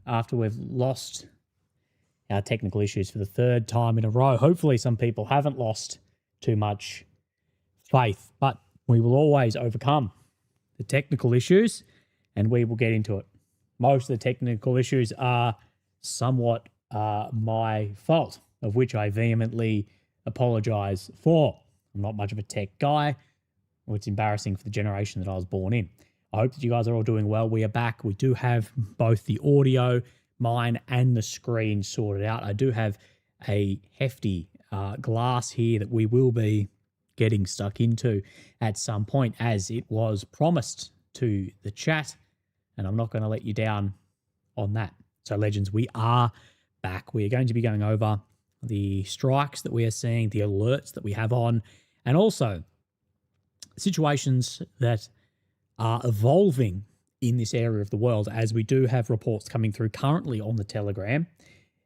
after we've lost our technical issues for the third time in a row. Hopefully some people haven't lost too much faith, but we will always overcome the technical issues and we will get into it. Most of the technical issues are somewhat my fault, of which I vehemently apologize for. I'm not much of a tech guy. It's embarrassing for the generation that I was born in. I hope that you guys are all doing well. We are back. We do have both the audio, mine, and the screen sorted out. I do have a hefty glass here that we will be getting stuck into at some point, as it was promised to the chat, and I'm not going to let you down on that. So, legends, we are back. We are going to be going over the strikes that we are seeing, the alerts that we have on, and also situations that are evolving in this area of the world, as we do have reports coming through currently on the Telegram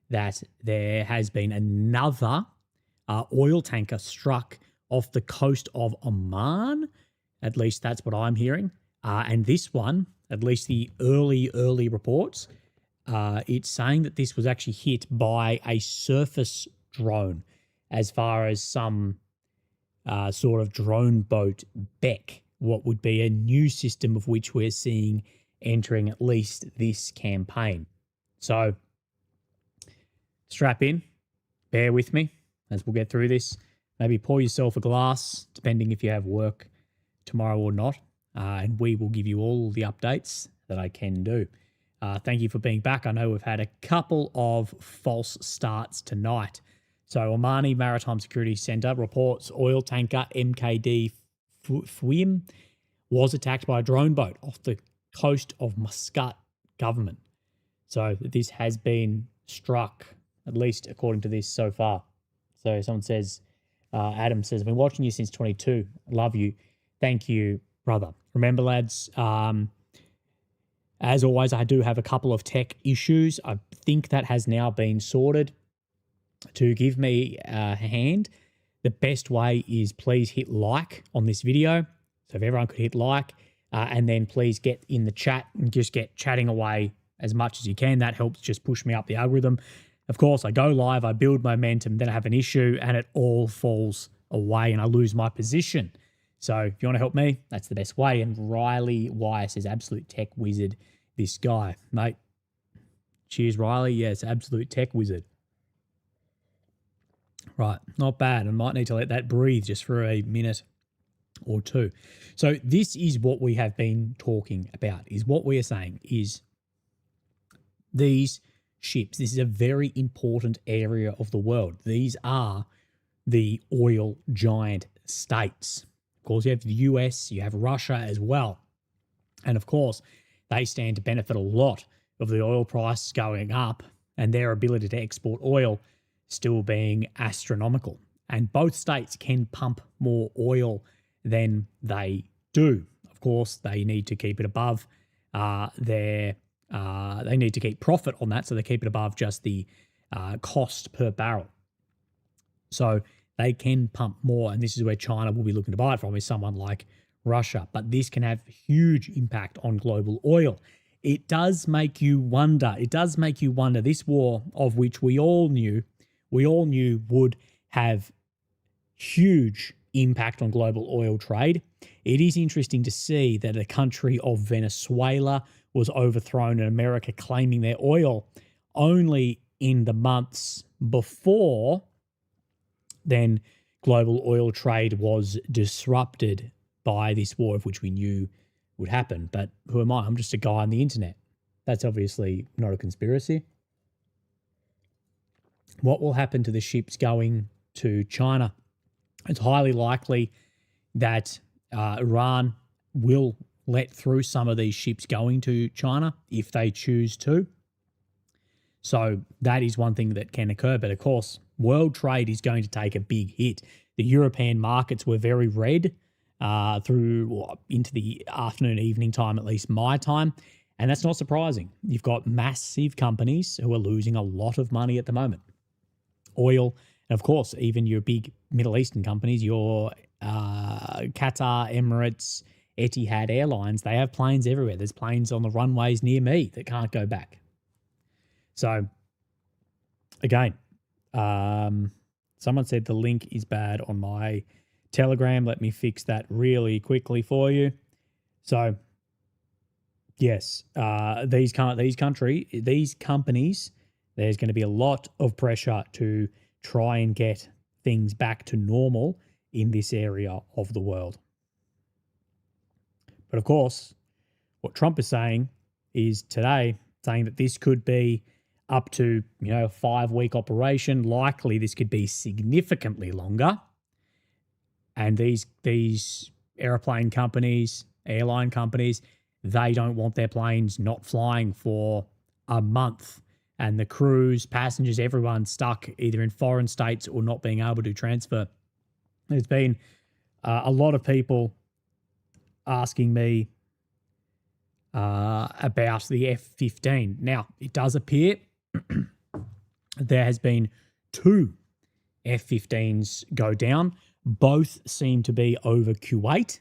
that there has been another oil tanker struck off the coast of Oman. At least that's what I'm hearing. And this one, at least the early reports, it's saying that this was actually hit by a surface drone, as far as some sort of drone boat Beck, what would be a new system of which we're seeing entering at least this campaign. So strap in, bear with me as we'll get through this. Maybe pour yourself a glass, depending if you have work tomorrow or not, and we will give you all the updates that I can do. Thank you for being back. I know we've had a couple of false starts tonight. So Omani Maritime Security Centre reports oil tanker MKD Fuim was attacked by a drone boat off the coast of Muscat government. So this has been struck, at least according to this so far. So someone says, Adam says, I've been watching you since 22. Love you. Thank you, brother. Remember, lads, as always, I do have a couple of tech issues. I think that has now been sorted. To give me a hand, the best way is please hit like on this video. So if everyone could hit like, and then please get in the chat and just get chatting away as much as you can. That helps just push me up the algorithm. Of course, I go live, I build momentum, then I have an issue and it all falls away and I lose my position. So if you want to help me, that's the best way. And Riley Y says, absolute tech wizard, this guy. Mate, cheers, Riley. Yes, absolute tech wizard. Right, not bad. I might need to let that breathe just for a minute or two. So this is what we have been talking about, is what we are saying is these ships, this is a very important area of the world. These are the oil giant states. Of course, you have the US, you have Russia as well. And of course, they stand to benefit a lot of the oil price going up and their ability to export oil still being astronomical. And both states can pump more oil than they do. Of course, they need to keep it above they need to keep profit on that, so they keep it above just the cost per barrel. So they can pump more, and this is where China will be looking to buy it from, is someone like Russia. But this can have huge impact on global oil. It does make you wonder. It does make you wonder, this war of which we all knew would have huge impact on global oil trade. It is interesting to see that a country of Venezuela was overthrown and America claiming their oil only in the months before then global oil trade was disrupted by this war, of which we knew would happen. But who am I? I'm just a guy on the internet. That's obviously not a conspiracy. What will happen to the ships going to China? It's highly likely that Iran will let through some of these ships going to China if they choose to. So that is one thing that can occur. But of course, world trade is going to take a big hit. The European markets were very red through into the afternoon, evening time, at least my time. And that's not surprising. You've got massive companies who are losing a lot of money at the moment. Oil, and of course, even your big Middle Eastern companies, your Qatar, Emirates, Etihad Airlines, they have planes everywhere. There's planes on the runways near me that can't go back. So, again, someone said the link is bad on my Telegram. Let me fix that really quickly for you. So, yes, these companies, there's going to be a lot of pressure to try and get things back to normal in this area of the world. But of course, what Trump is saying is today, saying that this could be up to, a 5-week operation. Likely this could be significantly longer. And these airline companies, they don't want their planes not flying for a month. And the crews, passengers, everyone stuck either in foreign states or not being able to transfer. There's been a lot of people asking me about the F-15. Now, it does appear there has been 2 F-15s go down. Both seem to be over Kuwait.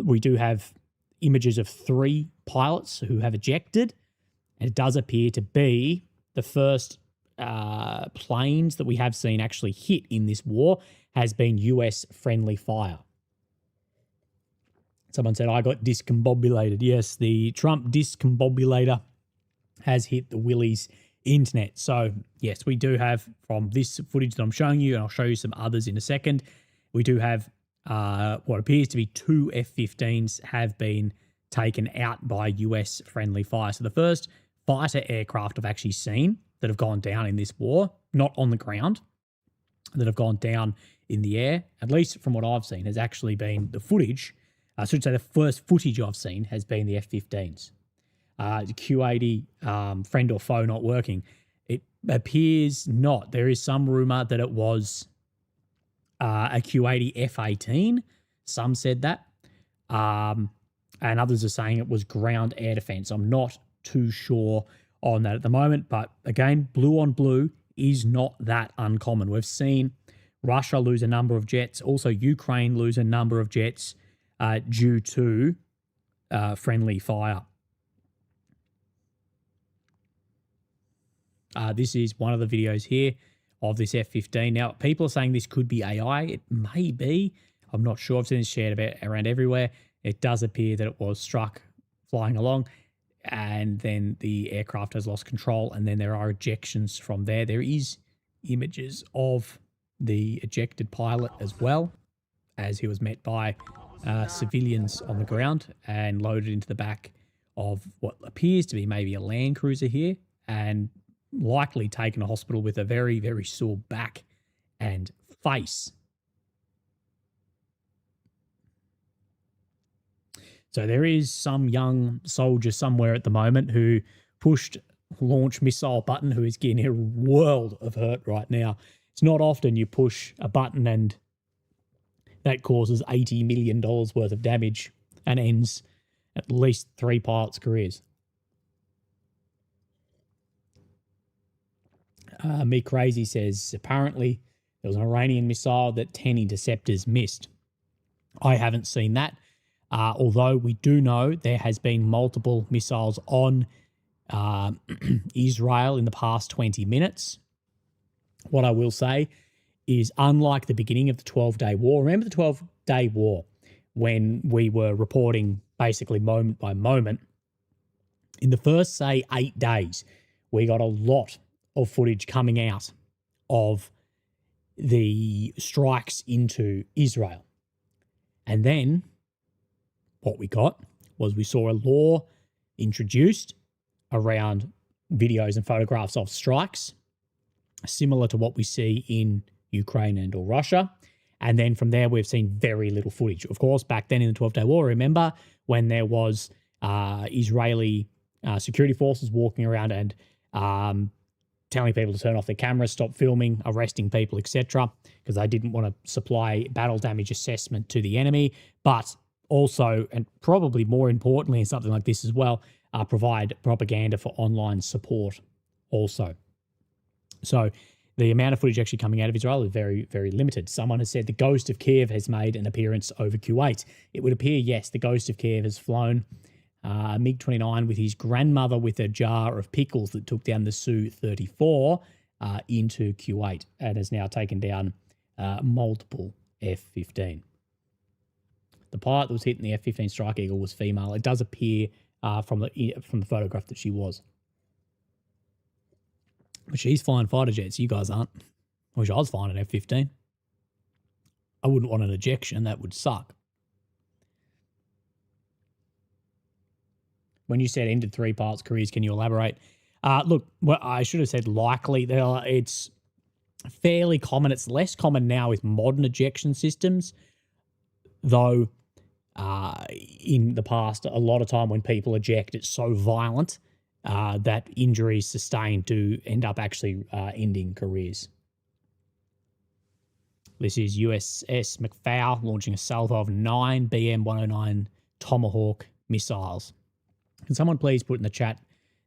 We do have images of 3 pilots who have ejected. And it does appear to be the first planes that we have seen actually hit in this war has been US friendly fire. Someone said, I got discombobulated. Yes, the Trump discombobulator has hit the Willys internet. So, yes, we do have, from this footage that I'm showing you, and I'll show you some others in a second, we do have what appears to be 2 F-15s have been taken out by US-friendly fire. So the first fighter aircraft I've actually seen that have gone down in this war, not on the ground, that have gone down in the air, at least from what I've seen, has actually been the footage. I should say the first footage I've seen has been the F-15s. The Q-80, friend or foe not working. It appears not. There is some rumor that it was a Q-80 F-18. Some said that. And others are saying it was ground air defense. I'm not too sure on that at the moment. But again, blue on blue is not that uncommon. We've seen Russia lose a number of jets. Also, Ukraine lose a number of jets due to friendly fire. This is one of the videos here of this F-15. Now, people are saying this could be AI. It may be. I'm not sure. I've seen it shared around everywhere. It does appear that it was struck flying along, and then the aircraft has lost control, and then there are ejections from there. There is images of the ejected pilot as well, as he was met by civilians on the ground and loaded into the back of what appears to be maybe a Land Cruiser here, and likely taken to hospital with a very, very sore back and face. So there is some young soldier somewhere at the moment who pushed launch missile button who is getting a world of hurt right now. It's not often you push a button and that causes $80 million worth of damage and ends at least 3 pilots' careers. Me Crazy says, apparently there was an Iranian missile that 10 interceptors missed. I haven't seen that, although we do know there has been multiple missiles on Israel in the past 20 minutes. What I will say is, unlike the beginning of the 12-day war, remember the 12-day war when we were reporting basically moment by moment? In the first, say, 8 days, we got a lot of footage coming out of the strikes into Israel. And then what we got was we saw a law introduced around videos and photographs of strikes, similar to what we see in Ukraine and or Russia. And then from there, we've seen very little footage. Of course, back then in the 12-day war, remember when there was Israeli security forces walking around and telling people to turn off their cameras, stop filming, arresting people, etc., because they didn't want to supply battle damage assessment to the enemy, but also, and probably more importantly in something like this as well, provide propaganda for online support also. So the amount of footage actually coming out of Israel is very, very limited. Someone has said the Ghost of Kiev has made an appearance over Kuwait. It would appear, yes, the Ghost of Kiev has flown MiG-29 with his grandmother with a jar of pickles that took down the Su-34 into Kuwait and has now taken down multiple F-15. The pilot that was hitting the F-15 Strike Eagle was female. It does appear from the photograph that she was. But she's flying fighter jets. You guys aren't. I wish I was flying an F-15. I wouldn't want an ejection. That would suck. When you said ended 3 pilots' careers, can you elaborate? Look, well, I should have said likely. It's fairly common. It's less common now with modern ejection systems, though in the past, a lot of time when people eject, it's so violent that injuries sustained do end up actually ending careers. This is USS McPhail launching a salvo of 9 BM-109 Tomahawk missiles. Can someone please put in the chat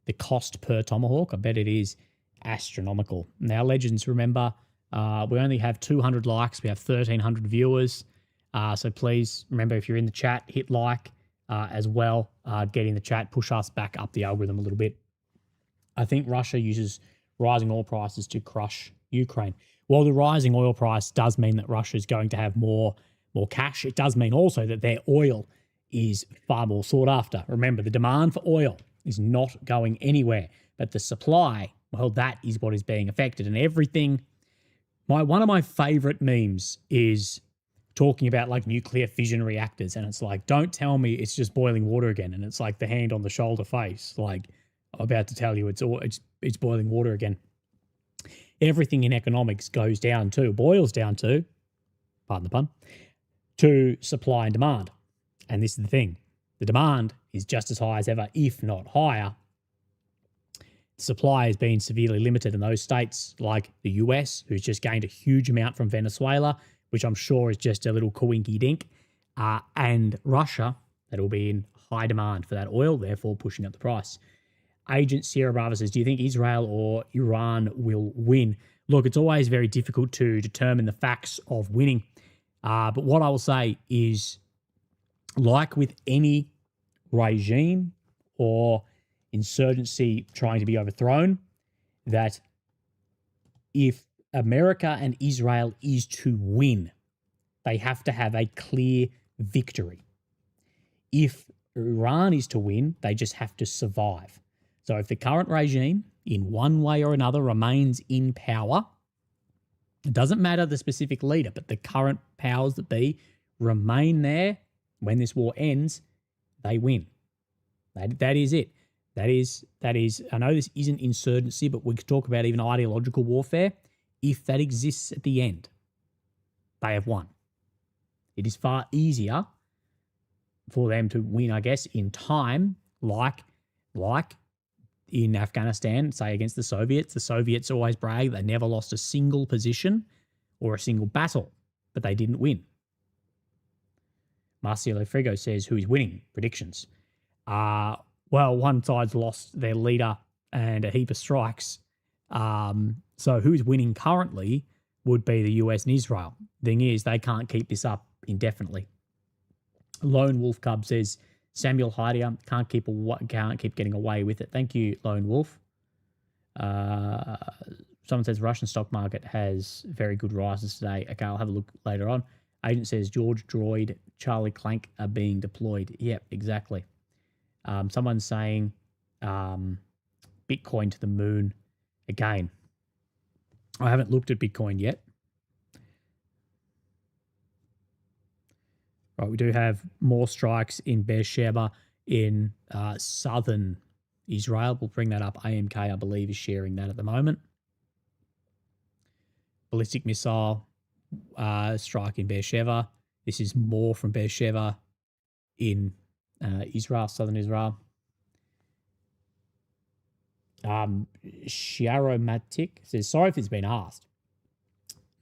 the cost per Tomahawk? I bet it is astronomical. Now, legends, remember, we only have 200 likes. We have 1,300 viewers. So please remember, if you're in the chat, hit like as well. Get in the chat, push us back up the algorithm a little bit. I think Russia uses rising oil prices to crush Ukraine. While the rising oil price does mean that Russia is going to have more cash, it does mean also that their oil is far more sought after. Remember, the demand for oil is not going anywhere, but the supply, well, that is what is being affected. And everything, one of my favorite memes is talking about like nuclear fission reactors, and it's like, don't tell me it's just boiling water again. And it's like the hand on the shoulder face, like, I'm about to tell you it's boiling water again. Everything in economics boils down to, pardon the pun, to supply and demand. And this is the thing. The demand is just as high as ever, if not higher. Supply has been severely limited in those states like the US, who's just gained a huge amount from Venezuela, which I'm sure is just a little coinky dink, and Russia, that will be in high demand for that oil, therefore pushing up the price. Agent Sierra Bravo says, do you think Israel or Iran will win? Look, it's always very difficult to determine the facts of winning. But what I will say is, like with any regime or insurgency trying to be overthrown, that if America and Israel is to win, they have to have a clear victory. If Iran is to win, they just have to survive. So if the current regime, in one way or another, remains in power, it doesn't matter the specific leader, but the current powers that be remain there, when this war ends, they win. That is it. That is, I know this isn't insurgency, but we could talk about even ideological warfare. If that exists at the end, they have won. It is far easier for them to win, I guess, in time, like in Afghanistan, say against the Soviets. The Soviets always brag they never lost a single position or a single battle, but they didn't win. Marcelo Frigo says, who is winning? Predictions. Well, one side's lost their leader and a heap of strikes. So who's winning currently would be the US and Israel. Thing is, they can't keep this up indefinitely. Lone Wolf Cub says, Samuel Hydia can't keep getting away with it. Thank you, Lone Wolf. Someone says Russian stock market has very good rises today. Okay, I'll have a look later on. Agent says George Droid, Charlie Clank are being deployed. Yep, exactly. Someone's saying Bitcoin to the moon again. I haven't looked at Bitcoin yet. Right, we do have more strikes in Beersheba in southern Israel. We'll bring that up. AMK, I believe, is sharing that at the moment. Ballistic missile strike in Beersheba. This is more from Beersheba in Israel, southern Israel. Shiaromatic says, sorry if it's been asked.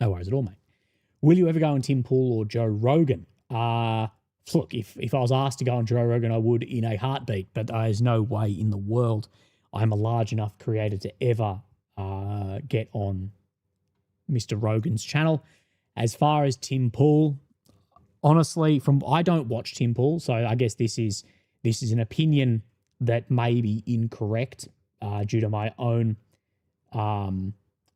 No worries at all, mate. Will you ever go on Tim Pool or Joe Rogan? Look, if I was asked to go on Joe Rogan, I would in a heartbeat, but there's no way in the world I'm a large enough creator to ever get on Mr. Rogan's channel. As far as Tim Pool, honestly, I don't watch Tim Pool, so I guess this is This is an opinion that may be incorrect due to my own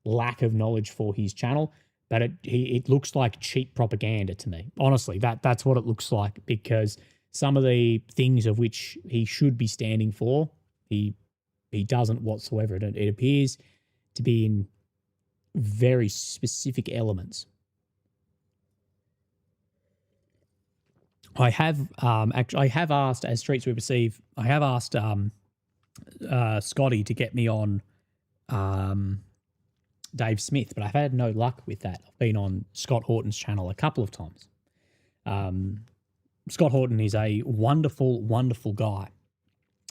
lack of knowledge for his channel, but it looks like cheap propaganda to me. Honestly, that's what it looks like, because some of the things of which he should be standing for, he doesn't whatsoever. It appears to be in very specific elements. I have asked, as Streets We Perceive, I have asked Scotty to get me on Dave Smith, but I've had no luck with that. I've been on Scott Horton's channel a couple of times. Scott Horton is a wonderful, wonderful guy.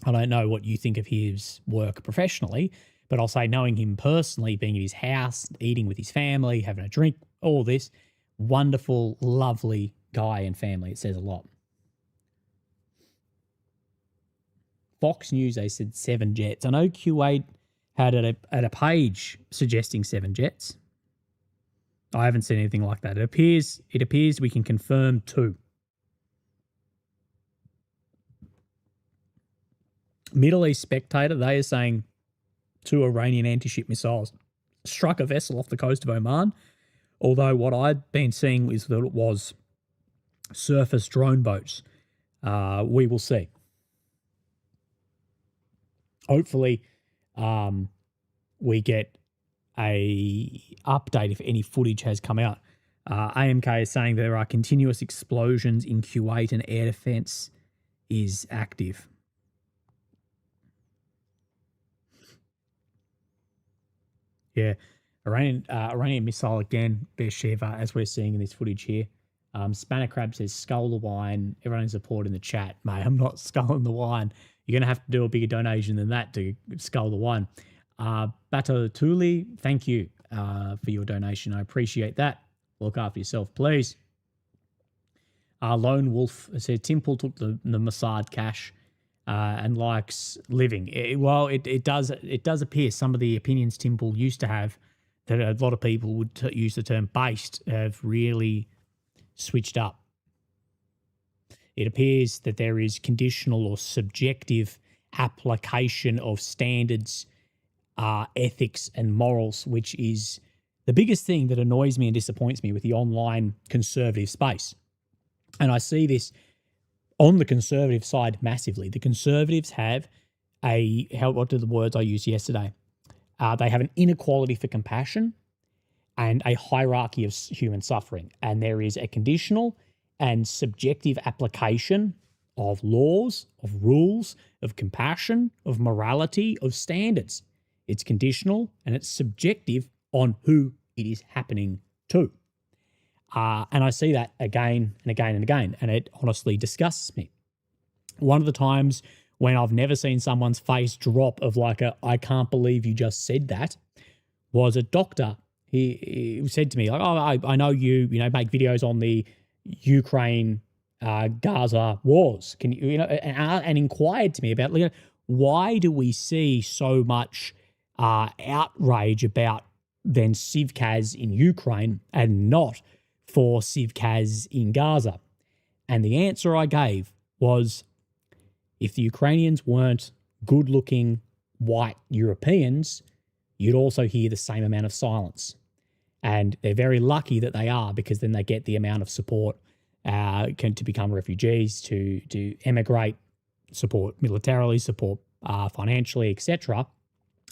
I don't know what you think of his work professionally, but I'll say, knowing him personally, being at his house, eating with his family, having a drink, all this, wonderful, lovely guy and family. It says a lot. Fox News, they said 7 jets. I know Q8 had at a page suggesting 7 jets. I haven't seen anything like that. It appears we can confirm 2. Middle East Spectator, they are saying 2 Iranian anti-ship missiles struck a vessel off the coast of Oman, although what I'd been seeing is that it was surface drone boats. We will see. Hopefully, we get a update if any footage has come out. AMK is saying there are continuous explosions in Kuwait and air defense is active. Yeah, Iranian missile again, Beersheba, as we're seeing in this footage here. Spanner Crab says, skull the wine. Everyone in support in the chat. Mate, I'm not sculling the wine. You're going to have to do a bigger donation than that to skull the wine. Bato Tuli, thank you for your donation. I appreciate that. Look after yourself, please. Lone Wolf said, Timple took the Mossad cash and likes living. It does appear some of the opinions Timple used to have, that a lot of people would use the term based, have really switched up. It appears that there is conditional or subjective application of standards, ethics and morals, which is the biggest thing that annoys me and disappoints me with the online conservative space. And I see this on the conservative side massively. The conservatives have what are the words I used yesterday? They have an inequality for compassion and a hierarchy of human suffering. And there is a conditional and subjective application of laws, of rules, of compassion, of morality, of standards. It's conditional and it's subjective on who it is happening to. And I see that again and again and again, and it honestly disgusts me. One of the times when I've never seen someone's face drop of like I can't believe you just said that, was a doctor. He said to me, like, oh, I know you make videos on the Ukraine, Gaza wars. Can you, and inquired to me about, why do we see so much outrage about then Sivkaz in Ukraine and not for Sivkaz in Gaza? And the answer I gave was, if the Ukrainians weren't good-looking white Europeans, you'd also hear the same amount of silence. And they're very lucky that they are, because then they get the amount of support to become refugees, to emigrate, support militarily, support financially, etc.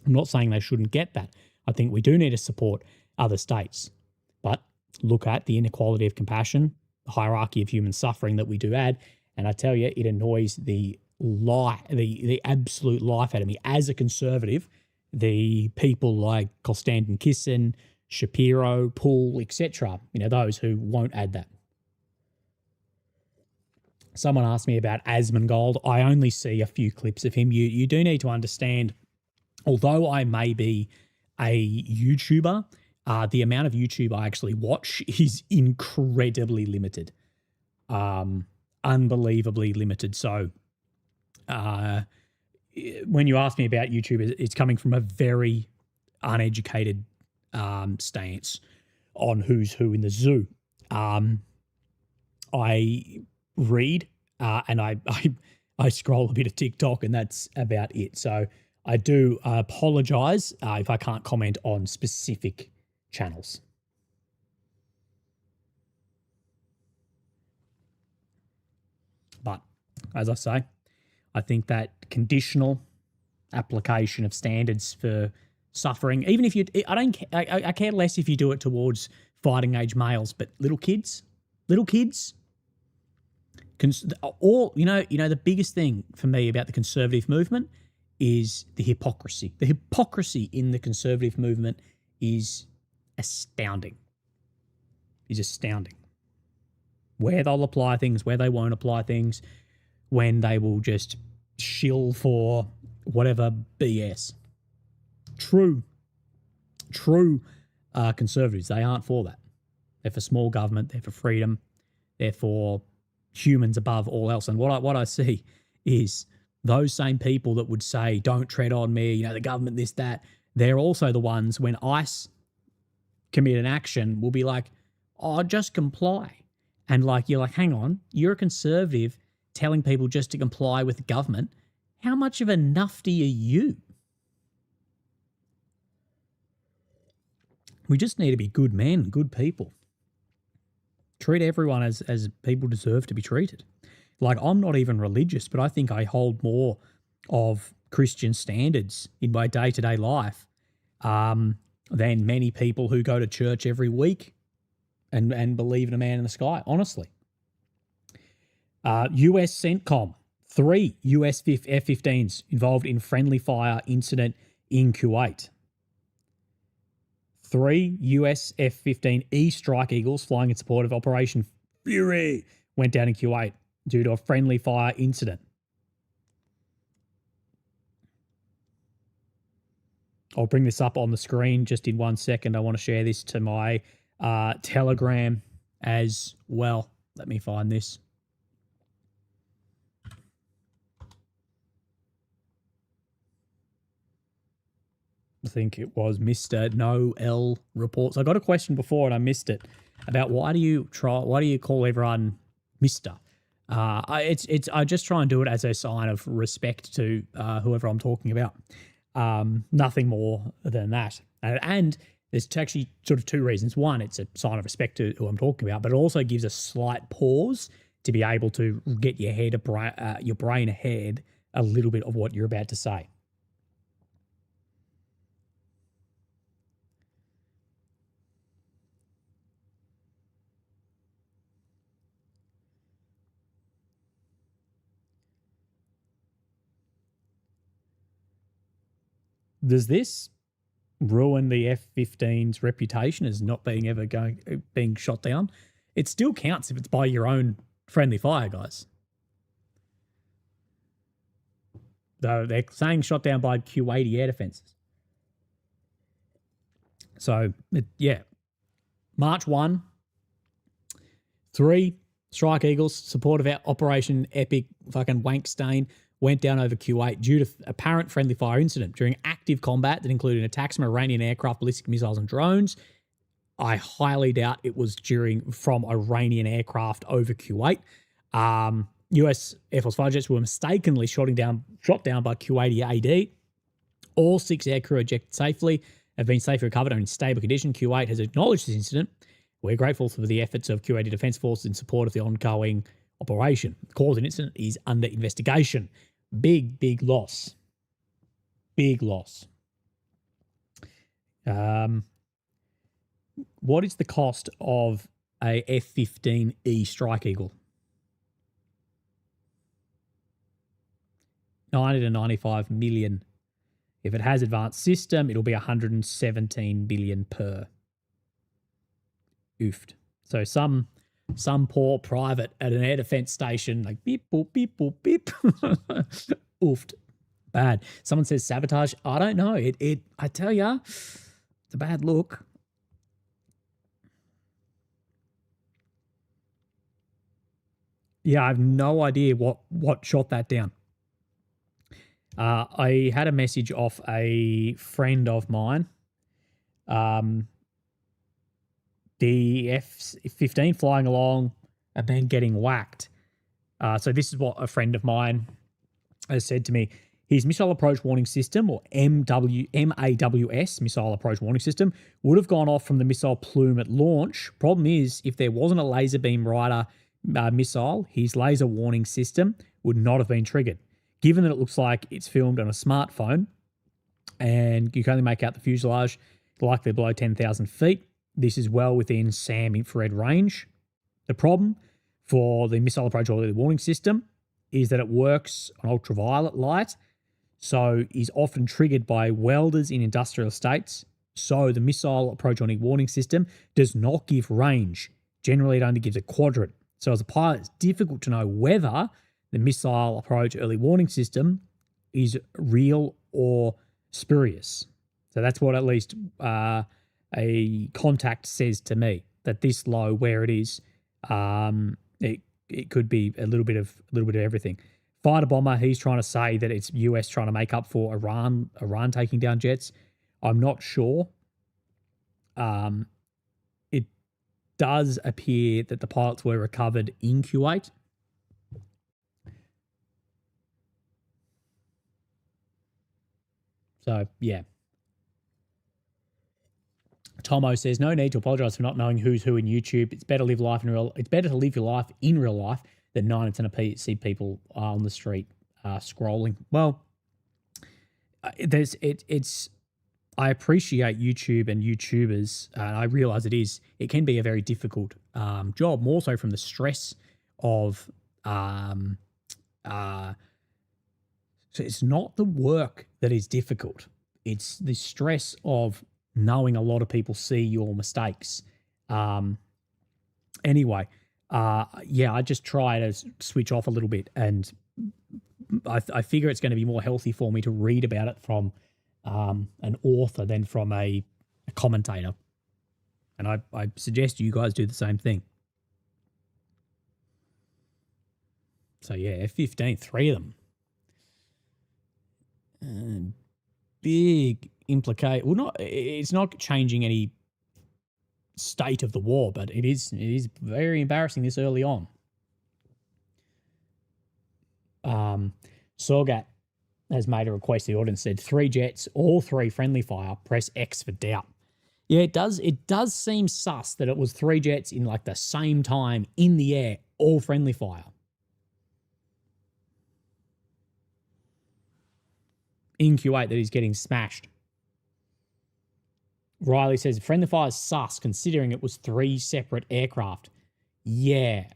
I'm not saying they shouldn't get that. I think we do need to support other states. But look at the inequality of compassion, the hierarchy of human suffering that we do add, and I tell you, it annoys the absolute life out of me. As a conservative, the people like Konstantin Kisin, Shapiro, Poole, etc., those who won't add that. Someone asked me about Asmongold. I only see a few clips of him. You do need to understand, although I may be a YouTuber, the amount of YouTube I actually watch is incredibly limited. Unbelievably limited. So when you ask me about YouTube, it's coming from a very uneducated stance on who's who in the zoo. I read and I I scroll a bit of TikTok and that's about it. So I do apologize if I can't comment on specific channels. But as I say, I think that conditional application of standards for suffering, even if you, I care less if you do it towards fighting age males, but little kids, all the biggest thing for me about the conservative movement is the hypocrisy. The hypocrisy in the conservative movement is astounding. Where they'll apply things, where they won't apply things, when they will just shill for whatever BS. True conservatives, they aren't for that. They're for small government, they're for freedom, they're for humans above all else. And what I see is those same people that would say, don't tread on me, the government, this, that, they're also the ones when ICE commit an action will be like, oh, just comply. And you're like, hang on, you're a conservative telling people just to comply with the government. How much of a nufty are you? We just need to be good men, good people. Treat everyone as people deserve to be treated. I'm not even religious, but I think I hold more of Christian standards in my day-to-day life than many people who go to church every week and believe in a man in the sky, honestly. US CENTCOM, 3 US F-15s involved in friendly fire incident in Kuwait. 3 US F-15E Strike Eagles flying in support of Operation Fury went down in Kuwait due to a friendly fire incident. I'll bring this up on the screen just in 1 second. I want to share this to my Telegram as well. Let me find this. I think it was Mr. Noel Reports. I got a question before and I missed it about why do you call everyone Mr.? I just try and do it as a sign of respect to whoever I'm talking about. Nothing more than that. And there's actually sort of 2 reasons. One, it's a sign of respect to who I'm talking about, but it also gives a slight pause to be able to get your brain ahead a little bit of what you're about to say. Does this ruin the F-15's reputation as not being shot down? It still counts if it's by your own friendly fire, guys. Though they're saying shot down by Kuwaiti air defences. So, March 1, 3 Strike Eagles, support of our Operation Epic fucking Wankstain, went down over Kuwait due to apparent friendly fire incident during active combat that included attacks from Iranian aircraft, ballistic missiles, and drones. I highly doubt it was from Iranian aircraft over Kuwait. US Air Force fighter jets were mistakenly shot down by Kuwaiti AD. All 6 aircrew ejected safely, have been safely recovered and in stable condition. Kuwait has acknowledged this incident. We're grateful for the efforts of Kuwaiti Defence Forces in support of the ongoing operation. The cause of the incident is under investigation. Big loss. Big loss. What is the cost of a F-15E Strike Eagle? 90 to 95 million. If it has advanced system, it'll be 117 billion per. Oofed. So some poor private at an air defense station, like beep, boop, beep, boop, beep. Oofed. Bad. Someone says sabotage. I don't know. I tell ya, it's a bad look. Yeah, I have no idea what shot that down. I had a message off a friend of mine. The F-15 flying along and then getting whacked. So this is what a friend of mine has said to me, his missile approach warning system, or MAWS, missile approach warning system, would have gone off from the missile plume at launch. Problem is, if there wasn't a laser beam rider missile, his laser warning system would not have been triggered. Given that it looks like it's filmed on a smartphone and you can only make out the fuselage likely below 10,000 feet, this is well within SAM infrared range. The problem for the missile approach warning system is that it works on ultraviolet light, so is often triggered by welders in industrial estates. So the missile approach warning system does not give range. Generally, it only gives a quadrant. So as a pilot, it's difficult to know whether the missile approach early warning system is real or spurious. So that's what at least a contact says to me, that this low where it is, it could be a little bit of everything. Fighter bomber, he's trying to say that it's US trying to make up for Iran taking down jets. I'm not sure. It does appear that the pilots were recovered in Kuwait. So, yeah. Tomo says, no need to apologise for not knowing who's who in YouTube. It's better to live your life in real life than 9 and 10 of see people on the street scrolling. Well, I appreciate YouTube and YouTubers, and I realise it can be a very difficult job, more so from the stress of so it's not the work that is difficult. It's the stress of knowing a lot of people see your mistakes. Anyway, I just try to switch off a little bit, and I figure it's going to be more healthy for me to read about it from an author than from a commentator. And I suggest you guys do the same thing. So yeah, F-15, 3 of them. Big implicate. Well, it's not changing any state of the war, but it is very embarrassing this early on. Sorgat has made a request to the audience, said 3 jets, all 3 friendly fire, press X for doubt. Yeah, it does seem sus that it was 3 jets in like the same time in the air, all friendly fire. In Kuwait that he's getting smashed. Riley says, friendly fire is sus considering it was 3 separate aircraft. Yeah,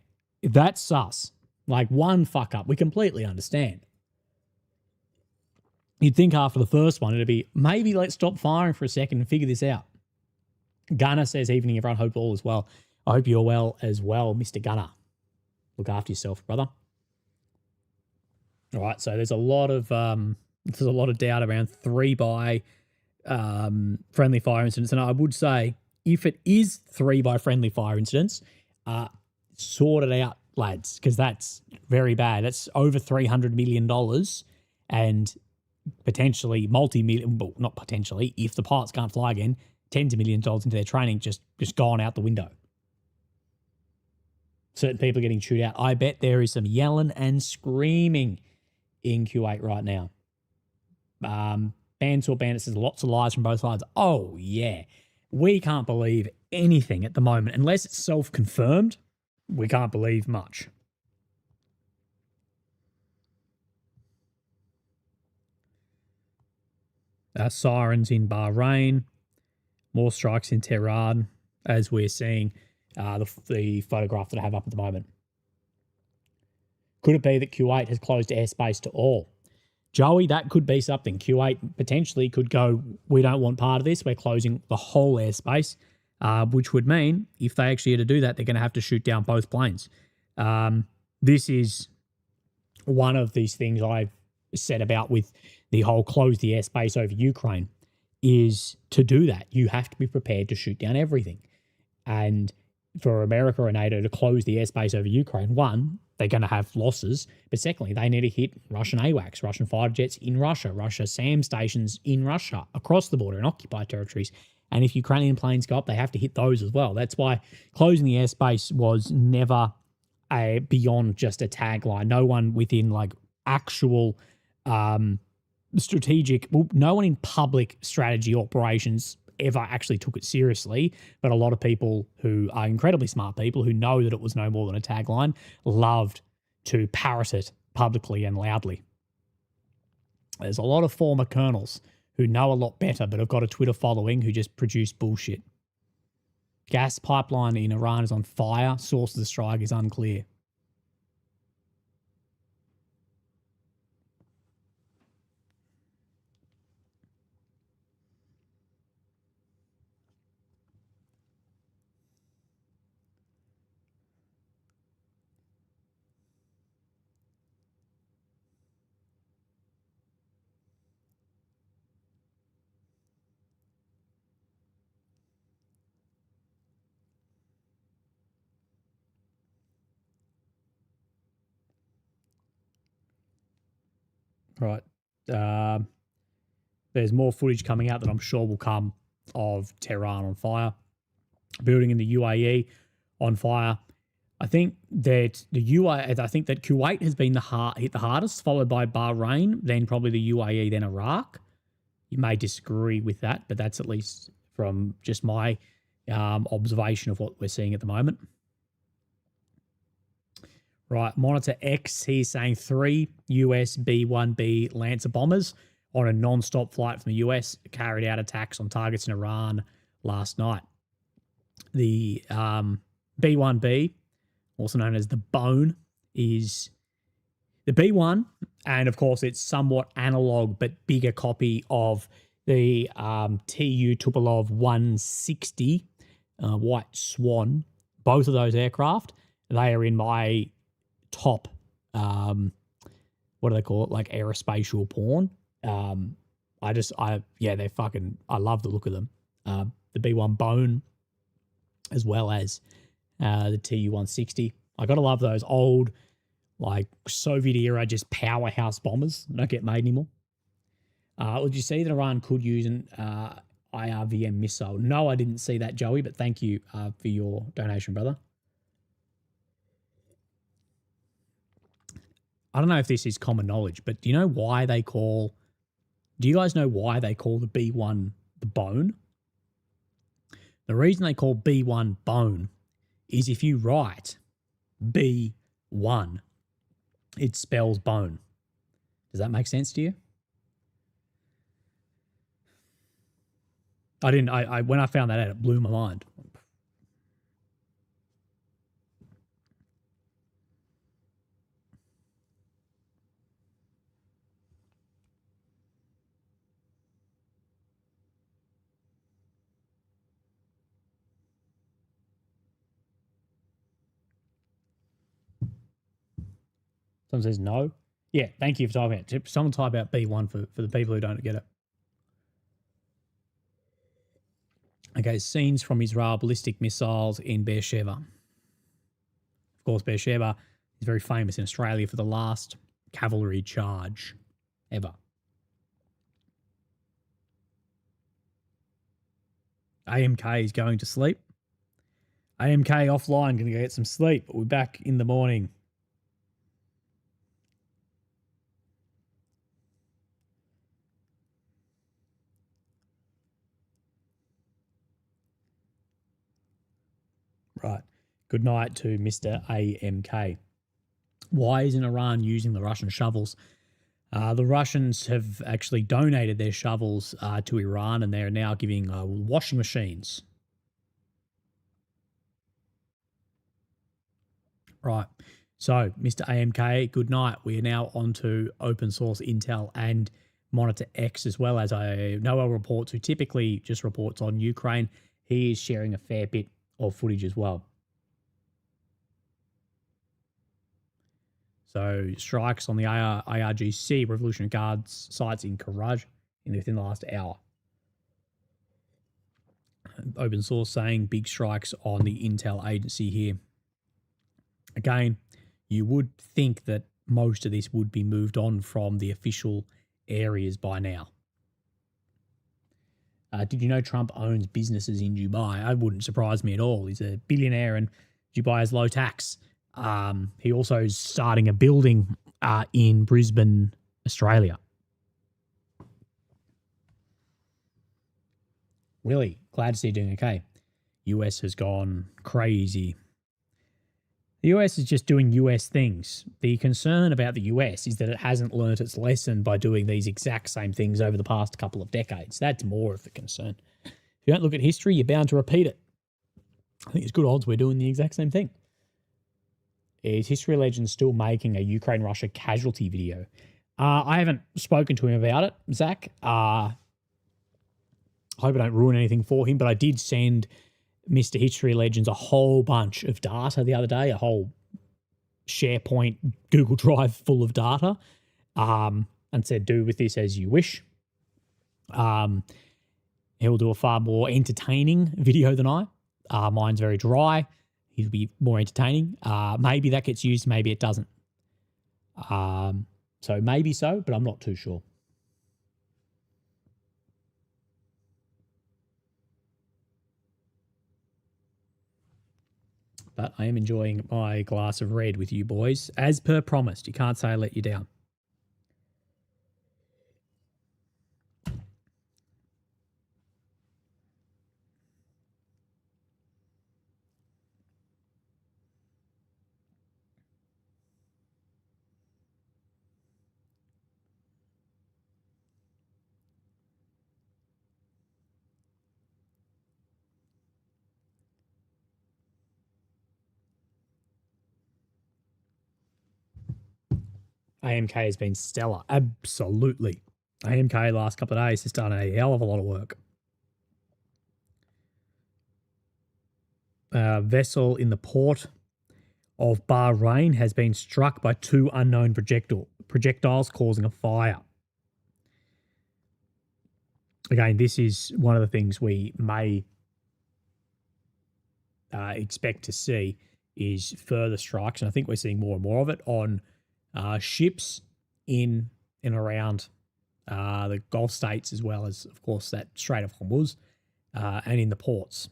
that's sus. Like one fuck up, we completely understand. You'd think after the first one, it'd be, maybe let's stop firing for a second and figure this out. Gunner says, evening everyone, hope all is well. I hope you're well as well, Mr. Gunner. Look after yourself, brother. All right, so there's a lot of doubt around 3 by friendly fire incidents. And I would say, if it is 3 by friendly fire incidents, sort it out, lads, because that's very bad. That's over $300 million and potentially multi-million, well, not potentially, if the pilots can't fly again, tens of millions of dollars into their training just gone out the window. Certain people are getting chewed out. I bet there is some yelling and screaming in Kuwait right now. Bandsaw Bandit says lots of lies from both sides. Oh, yeah. We can't believe anything at the moment. Unless it's self-confirmed, we can't believe much. Sirens in Bahrain. More strikes in Tehran, as we're seeing the photograph that I have up at the moment. Could it be that Kuwait has closed airspace to all? Joey, that could be something. Kuwait potentially could go, we don't want part of this. We're closing the whole airspace, which would mean if they actually had to do that, they're going to have to shoot down both planes. This is one of these things I've said about with the whole close the airspace over Ukraine, is to do that, you have to be prepared to shoot down everything. And for America and NATO to close the airspace over Ukraine, one, they're going to have losses. But secondly, they need to hit Russian AWACS, Russian fighter jets in Russia SAM stations in Russia, across the border in occupied territories. And if Ukrainian planes go up, they have to hit those as well. That's why closing the airspace was never beyond just a tagline. No one within like actual strategic. Well, no one in public strategy operations ever actually took it seriously, but a lot of people who are incredibly smart people who know that it was no more than a tagline loved to parrot it publicly and loudly. There's a lot of former colonels who know a lot better but have got a Twitter following who just produce bullshit. Gas pipeline in Iran is on fire. Source of the strike is unclear. Right. There's more footage coming out that I'm sure will come of Tehran on fire. Building in the UAE on fire. I think that Kuwait has been hit the hardest, followed by Bahrain, then probably the UAE, then Iraq. You may disagree with that, but that's at least from just my observation of what we're seeing at the moment. Right, Monitor X, he's saying 3 US B-1B Lancer bombers on a non-stop flight from the US carried out attacks on targets in Iran last night. The B-1B, also known as the Bone, is the B-1, and of course it's somewhat analog but bigger copy of the Tu Tupolev 160 White Swan. Both of those aircraft, they are in my top, what do they call it? Like aerospatial porn. They're fucking, I love the look of them. The B1 Bone, as well as the Tu-160. I gotta love those old, like Soviet era, just powerhouse bombers that don't get made anymore. Did you see that Iran could use an IRVM missile? No, I didn't see that, Joey, but thank you for your donation, brother. I don't know if this is common knowledge, but do you guys know why they call the B1 the Bone? The reason they call B1 Bone is if you write B1, it spells bone. Does that make sense to you? When I found that out, it blew my mind. Someone says no. Yeah, thank you for typing it. Someone type out B1 for the people who don't get it. Okay, scenes from Israel ballistic missiles in Beersheba. Of course, Beersheba is very famous in Australia for the last cavalry charge ever. AMK is going to sleep. AMK offline, going to get some sleep. We'll be back in the morning. Right. Good night to Mr. AMK. Why isn't Iran using the Russian shovels? The Russians have actually donated their shovels to Iran, and they are now giving washing machines. Right. So, Mr. AMK, good night. We are now on to open source Intel and Monitor X, as well as Noel reports, who typically just reports on Ukraine. He is sharing a fair bit of footage as well. So strikes on the IRGC Revolutionary Guards sites in Karaj within the last hour. Open source saying big strikes on the Intel agency here. Again, you would think that most of this would be moved on from the official areas by now. Did you know Trump owns businesses in Dubai? It wouldn't surprise me at all. He's a billionaire and Dubai has low tax. He also is starting a building in Brisbane, Australia. Really glad to see you doing okay. US has gone crazy. The US is just doing US things. The concern about the US is that it hasn't learnt its lesson by doing these exact same things over the past couple of decades. That's more of the concern. If you don't look at history, you're bound to repeat it. I think it's good odds we're doing the exact same thing. Is History Legend still making a Ukraine-Russia casualty video? I haven't spoken to him about it, Zach. I hope I don't ruin anything for him, but I did send Mr. History Legends a whole bunch of data the other day, a whole SharePoint Google Drive full of data, and said, do with this as you wish. He'll do a far more entertaining video than I. Mine's very dry. He'll be more entertaining. Maybe that gets used, maybe it doesn't. So maybe so, but I'm not too sure. But I am enjoying my glass of red with you boys, as per promised. You can't say I let you down. AMK has been stellar. Absolutely. AMK last couple of days has done a hell of a lot of work. Vessel in the port of Bahrain has been struck by 2 unknown projectiles causing a fire. Again, this is one of the things we may expect to see is further strikes, and I think we're seeing more and more of it on ships in and around the Gulf states, as well as, of course, that Strait of Hormuz, and in the ports,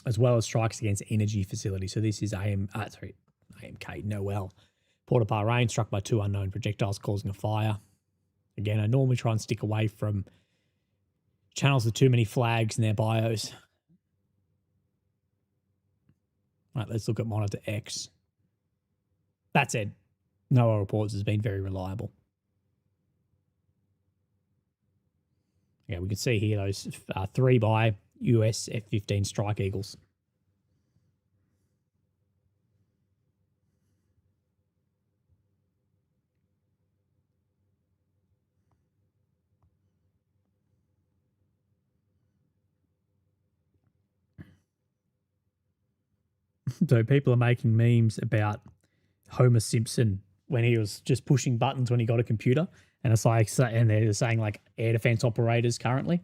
as well as strikes against energy facilities. So this is AMK Noel. Port of Bahrain struck by 2 unknown projectiles causing a fire. Again, I normally try and stick away from channels with too many flags in their bios. All right, let's look at Monitor X. That said, NOAA reports has been very reliable. Yeah, we can see here those 3 by US F-15 Strike Eagles. So people are making memes about Homer Simpson when he was just pushing buttons when he got a computer, and it's like, and they're saying like air defense operators currently.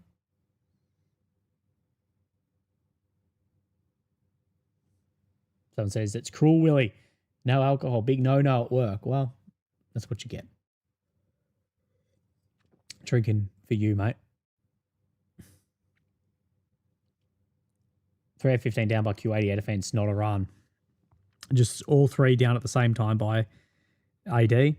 Someone says it's cruel, Willie. No alcohol, big no-no at work. Well, that's what you get. Drinking for you, mate. 3 F-15 down by Q80 air defense, not Iran. Just all 3 down at the same time by AD.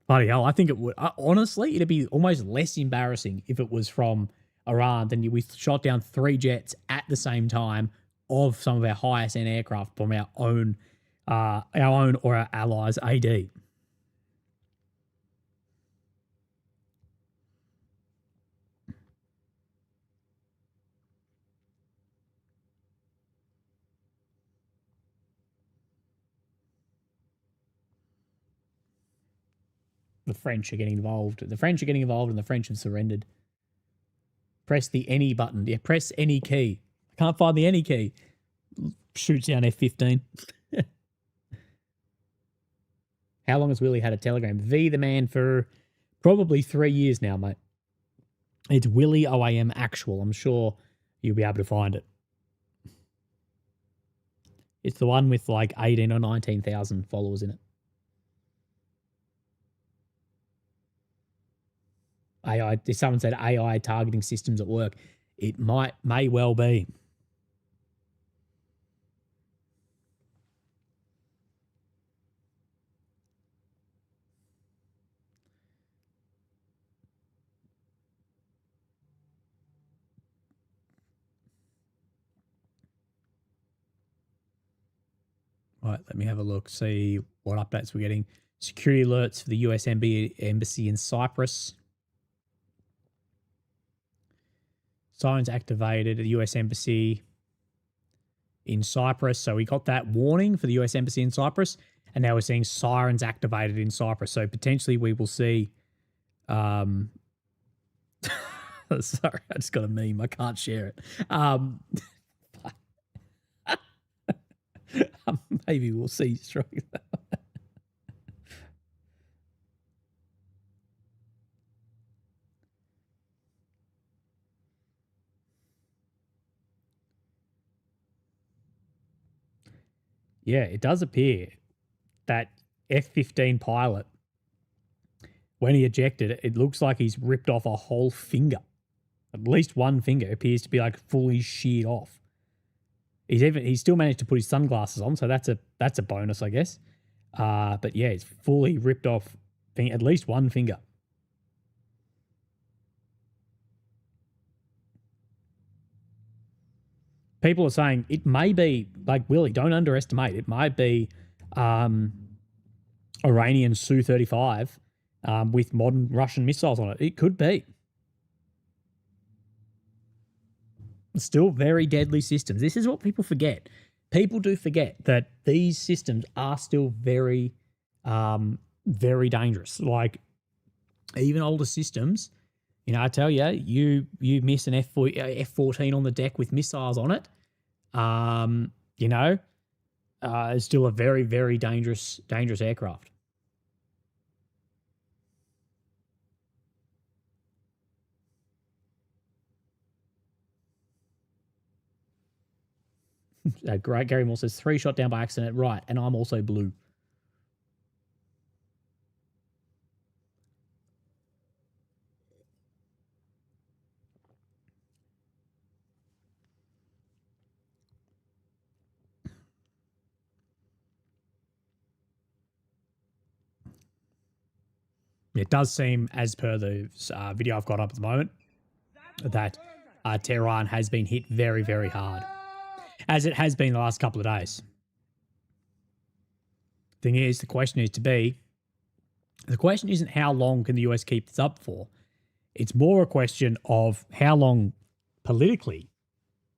Bloody hell, I think it would. Honestly, it'd be almost less embarrassing if it was from Iran than we shot down 3 jets at the same time of some of our highest end aircraft from our own or our allies' AD. The French are getting involved. The French are getting involved and the French have surrendered. Press the any button. Yeah, press any key. I can't find the any key. Shoots down F-15. How long has Willie had a Telegram? V the man for probably 3 years now, mate. It's Willie OAM Actual. I'm sure you'll be able to find it. It's the one with like 18 or 19,000 followers in it. AI, someone said AI targeting systems at work. It may well be. All right, let me have a look, see what updates we're getting. Security alerts for the US embassy in Cyprus. Sirens activated at the US embassy in Cyprus. So we got that warning for the US embassy in Cyprus, and now we're seeing sirens activated in Cyprus. So potentially we will see. Sorry, I just got a meme. I can't share it. Maybe we'll see. Yeah, it does appear that F-15 pilot, when he ejected, it looks like he's ripped off a whole finger. At least one finger appears to be like fully sheared off. He's still managed to put his sunglasses on, so that's a bonus, I guess. But yeah, it's fully ripped off at least one finger. People are saying it may be, like, Willie, don't underestimate. It might be Iranian Su-35 with modern Russian missiles on it. It could be. Still very deadly systems. This is what people forget. People do forget that these systems are still very, very dangerous. Like, even older systems, you know, I tell you, you miss an F-14 on the deck with missiles on it, you know, it's still a very, very dangerous aircraft. Great. Gary Moore says 3 shot down by accident. Right. And I'm also blue. It does seem, as per the video I've got up at the moment, that Tehran has been hit very, very hard, as it has been the last couple of days. Thing is, the question isn't how long can the US keep this up for. It's more a question of how long politically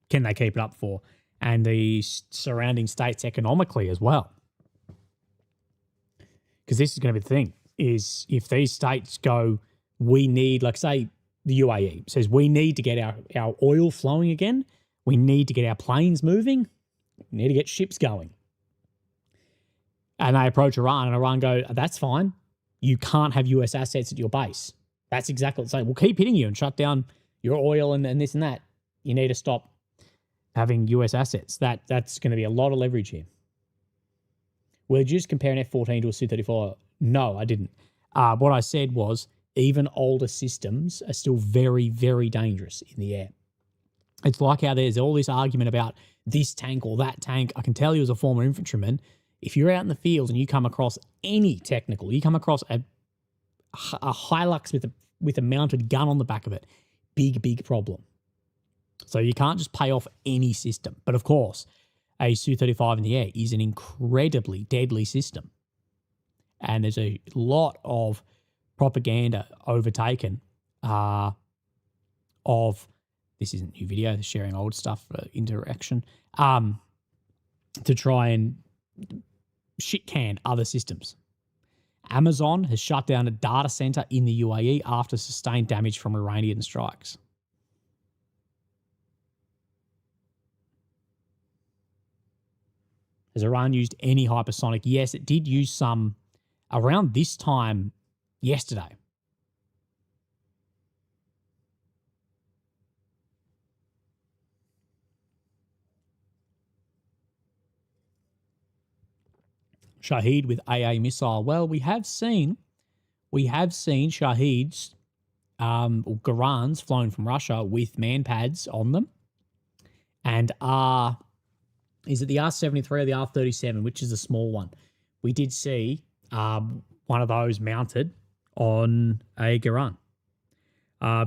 can they keep it up for, and the surrounding states economically as well. Because this is going to be the thing, is if these states go, we need, like, say the UAE says, we need to get our oil flowing again, we need to get our planes moving, we need to get ships going. And they approach Iran, and Iran go, that's fine. You can't have US assets at your base. That's exactly what they say. We'll keep hitting you and shut down your oil and this and that. You need to stop having US assets. That's going to be a lot of leverage here. Well, did you just compare an F-14 to a Su-34? No, I didn't. What I said was even older systems are still very, very dangerous in the air. It's like how there's all this argument about this tank or that tank. I can tell you as a former infantryman, if you're out in the field and you come across any technical, you come across a Hilux with a mounted gun on the back of it, big problem. So you can't just pay off any system. But of course, a Su-35 in the air is an incredibly deadly system. And there's a lot of propaganda overtaken of, this isn't new video, they're sharing old stuff for interaction, to try and shit can other systems. Amazon has shut down a data center in the UAE after sustained damage from Iranian strikes. Has Iran used any hypersonic? Yes, it did use some around this time yesterday. Shahed with AA missile. Well, we have seen Shaheeds or Garans flown from Russia with man pads on them, and is it the R-73 or the R-37, which is a small one? We did see one of those mounted on a Garan.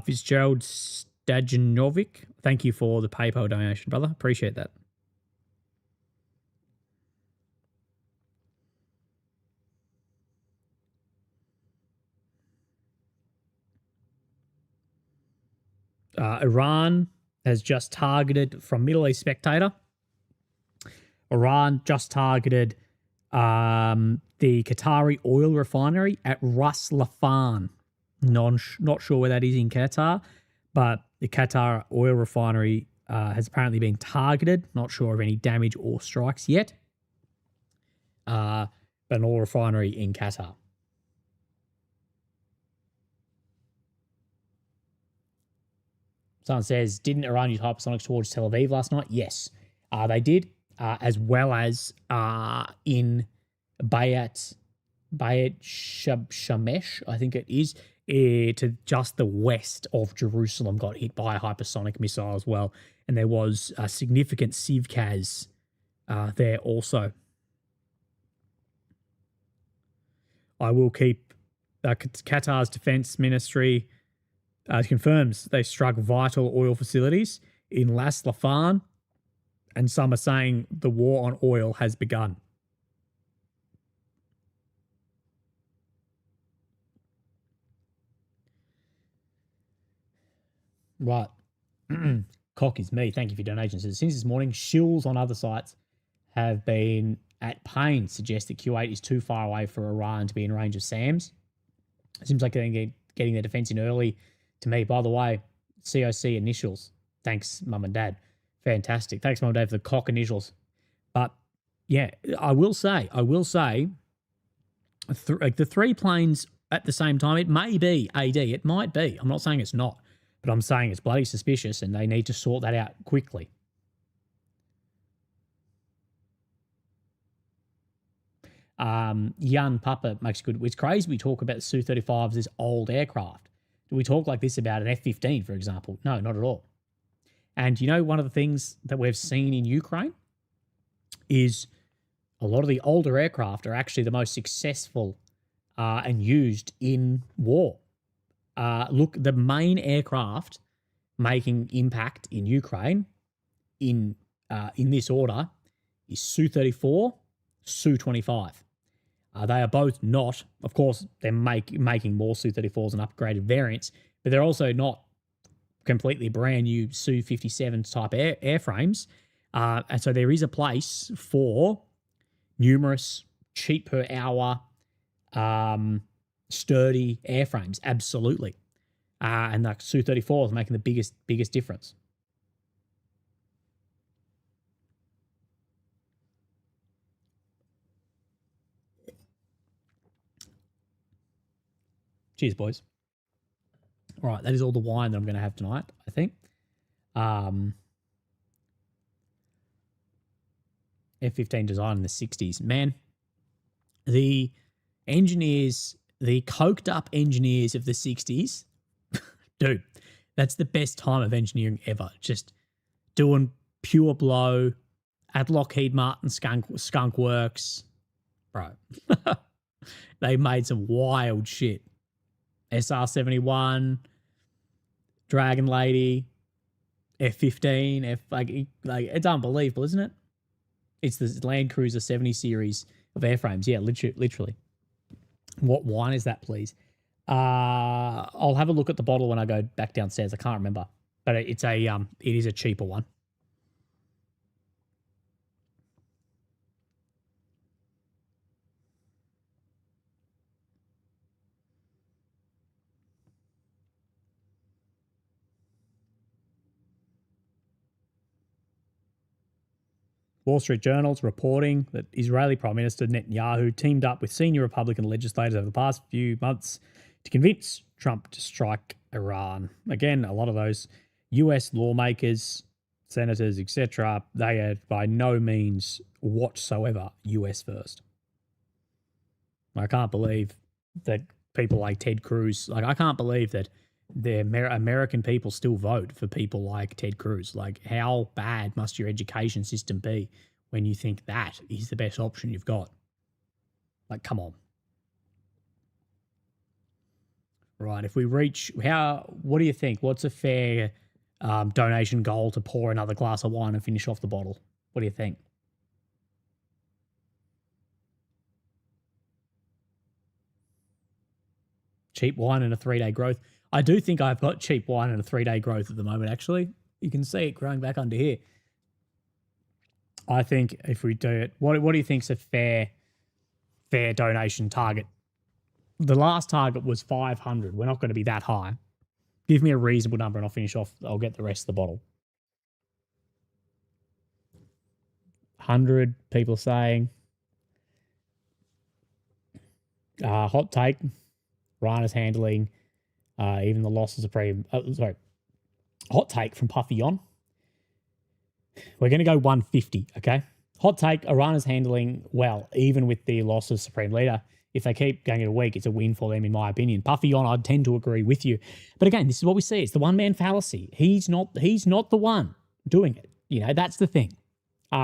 Fitzgerald Stajanovic, thank you for the PayPal donation, brother. Appreciate that. Iran has just targeted, from Middle East Spectator, Iran just targeted the Qatari oil refinery at Ras Laffan. Not sure where that is in Qatar, but the Qatar oil refinery has apparently been targeted. Not sure of any damage or strikes yet. But an oil refinery in Qatar. Someone says, didn't Iran use hypersonics towards Tel Aviv last night? Yes, they did, as well as in Bayat Shemesh, I think it is, to just the west of Jerusalem, got hit by a hypersonic missile as well. And there was a significant Sivkaz there also. I will keep Qatar's defense ministry confirms they struck vital oil facilities in Ras Laffan, and some are saying the war on oil has begun. Right. Cock is me. Thank you for your donations. Since this morning, shills on other sites have been at pains suggest that Kuwait is too far away for Iran to be in range of SAMs. It seems like they're getting their defense in early. To me, by the way, COC initials. Thanks, Mum and Dad. Fantastic. Thanks, Mum and Dad, for the cock initials. But yeah, I will say, the three planes at the same time, it may be AD. It might be. I'm not saying it's not, but I'm saying it's bloody suspicious and they need to sort that out quickly. Jan Papa makes good. It's crazy we talk about the Su-35s as old aircraft. Do we talk like this about an F-15, for example? No, not at all. And you know, one of the things that we've seen in Ukraine is a lot of the older aircraft are actually the most successful and used in war. Look, the main aircraft making impact in Ukraine in this order is Su-34, Su-25. They are both not, of course, they're making more Su-34s and upgraded variants, but they're also not completely brand new Su-57 type airframes. And so there is a place for numerous cheap per hour, sturdy airframes, absolutely. And the Su-34 is making the biggest difference. Cheers, boys. All right, that is all the wine that I'm going to have tonight, I think. F-15 design in the 60s. Man, the engineers, the coked up engineers of the 60s, dude, that's the best time of engineering ever. Just doing pure blow at Lockheed Martin Skunk Works. Bro, they made some wild shit. SR-71, Dragon Lady, F-15, like it's unbelievable, isn't it? It's the Land Cruiser 70 series of airframes. Yeah, literally. What wine is that, please? I'll have a look at the bottle when I go back downstairs. I can't remember, but it is a cheaper one. Wall Street Journal's reporting that Israeli Prime Minister Netanyahu teamed up with senior Republican legislators over the past few months to convince Trump to strike Iran. Again, a lot of those US lawmakers, senators, etc., they are by no means whatsoever US first. I can't believe that people like Ted Cruz, I can't believe that the American people still vote for people like Ted Cruz. Like, how bad must your education system be when you think that is the best option you've got? Like, come on. Right, if we reach, what do you think? What's a fair donation goal to pour another glass of wine and finish off the bottle? What do you think? Cheap wine and a 3-day growth. I do think I've got cheap wine and a 3-day growth at the moment, actually. You can see it growing back under here. I think if we do it, what do you think's a fair donation target? The last target was 500. We're not going to be that high. Give me a reasonable number and I'll finish off. I'll get the rest of the bottle. 100 people saying. Hot take. Rana's handling. Even the loss of Supreme. Hot take from Puffy on. We're going to go 150, okay? Hot take, Arana's handling well, even with the loss of Supreme Leader. If they keep going in a week, it's a win for them, in my opinion. Puffy on, I'd tend to agree with you. But again, this is what we see. It's the one-man fallacy. He's not the one doing it. You know, that's the thing.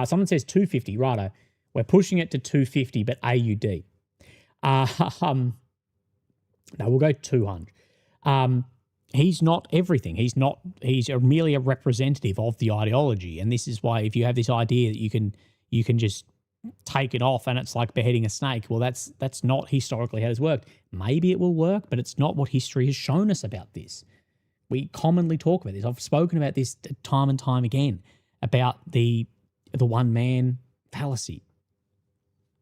Someone says 250, righto. We're pushing it to 250, but AUD. No, we'll go 200. He's not everything. He's merely a representative of the ideology. And this is why if you have this idea that you can just take it off and it's like beheading a snake, well, that's not historically how it's worked. Maybe it will work, but it's not what history has shown us about this. We commonly talk about this. I've spoken about this time and time again about the one-man fallacy.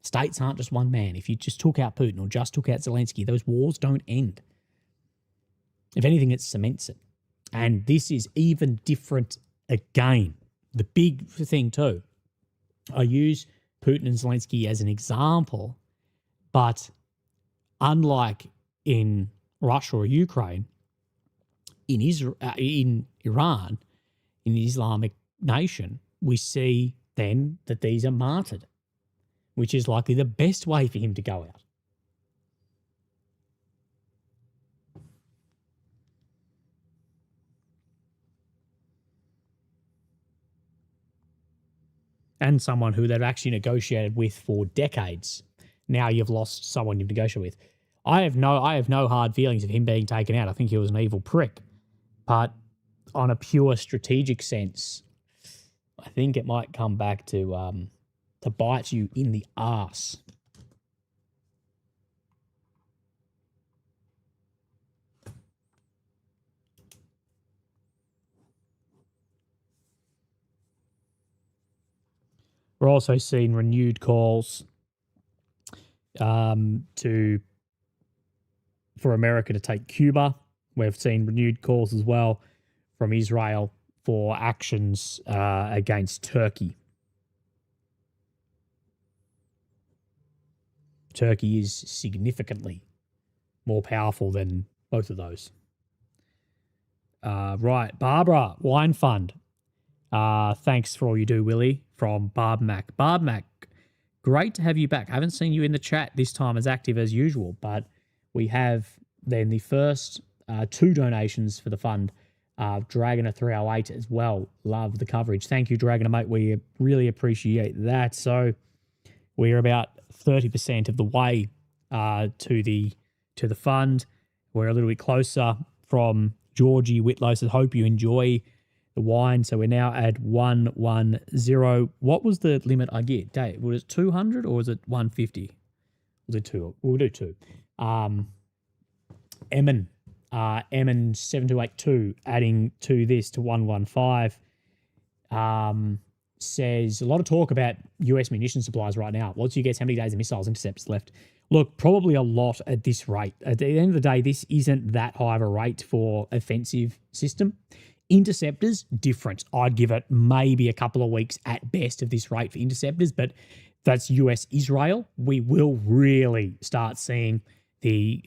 States aren't just one man. If you just took out Putin or just took out Zelensky, those wars don't end. If anything, it cements it. And this is even different again. The big thing too, I use Putin and Zelensky as an example, but unlike in Russia or Ukraine, in Iran, in the Islamic nation, we see then that these are martyred, which is likely the best way for him to go out. And someone who they've actually negotiated with for decades. Now you've lost someone you've negotiated with. I have no hard feelings of him being taken out. I think he was an evil prick. But on a pure strategic sense, I think it might come back to bite you in the arse. We're also seeing renewed calls for America to take Cuba. We've seen renewed calls as well from Israel for actions against Turkey. Turkey is significantly more powerful than both of those. Right, Barbara, Wine Fund. Thanks for all you do, Willie, from Barb Mac. Barb Mac, great to have you back. I haven't seen you in the chat this time as active as usual, but we have then the first 2 donations for the fund. Dragoner 308 as well. Love the coverage. Thank you, Dragoner, mate. We really appreciate that. So we're about 30% of the way to the fund. We're a little bit closer from Georgie Whitlow says, hope you enjoy the wine. So we're now at 110. What was the limit I get? Dave, was it 200 or was it 150? Was it 2? We'll do 2. Emin 7282 adding to this to 115 says a lot of talk about US munition supplies right now. What's you guess how many days of missiles intercepts left? Look, probably a lot at this rate. At the end of the day, this isn't that high of a rate for offensive system. Interceptors, different. I'd give it maybe a couple of weeks at best of this rate for interceptors, but that's US-Israel. We will really start seeing the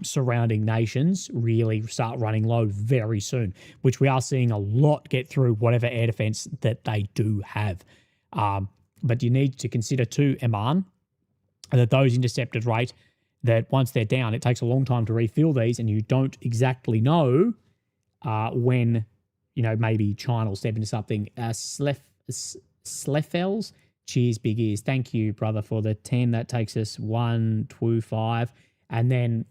surrounding nations really start running low very soon, which we are seeing a lot get through whatever air defense that they do have. But you need to consider too, Eman, that those intercepted rate, that once they're down, it takes a long time to refill these, and you don't exactly know when, maybe China will step into something. Sleffels, cheers, big ears. Thank you, brother, for the 10. That takes us 125. And then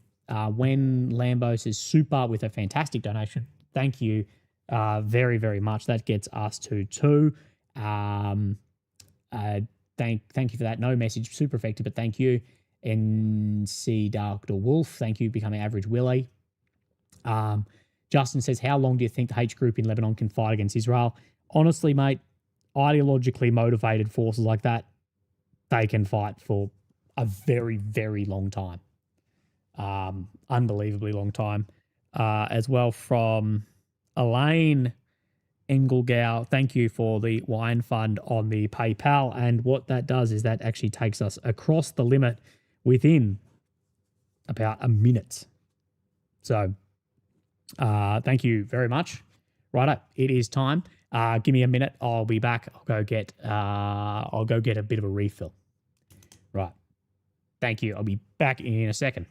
when Lambo says super with a fantastic donation, thank you very, very much. That gets us to 2. Thank you for that. No message, super effective, but thank you. NC Dr. Wolf, thank you, becoming average Willie. Justin says, how long do you think the H group in Lebanon can fight against Israel? Honestly, mate, ideologically motivated forces like that, they can fight for a very, very long time. Unbelievably long time. As well from Elaine Engelgau, thank you for the wine fund on the PayPal. And what that does is that actually takes us across the limit within about a minute. So thank you very much. Righto, it is time. Give me a minute. I'll be back. I'll go get a bit of a refill. Right. Thank you. I'll be back in a second.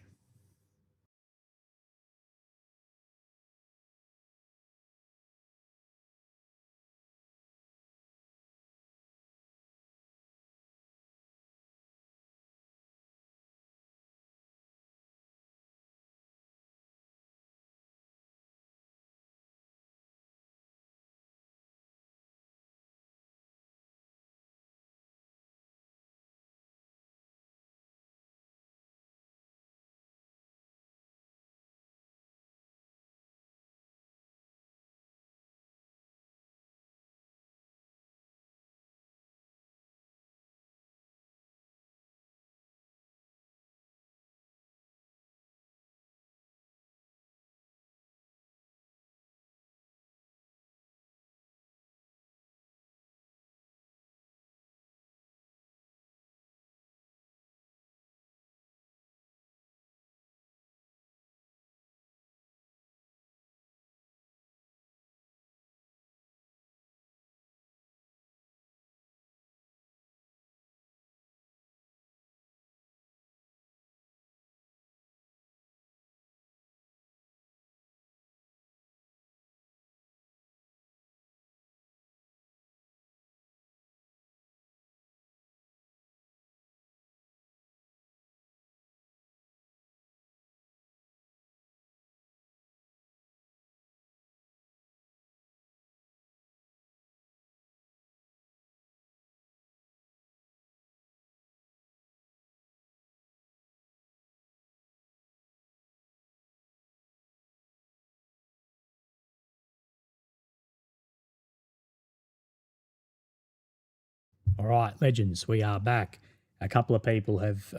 All right, legends, we are back. A couple of people have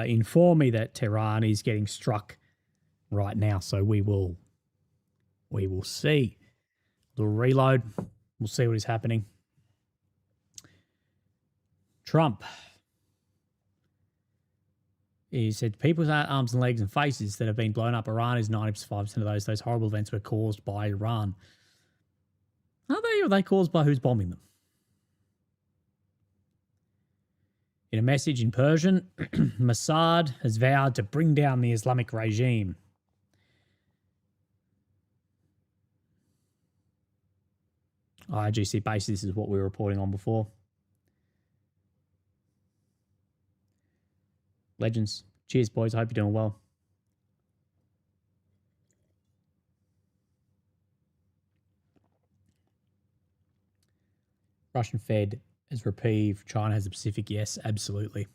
informed me that Tehran is getting struck right now, so we will see. The reload, we'll see what is happening. Trump. He said, people's arms and legs and faces that have been blown up, Iran is 95% of those horrible events were caused by Iran. Are they, or are they caused by who's bombing them? In a message in Persian, Mossad has vowed to bring down the Islamic regime. IGC base, this is what we were reporting on before. Legends. Cheers, boys. I hope you're doing well. Russian Fed has reprieve. China has the Pacific. Yes, absolutely.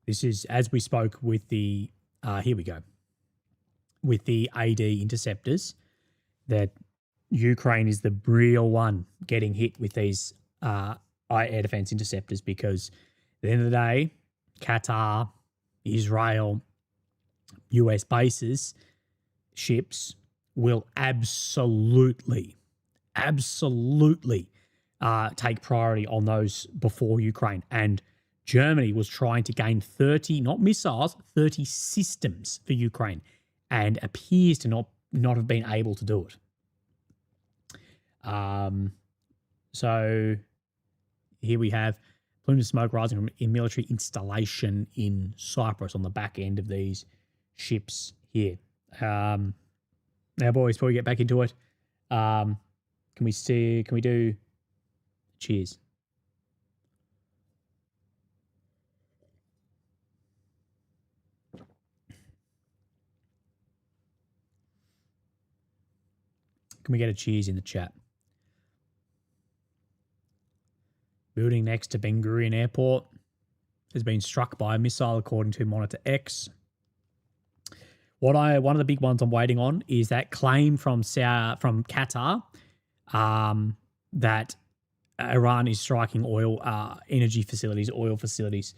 This is, as we spoke with the, here we go, with the AD interceptors, that Ukraine is the real one getting hit with these air defense interceptors, because at the end of the day, Qatar, Israel, US bases, ships will absolutely take priority on those before Ukraine. And Germany was trying to gain 30, not missiles, 30 systems for Ukraine, and appears to not have been able to do it. So here we have plume of smoke rising from a military installation in Cyprus on the back end of these ships here. Now, boys, before we get back into it, can we do cheers? Can we get a cheers in the chat? Building next to Ben Gurion Airport has been struck by a missile, according to Monitor X. One of the big ones I'm waiting on is that claim from Qatar that Iran is striking energy facilities, oil facilities.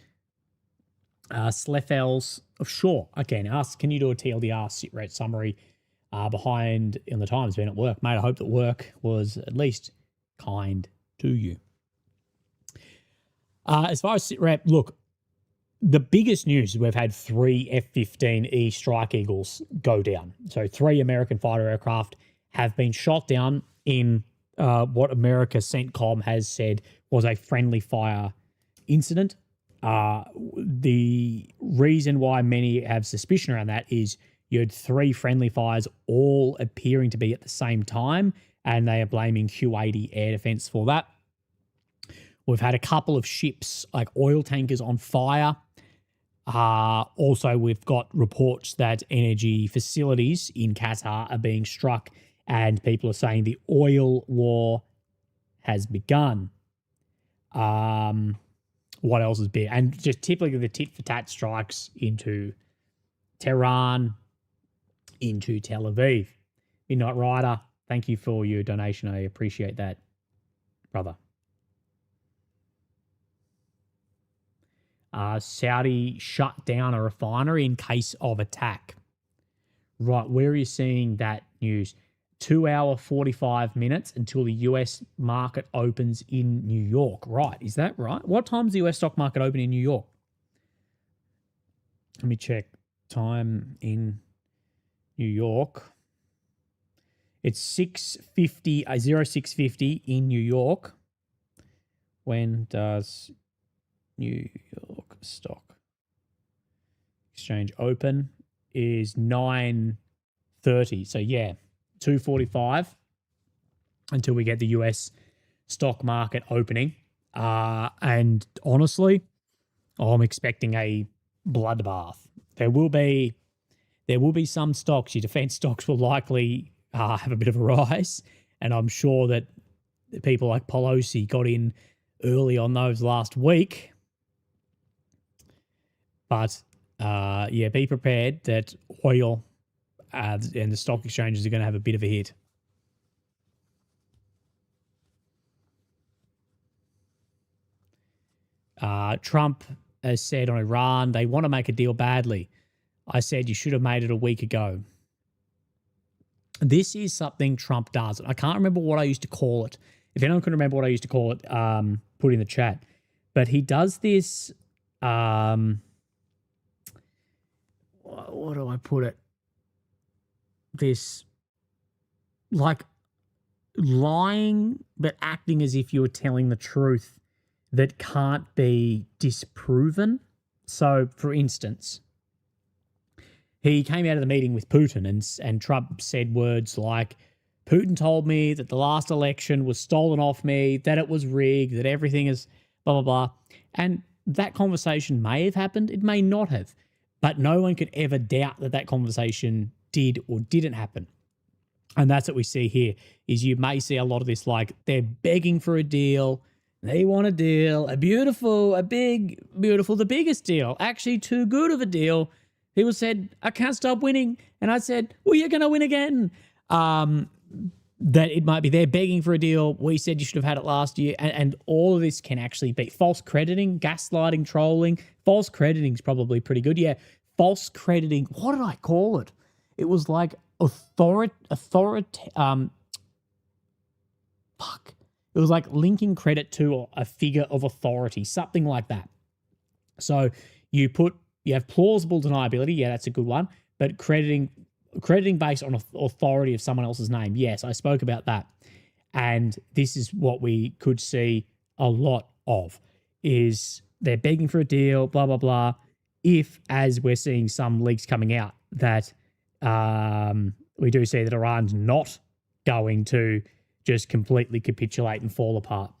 Slefels, sure. Again, can you do a TLDR sit rep summary behind in the Times been at work? Mate, I hope that work was at least kind to you. As far as sit rep, look, the biggest news is we've had 3 F-15E Strike Eagles go down. So 3 American fighter aircraft have been shot down in what America CENTCOM has said was a friendly fire incident. The reason why many have suspicion around that is you had 3 friendly fires all appearing to be at the same time, and they are blaming Q-80 air defense for that. We've had a couple of ships, like oil tankers, on fire. Also, we've got reports that energy facilities in Qatar are being struck, and people are saying the oil war has begun. What else is big? And just typically the tit-for-tat strikes into Tehran, into Tel Aviv. Midnight Rider, thank you for your donation. I appreciate that, brother. Saudi shut down a refinery in case of attack. Right, where are you seeing that news? 2 hour, 45 minutes until the US market opens in New York. Right, is that right? What time's the US stock market open in New York? Let me check. Time in New York. It's 0650 in New York. When does New York Stock Exchange open? Is 9:30. So yeah, 2:45 until we get the US stock market opening. And honestly, I'm expecting a bloodbath. There will be some stocks. Your defense stocks will likely have a bit of a rise, and I'm sure that people like Pelosi got in early on those last week. But yeah, be prepared that oil and the stock exchanges are going to have a bit of a hit. Trump has said on Iran, they want to make a deal badly. I said you should have made it a week ago. This is something Trump does. I can't remember what I used to call it. If anyone can remember what I used to call it, put in the chat. But he does this, what do I put it? This, like, lying but acting as if you were telling the truth that can't be disproven. So, for instance, he came out of the meeting with Putin and Trump said words like, Putin told me that the last election was stolen off me, that it was rigged, that everything is blah, blah, blah. And that conversation may have happened. It may not have. But no one could ever doubt that that conversation did or didn't happen. And that's what we see here, is you may see a lot of this, like, they're begging for a deal. They want a deal, a big, beautiful, the biggest deal, actually too good of a deal. People said, I can't stop winning. And I said, well, you're going to win again. That it might be they're begging for a deal. We said you should have had it last year. And all of this can actually be false crediting, gaslighting, trolling. False crediting is probably pretty good. Yeah, false crediting. What did I call it? It was like It was like linking credit to a figure of authority, something like that. So you have plausible deniability. Yeah, that's a good one. But crediting based on authority of someone else's name. Yes, I spoke about that. And this is what we could see a lot of, is they're begging for a deal, blah, blah, blah. If, as we're seeing some leaks coming out, that we do see that Iran's not going to just completely capitulate and fall apart.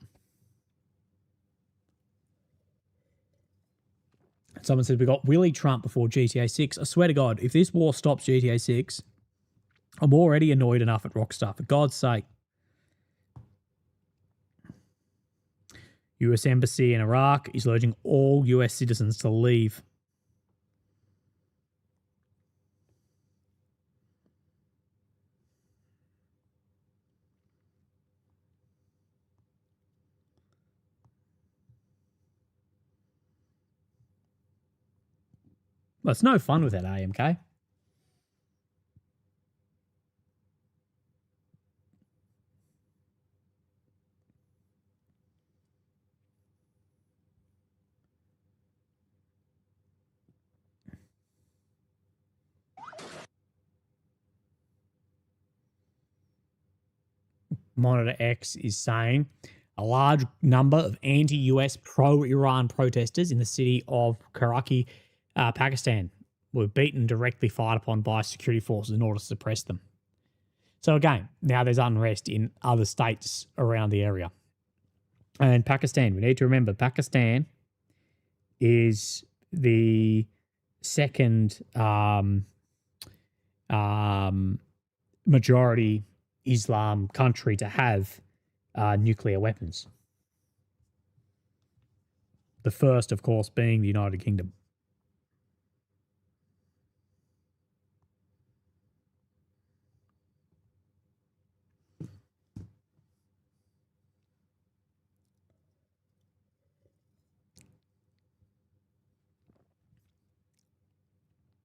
Someone said we got Willie Trump before GTA 6. I swear to God, if this war stops GTA 6, I'm already annoyed enough at Rockstar, for God's sake. US Embassy in Iraq is urging all US citizens to leave. Well, it's no fun with that AMK. Monitor X is saying a large number of anti-US pro-Iran protesters in the city of Karachi, Pakistan, were beaten, directly fired upon by security forces in order to suppress them. So again, now there's unrest in other states around the area. And Pakistan, we need to remember, Pakistan is the second majority Islam country to have nuclear weapons. The first, of course, being the United Kingdom.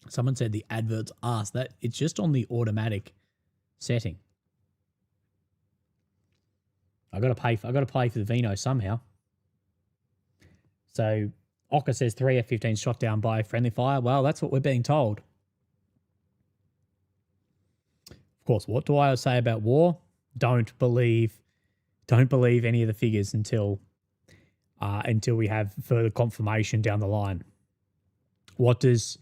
Someone said the adverts asked that it's just on the automatic setting. I got to pay for the Vino somehow. So Ocker says 3 F-15 shot down by friendly fire. Well, that's what we're being told. Of course, what do I say about war? Don't believe any of the figures until we have further confirmation down the line. What does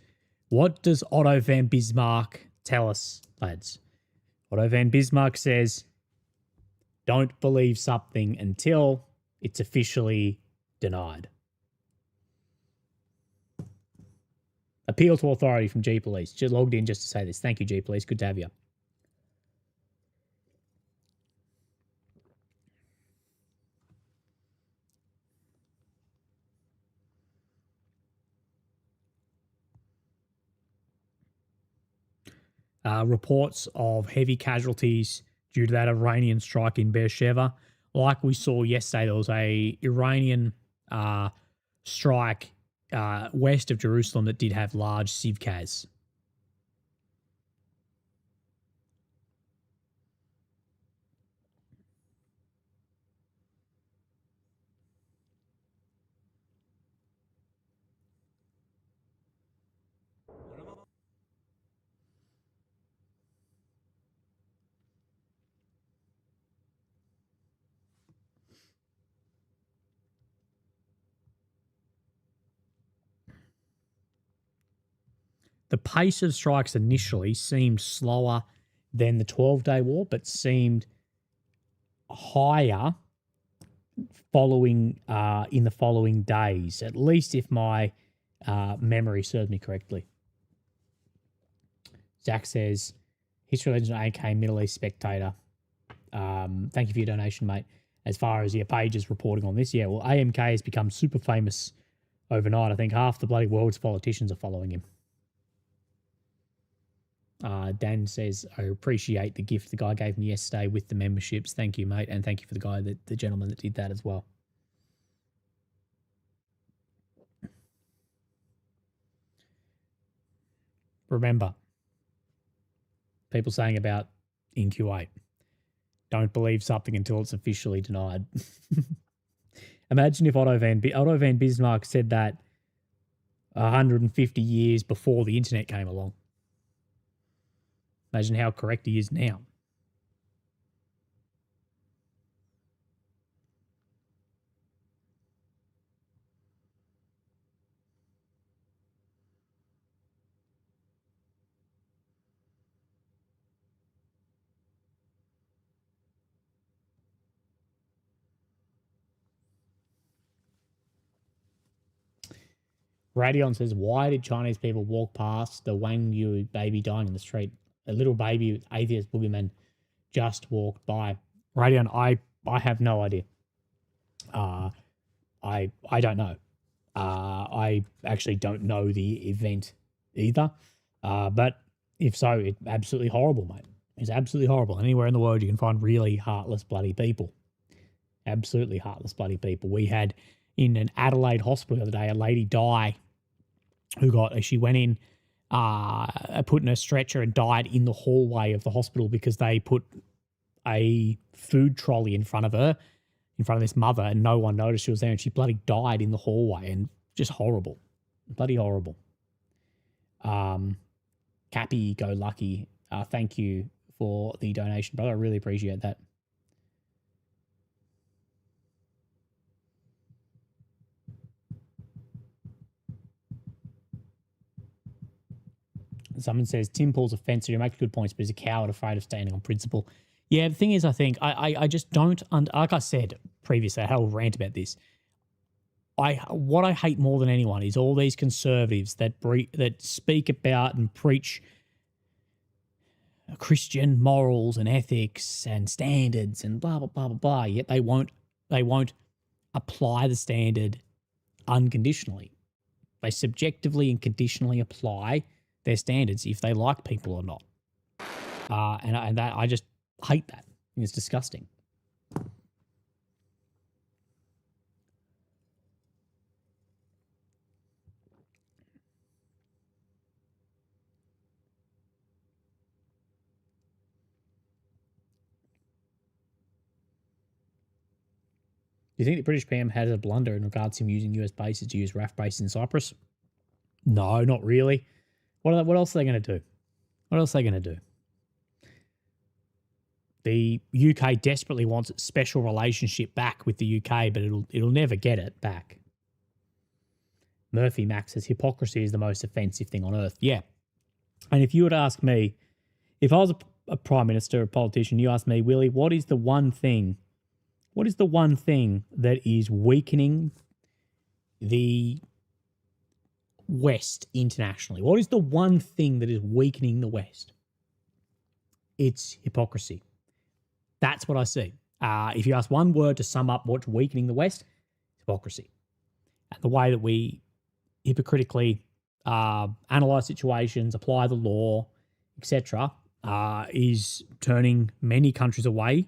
Otto von Bismarck tell us, lads? Otto von Bismarck says, don't believe something until it's officially denied. Appeal to authority from G Police. Just logged in just to say this. Thank you, G Police. Good to have you. Reports of heavy casualties due to that Iranian strike in Beersheba. Like we saw yesterday, there was a Iranian strike west of Jerusalem that did have large civcas. The pace of strikes initially seemed slower than the 12-day war, but seemed higher following in the following days, at least if my memory serves me correctly. Zach says, History Legend AK Middle East Spectator. Thank you for your donation, mate. As far as your pages reporting on this, yeah, well, AMK has become super famous overnight. I think half the bloody world's politicians are following him. Dan says, I appreciate the gift the guy gave me yesterday with the memberships. Thank you, mate. And thank you for the gentleman that did that as well. Remember, people saying about in Kuwait, don't believe something until it's officially denied. Imagine if Otto van Bismarck said that 150 years before the internet came along. Imagine how correct he is now. Radion says, why did Chinese people walk past the Wang Yu baby dying in the street? A little baby with atheist boogeyman just walked by. Radion, I have no idea. I don't know. I actually don't know the event either. But if so, it's absolutely horrible, mate. It's absolutely horrible. Anywhere in the world you can find really heartless bloody people. Absolutely heartless bloody people. We had in an Adelaide hospital the other day a lady die she went in, put in a stretcher and died in the hallway of the hospital because they put a food trolley in front of her, in front of this mother, and no one noticed she was there, and she bloody died in the hallway, and just horrible. Bloody horrible. Cappy Go Lucky, thank you for the donation, brother. I really appreciate that. Someone says, Tim Paul's offensive. He makes good points, but he's a coward afraid of standing on principle. Yeah, the thing is, I think, I just don't, like I said previously, I had a whole rant about this. What I hate more than anyone is all these conservatives that speak about and preach Christian morals and ethics and standards and blah, blah, blah, blah, blah, yet they won't apply the standard unconditionally. They subjectively and conditionally apply their standards if they like people or not. And that I just hate that. It's disgusting. Do you think the British PM had a blunder in regards to him using US bases to use RAF bases in Cyprus? No, not really. What else are they going to do? What else are they going to do? The UK desperately wants its special relationship back with the UK, but it'll never get it back. Murphy Max says hypocrisy is the most offensive thing on earth. Yeah. And if you would ask me, if I was a prime minister, a politician, you ask me, Willie, what is the one thing that is weakening the West internationally? What is the one thing that is weakening the West? It's hypocrisy. That's what I see. If you ask one word to sum up what's weakening the West, hypocrisy. And the way that we hypocritically analyze situations, apply the law, etc., is turning many countries away,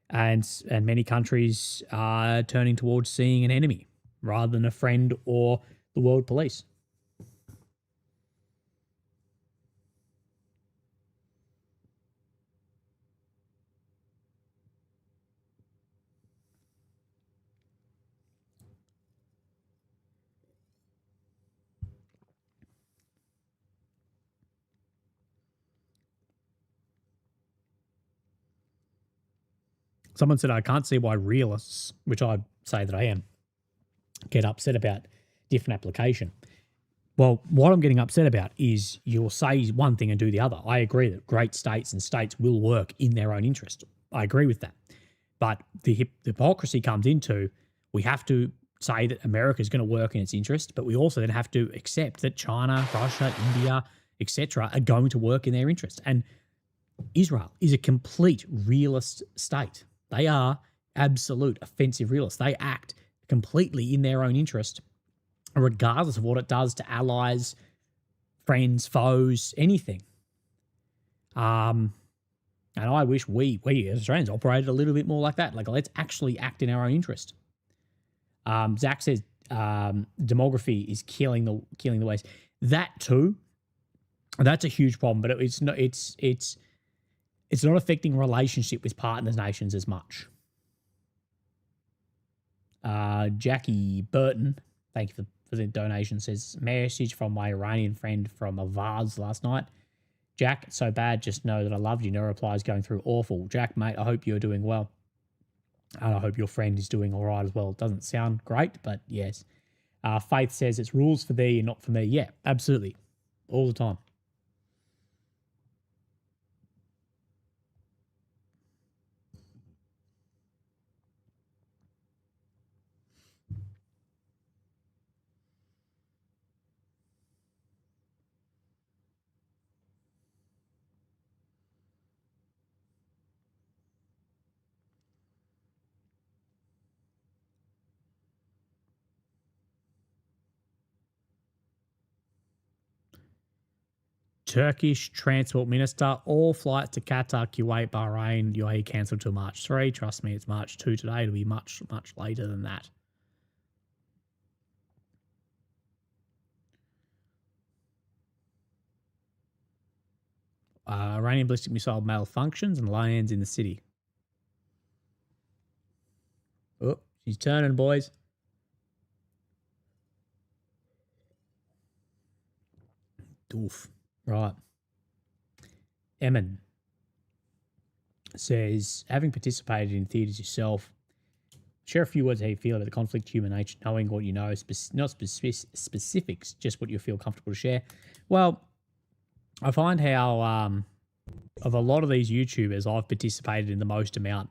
and many countries are turning towards seeing an enemy rather than a friend or the world police. Someone said, I can't see why realists, which I say that I am, get upset about different application. Well, what I'm getting upset about is you'll say one thing and do the other. I agree that great states and states will work in their own interest. I agree with that. But the hypocrisy comes into, we have to say that America is going to work in its interest, but we also then have to accept that China, Russia, India, etc., are going to work in their interest. And Israel is a complete realist state. They are absolute offensive realists. They act completely in their own interest, regardless of what it does to allies, friends, foes, anything. And I wish we as Australians operated a little bit more like that. Like, let's actually act in our own interest. Zach says demography is killing the West. That too, that's a huge problem. But it's not affecting relationship with partners nations as much. Jackie Burton, thank you for the donation, says, message from my Iranian friend from Avaz last night. Jack, it's so bad, just know that I loved you. No replies, going through awful. Jack, mate, I hope you're doing well. And I hope your friend is doing all right as well. It doesn't sound great, but yes. Faith says, it's rules for thee and not for me. Yeah, absolutely. All the time. Turkish Transport Minister, all flights to Qatar, Kuwait, Bahrain, UAE cancelled till March 3. Trust me, it's March 2 today. It'll be much, much later than that. Iranian ballistic missile malfunctions and lands in the city. Oh, she's turning, boys. Doof. Right. Emin says, having participated in theatres yourself, share a few words how you feel about the conflict, human nature, knowing what you know, not specifics, just what you feel comfortable to share. Well, I find how of a lot of these YouTubers, I've participated in the most amount,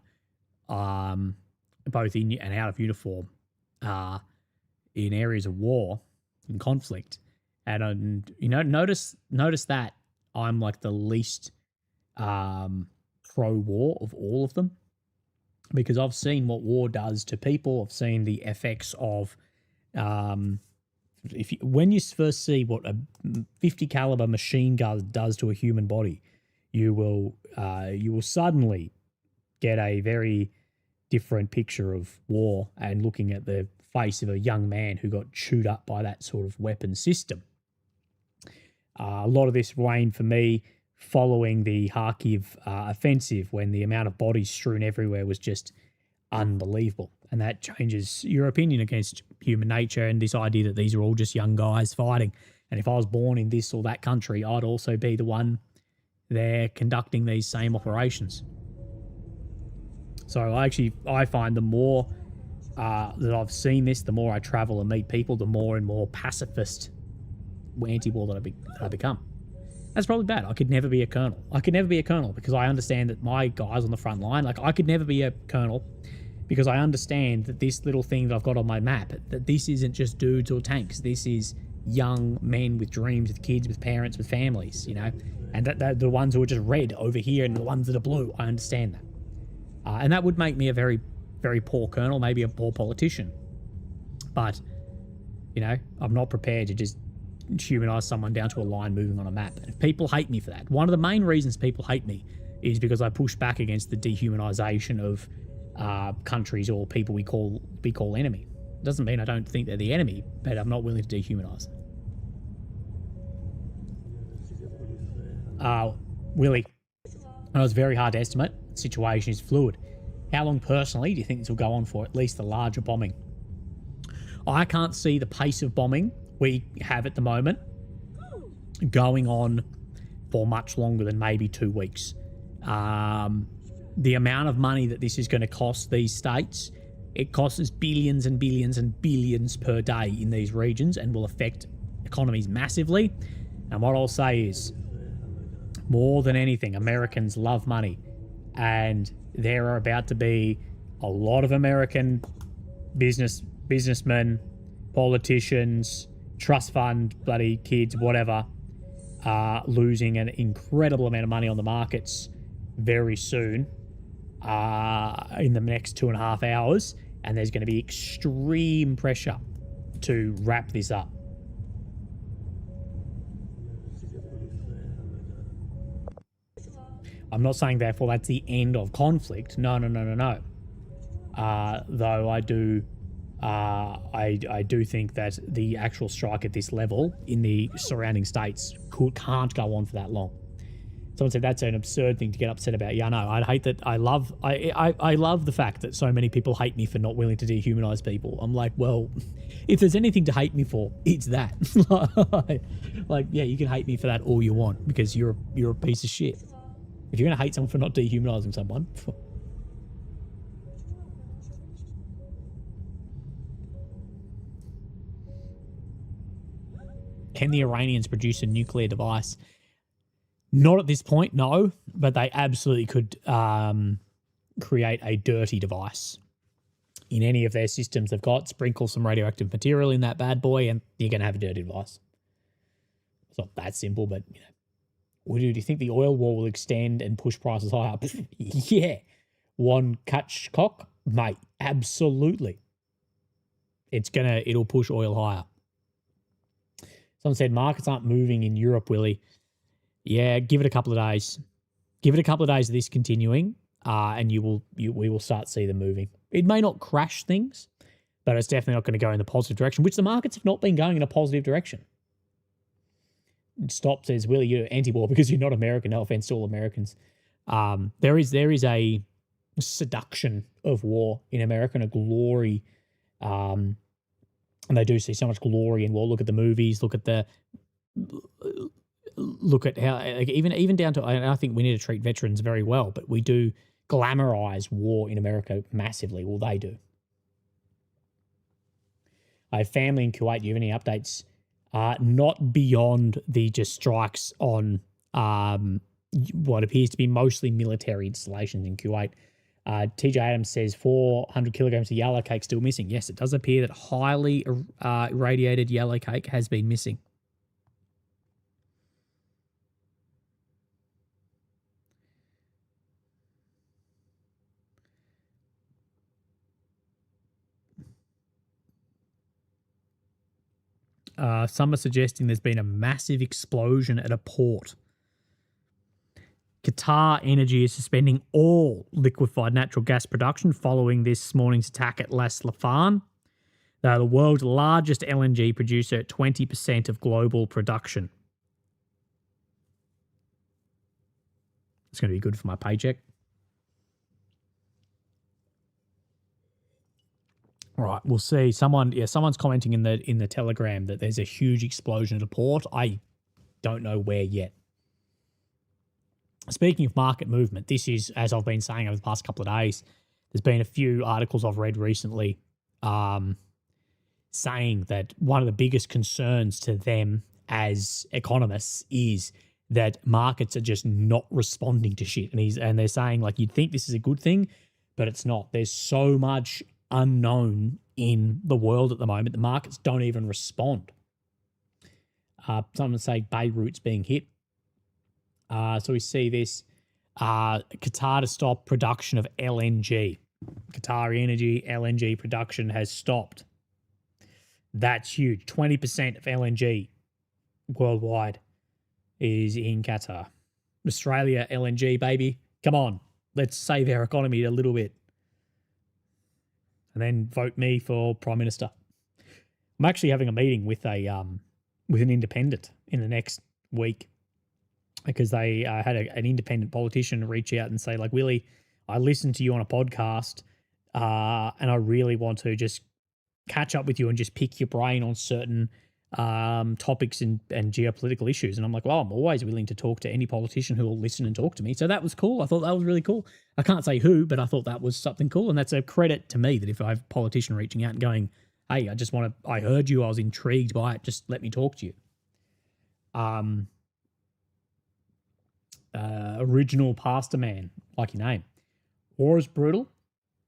both in and out of uniform, in areas of war, in conflict, and notice that I'm like the least pro-war of all of them, because I've seen what war does to people. I've seen the effects of when you first see what a 50 caliber machine gun does to a human body, you will suddenly get a very different picture of war, and looking at the face of a young man who got chewed up by that sort of weapon system. A lot of this waned for me following the Kharkiv offensive, when the amount of bodies strewn everywhere was just unbelievable. And that changes your opinion against human nature and this idea that these are all just young guys fighting. And if I was born in this or that country, I'd also be the one there conducting these same operations. So I find the more that I've seen this, the more I travel and meet people, the more and more pacifist anti-war that I become. That's probably bad. I could never be a colonel. I could never be a colonel because I understand that my guys on the front line, like I could never be a colonel because I understand that this little thing that I've got on my map, that this isn't just dudes or tanks. This is young men with dreams, with kids, with parents, with families, and that the ones who are just red over here and the ones that are blue. I understand that. And that would make me a very, very poor colonel, maybe a poor politician. But, I'm not prepared to just humanize someone down to a line moving on a map. And if people hate me for that, one of the main reasons people hate me is because I push back against the dehumanization of countries or people we call enemy. It doesn't mean I don't think they're the enemy, but I'm not willing to dehumanize them. Willie, I know it's very hard to estimate. The situation is fluid. How long personally do you think this will go on for, at least the larger bombing? I can't see the pace of bombing we have at the moment going on for much longer than maybe 2 weeks. The amount of money that this is going to cost these states, it costs us billions and billions and billions per day in these regions and will affect economies massively. And what I'll say is, more than anything, Americans love money. And there are about to be a lot of American businessmen, politicians, trust fund, bloody kids, whatever, losing an incredible amount of money on the markets very soon, in the next 2.5 hours. And there's going to be extreme pressure to wrap this up. I'm not saying, therefore, that's the end of conflict. No. Though I do think that the actual strike at this level in the surrounding states can't go on for that long. Someone said that's an absurd thing to get upset about. Yeah, no, I'd hate that. I love the fact that so many people hate me for not willing to dehumanize people. I'm like, well, if there's anything to hate me for, it's that. Like, yeah, you can hate me for that all you want because you're a piece of shit. If you're going to hate someone for not dehumanizing someone. Can the Iranians produce a nuclear device? Not at this point, no, but they absolutely could create a dirty device. In any of their systems they've got, sprinkle some radioactive material in that bad boy and you're going to have a dirty device. It's not that simple, but, do you think the oil war will extend and push prices higher? Yeah. One catch cock, mate, absolutely. It'll push oil higher. Someone said markets aren't moving in Europe, Willie. Yeah, give it a couple of days. Give it a couple of days of this continuing, and we will start to see them moving. It may not crash things, but it's definitely not going to go in the positive direction, which the markets have not been going in a positive direction. Stop says, Willie, you're anti-war because you're not American. No offense to all Americans. There is a seduction of war in America and a glory. And they do see so much glory in war. Look at the movies. Look at how, like, even down to, I think we need to treat veterans very well, but we do glamorize war in America massively. Well, they do. I have family in Kuwait. Do you have any updates? Not beyond the just strikes on what appears to be mostly military installations in Kuwait. TJ Adams says 400 kilograms of yellow cake still missing. Yes, it does appear that highly irradiated yellow cake has been missing. Some are suggesting there's been a massive explosion at a port. Qatar Energy is suspending all liquefied natural gas production following this morning's attack at Las Lafan. They're the world's largest LNG producer at 20% of global production. It's going to be good for my paycheck. All right, we'll see. Someone's commenting in the Telegram that there's a huge explosion at a port. I don't know where yet. Speaking of market movement, this is, as I've been saying over the past couple of days, there's been a few articles I've read recently saying that one of the biggest concerns to them as economists is that markets are just not responding to shit. And they're saying, like, you'd think this is a good thing, but it's not. There's so much unknown in the world at the moment. The markets don't even respond. Someone say Beirut's being hit. So we see this. Qatar to stop production of LNG. Qatar Energy LNG production has stopped. That's huge. 20% of LNG worldwide is in Qatar. Australia LNG, baby. Come on. Let's save our economy a little bit. And then vote me for Prime Minister. I'm actually having a meeting with an independent in the next week because they had an independent politician reach out and say, like, Willie, I listened to you on a podcast and I really want to just catch up with you and just pick your brain on certain topics and geopolitical issues. And I'm like, well, I'm always willing to talk to any politician who will listen and talk to me. So that was cool. I thought that was really cool. I can't say who, but I thought that was something cool. And that's a credit to me that if I have a politician reaching out and going, hey, I heard you, I was intrigued by it, just let me talk to you. Original Pastor Man, like your name. War is brutal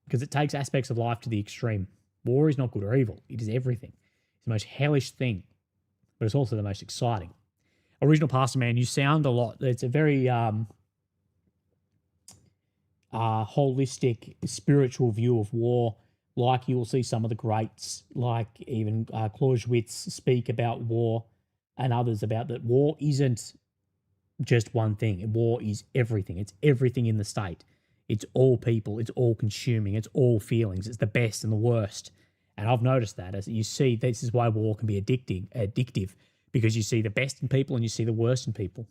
because it takes aspects of life to the extreme. War is not good or evil. It is everything. It's the most hellish thing, but it's also the most exciting. Original Pastor Man, you sound a lot. It's a very holistic, spiritual view of war. Like you will see some of the greats, like even Clausewitz, speak about war, and others about that war isn't just one thing. War is everything. It's everything in the state. It's all people. It's all consuming. It's all feelings. It's the best and the worst. And I've noticed that. As you see, this is why war can be addictive, because you see the best in people and you see the worst in people.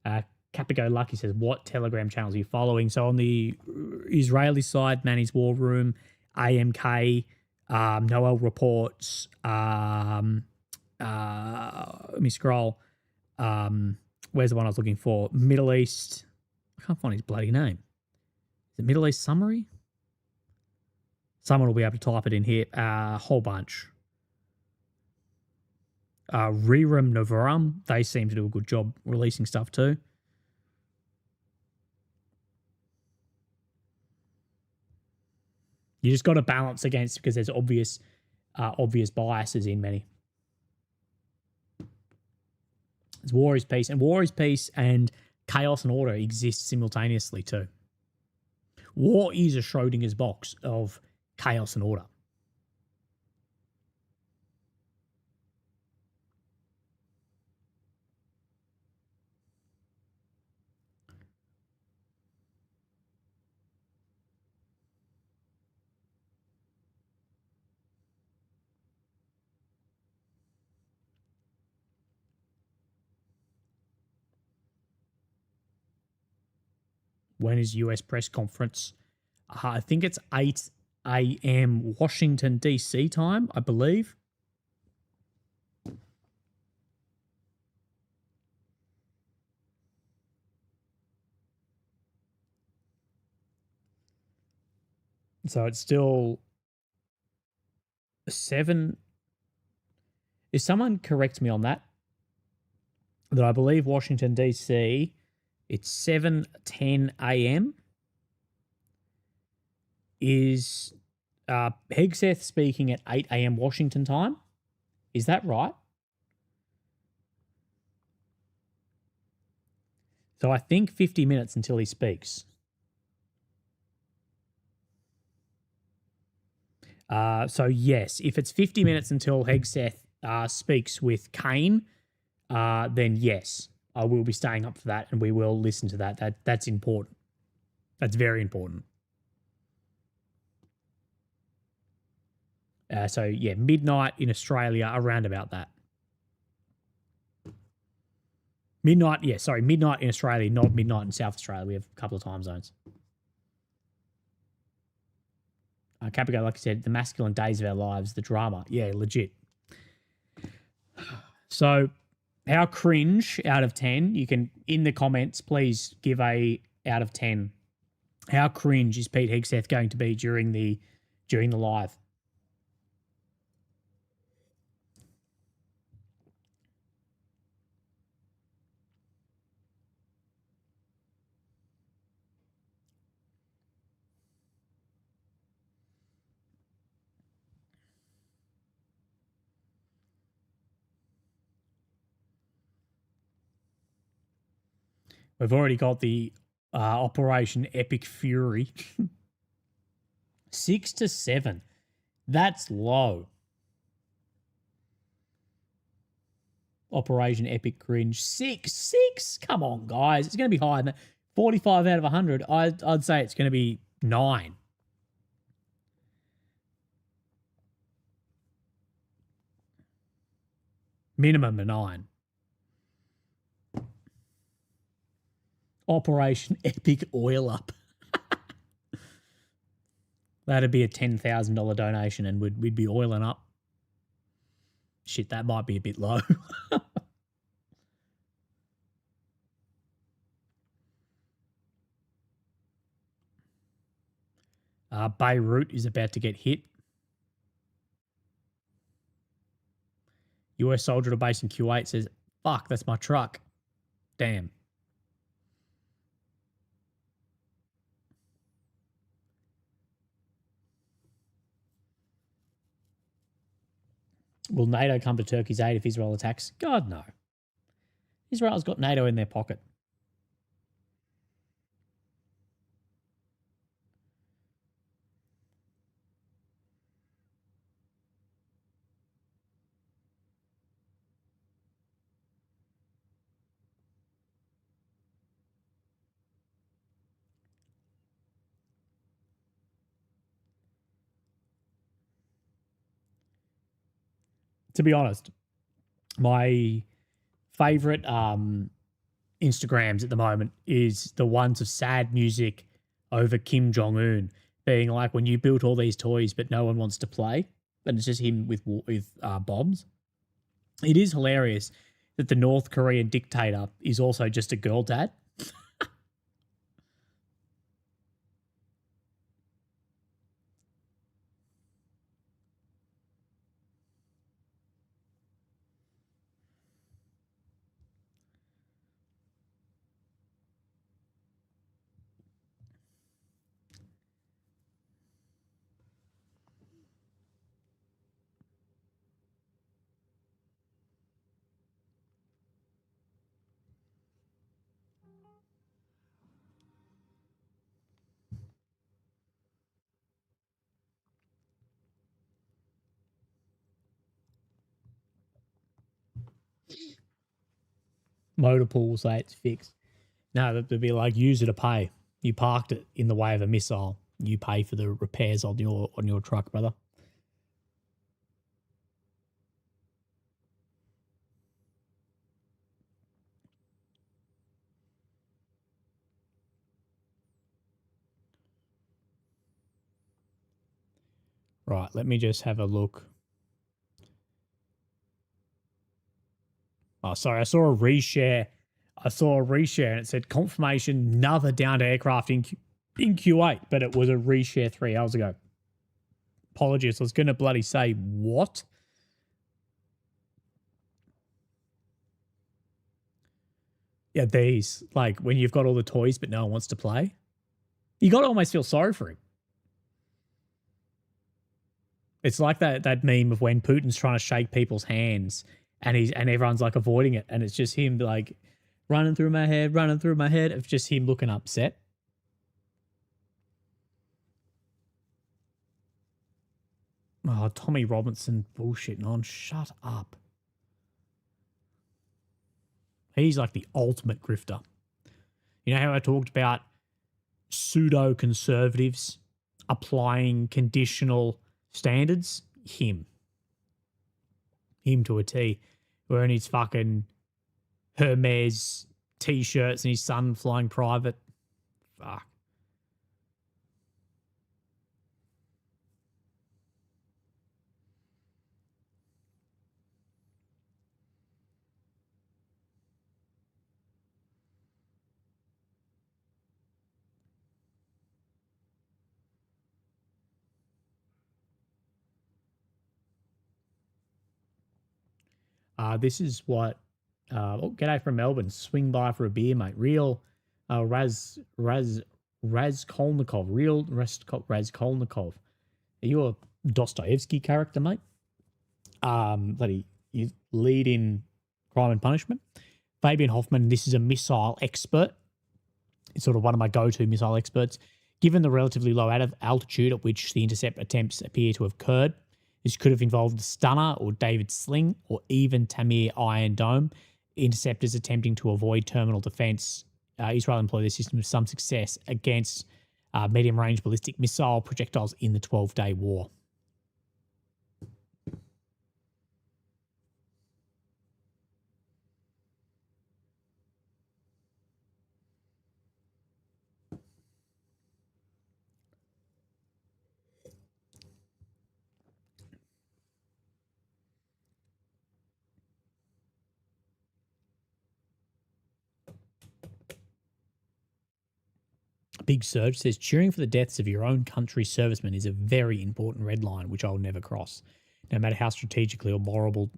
Capigo Lucky says, what Telegram channels are you following? So on the Israeli side, Manny's War Room, AMK, Noel Reports, let me scroll. Where's the one I was looking for? Middle East. I can't find his bloody name. Is it Middle East Summary? Someone will be able to type it in here. A whole bunch. Reram Navaram, they seem to do a good job releasing stuff too. You just got to balance against, because there's obvious biases in many. It's war is peace, and war is peace, and chaos and order exist simultaneously too. War is a Schrodinger's box of chaos and order. When is US press conference? I think it's 8 a.m. Washington, D.C. time, I believe. So it's still 7. Is someone correct me on that? That I believe Washington, D.C., it's 7:10 a.m. Is Hegseth speaking at 8 a.m. Washington time? Is that right? So I think 50 minutes until he speaks. So yes, if it's 50 minutes until Hegseth speaks with Kane, then yes, I will be staying up for that and we will listen to that. That's important. That's very important. So yeah, midnight in Australia, around about that. Midnight in Australia, not midnight in South Australia. We have a couple of time zones. Capico, like I said, the masculine days of our lives, the drama. Yeah, legit. So how cringe out of 10? You can, in the comments, please give a out of 10. How cringe is Pete Hegseth going to be during the live? We've already got the Operation Epic Fury. 6 to 7. That's low. Operation Epic Cringe. 6. Come on, guys. It's going to be higher than that. 45 out of 100. I'd say it's going to be 9. Minimum of 9. Operation Epic Oil Up. That'd be a $10,000 donation and we'd be oiling up. Shit, that might be a bit low. Beirut is about to get hit. US soldier at a base in Kuwait says, fuck, that's my truck. Damn. Will NATO come to Turkey's aid if Israel attacks? God, no. Israel's got NATO in their pocket. To be honest, my favorite Instagrams at the moment is the ones of sad music over Kim Jong Un being like, when you built all these toys, but no one wants to play, and it's just him with bombs. It is hilarious that the North Korean dictator is also just a girl dad. Motor pool will say it's fixed. No, they'd be like, use it to pay. You parked it in the way of a missile. You pay for the repairs on your truck, brother. Right, let me just have a look. Oh, sorry, I saw a reshare. And it said confirmation, another downed aircraft in Q8, but it was a reshare 3 hours ago. Apologies, I was going to bloody say, what? Yeah, these, like when you've got all the toys but no one wants to play, you got to almost feel sorry for him. It's like that meme of when Putin's trying to shake people's hands and everyone's like avoiding it, and it's just him like running through my head of just him looking upset. Oh, Tommy Robinson bullshitting on. Shut up. He's like the ultimate grifter. You know how I talked about pseudo-conservatives applying conditional standards? Him to a T. Wearing his fucking Hermes t-shirts and his son flying private. Fuck. This is what. G'day from Melbourne. Swing by for a beer, mate. Real Razkolnikov. Real Razkolnikov. Are you a Dostoevsky character, mate? Bloody you lead in Crime and Punishment. Fabian Hoffman. This is a missile expert. It's sort of one of my go-to missile experts. Given the relatively low altitude at which the intercept attempts appear to have occurred, this could have involved the Stunner or David Sling or even Tamir Iron Dome. Interceptors attempting to avoid terminal defense. Israel employed the system with some success against medium-range ballistic missile projectiles in the 12-day war. Big Surge says, cheering for the deaths of your own country's servicemen is a very important red line, which I'll never cross, no matter how strategically or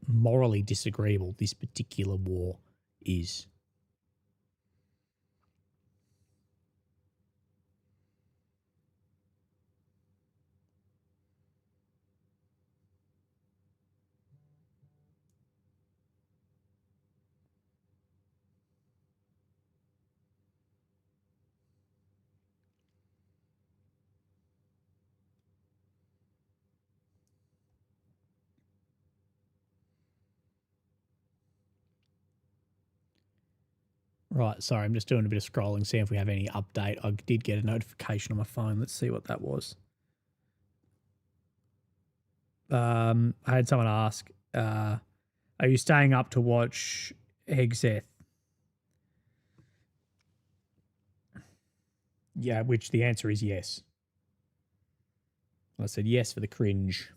morally disagreeable this particular war is. Right, sorry, I'm just doing a bit of scrolling, see if we have any update. I did get a notification on my phone. Let's see what that was. I had someone ask, are you staying up to watch Hegseth? Yeah, which the answer is yes. I said yes for the cringe.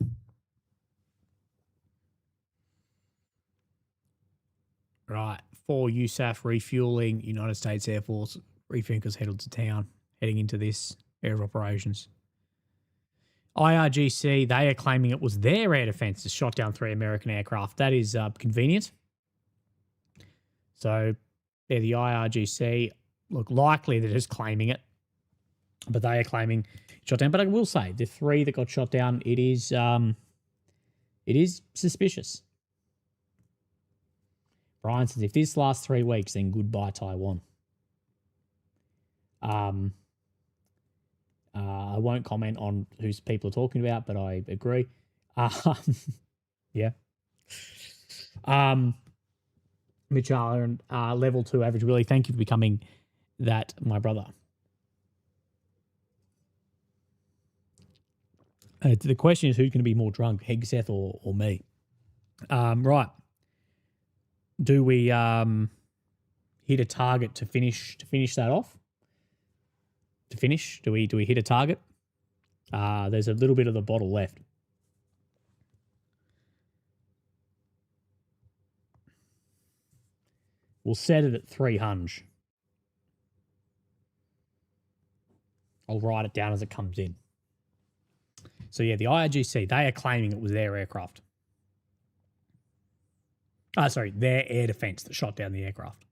Right, for USAF refueling, United States Air Force refuelers headed to town, heading into this area of operations. IRGC, they are claiming it was their air defenses shot down 3 American aircraft. That is convenient. So they're the IRGC. Look, likely they're just claiming it, but they are claiming shot down. But I will say, the 3 that got shot down, it is suspicious. Brian says, if this lasts 3 weeks, then goodbye Taiwan. I won't comment on who people are talking about, but I agree. Yeah. Mitch Allen, level 2 average. Really, thank you for becoming that, my brother. The question is, who's going to be more drunk, Hegseth or me? Right. Do we hit a target to finish that off? To finish, do we hit a target? There's a little bit of the bottle left. We'll set it at 300. I'll write it down as it comes in. So yeah, the IRGC, they are claiming it was their aircraft. Their air defense that shot down the aircraft.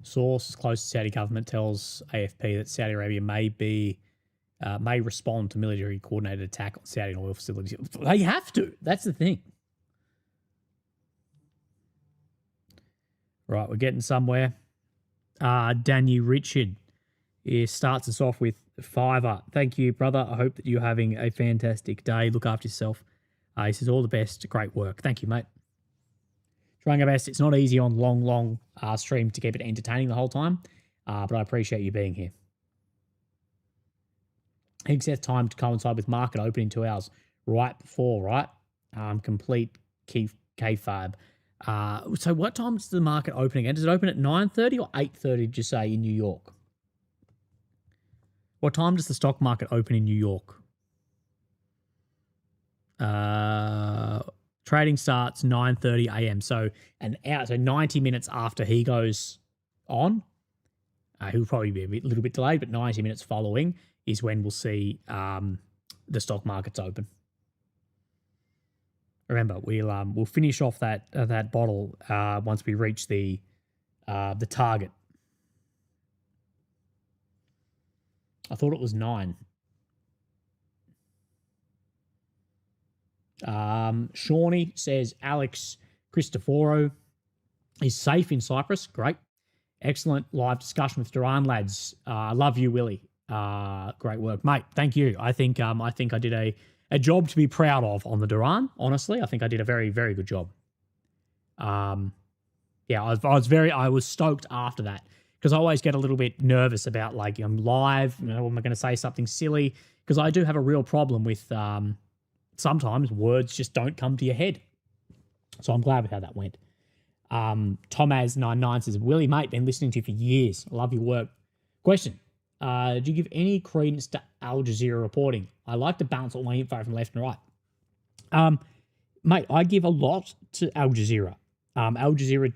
Source close to Saudi government tells AFP that Saudi Arabia may respond to military coordinated attack on Saudi oil facilities. They have to. That's the thing. Right, we're getting somewhere. Daniel Richard starts us off with $5. Thank you, brother. I hope that you're having a fantastic day. Look after yourself. He says, all the best. Great work. Thank you, mate. Trying our best. It's not easy on long streams to keep it entertaining the whole time, but I appreciate you being here. Exact time to coincide with market opening 2 hours right before, right? Complete kayfabe. So what time is the market open again? Does it open at 9:30 or 8:30, did you say, in New York? What time does the stock market open in New York? Trading starts 9:30 a.m. So an hour, so 90 minutes after he goes on. He'll probably be a little bit delayed, but 90 minutes following is when we'll see the stock markets open. Remember, we'll finish off that bottle once we reach the target. I thought it was 9. Shawnee says Alex Cristoforo is safe in Cyprus. Great. Excellent live discussion with Duran lads. I love you, Willie. Great work, mate. Thank you. I think I did a job to be proud of on the Duran. Honestly, I think I did a very, very good job. Yeah, I was stoked after that because I always get a little bit nervous about like I'm live. You know, am I going to say something silly? Because I do have a real problem with sometimes words just don't come to your head. So I'm glad with how that went. Tomaz99 says, Willie, mate, been listening to you for years. I love your work. Question. Do you give any credence to Al Jazeera reporting? I like to bounce all my info from left and right. Mate, I give a lot to Al Jazeera. Al Jazeera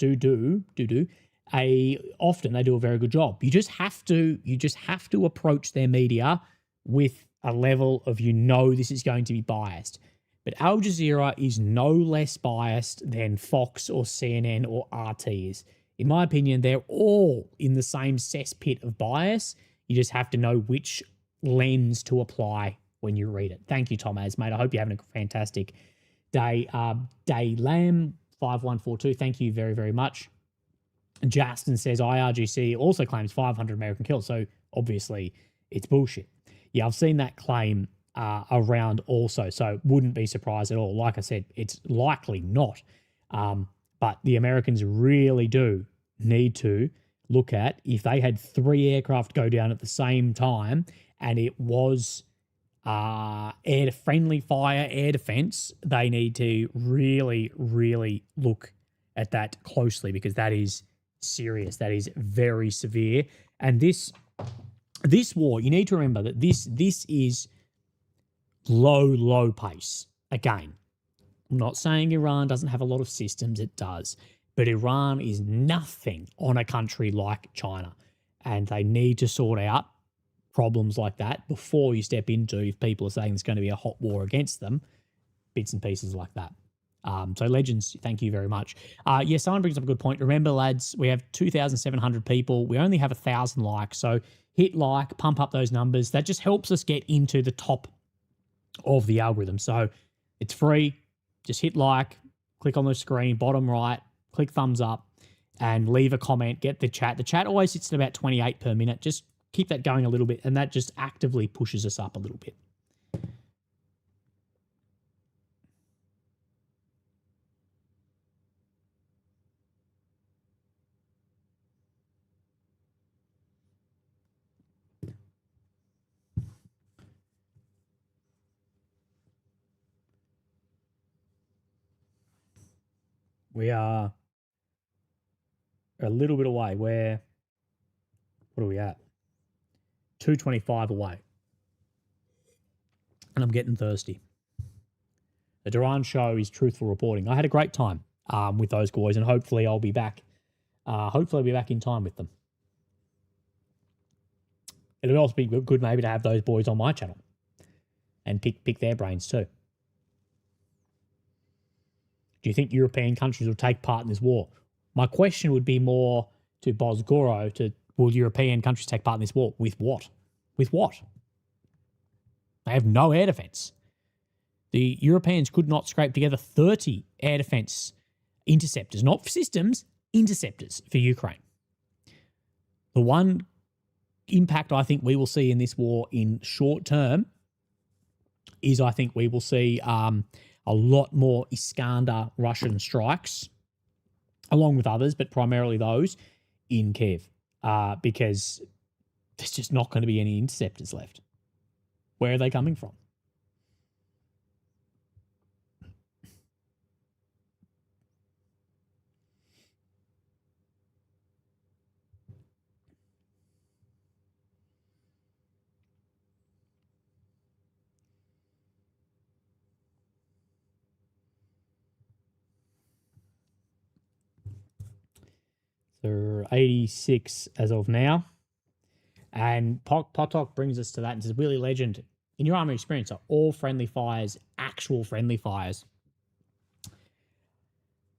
often they do a very good job. You just have to approach their media with a level of this is going to be biased. But Al Jazeera is no less biased than Fox or CNN or RT is. In my opinion, they're all in the same cesspit of bias. You just have to know which lens to apply when you read it. Thank you, Tomaz, mate. I hope you're having a fantastic day. Day Lamb 5142. Thank you very, very much. Justin says IRGC also claims 500 American kills. So obviously it's bullshit. Yeah, I've seen that claim around also. So wouldn't be surprised at all. Like I said, it's likely not. But the Americans really do need to look at if they had 3 aircraft go down at the same time and it was friendly fire air defense, they need to really, really look at that closely because that is serious. That is very severe. And this war, you need to remember that this is low pace. Again, I'm not saying Iran doesn't have a lot of systems. It does. But Iran is nothing on a country like China. And they need to sort out problems like that before you step into, if people are saying there's going to be a hot war against them, bits and pieces like that. So Legends, thank you very much. Someone brings up a good point. Remember, lads, we have 2,700 people. We only have 1,000 likes. So hit like, pump up those numbers. That just helps us get into the top of the algorithm. So it's free. Just hit like, click on the screen, bottom right, click thumbs up, and leave a comment. Get the chat. The chat always sits at about 28 per minute. Just keep that going a little bit, and that just actively pushes us up a little bit. We are a little bit away. What are we at? 225 away. and I'm getting thirsty. The Duran show is truthful reporting. I had a great time with those boys, and hopefully I'll be back. Hopefully I'll be back in time with them. It'll also be good maybe to have those boys on my channel and pick their brains too. Do you think European countries will take part in this war? My question would be more to Bosgoro, will European countries take part in this war? With what? With what? They have no air defense. The Europeans could not scrape together 30 air defense interceptors, not systems, interceptors for Ukraine. The one impact I think we will see in this war in short term is I think we will see a lot more Iskander Russian strikes, along with others, but primarily those in Kiev, because there's just not going to be any interceptors left. Where are they coming from? They're 86 as of now. And Potok brings us to that and says, Willie Legend, in your army experience, are all friendly fires actual friendly fires?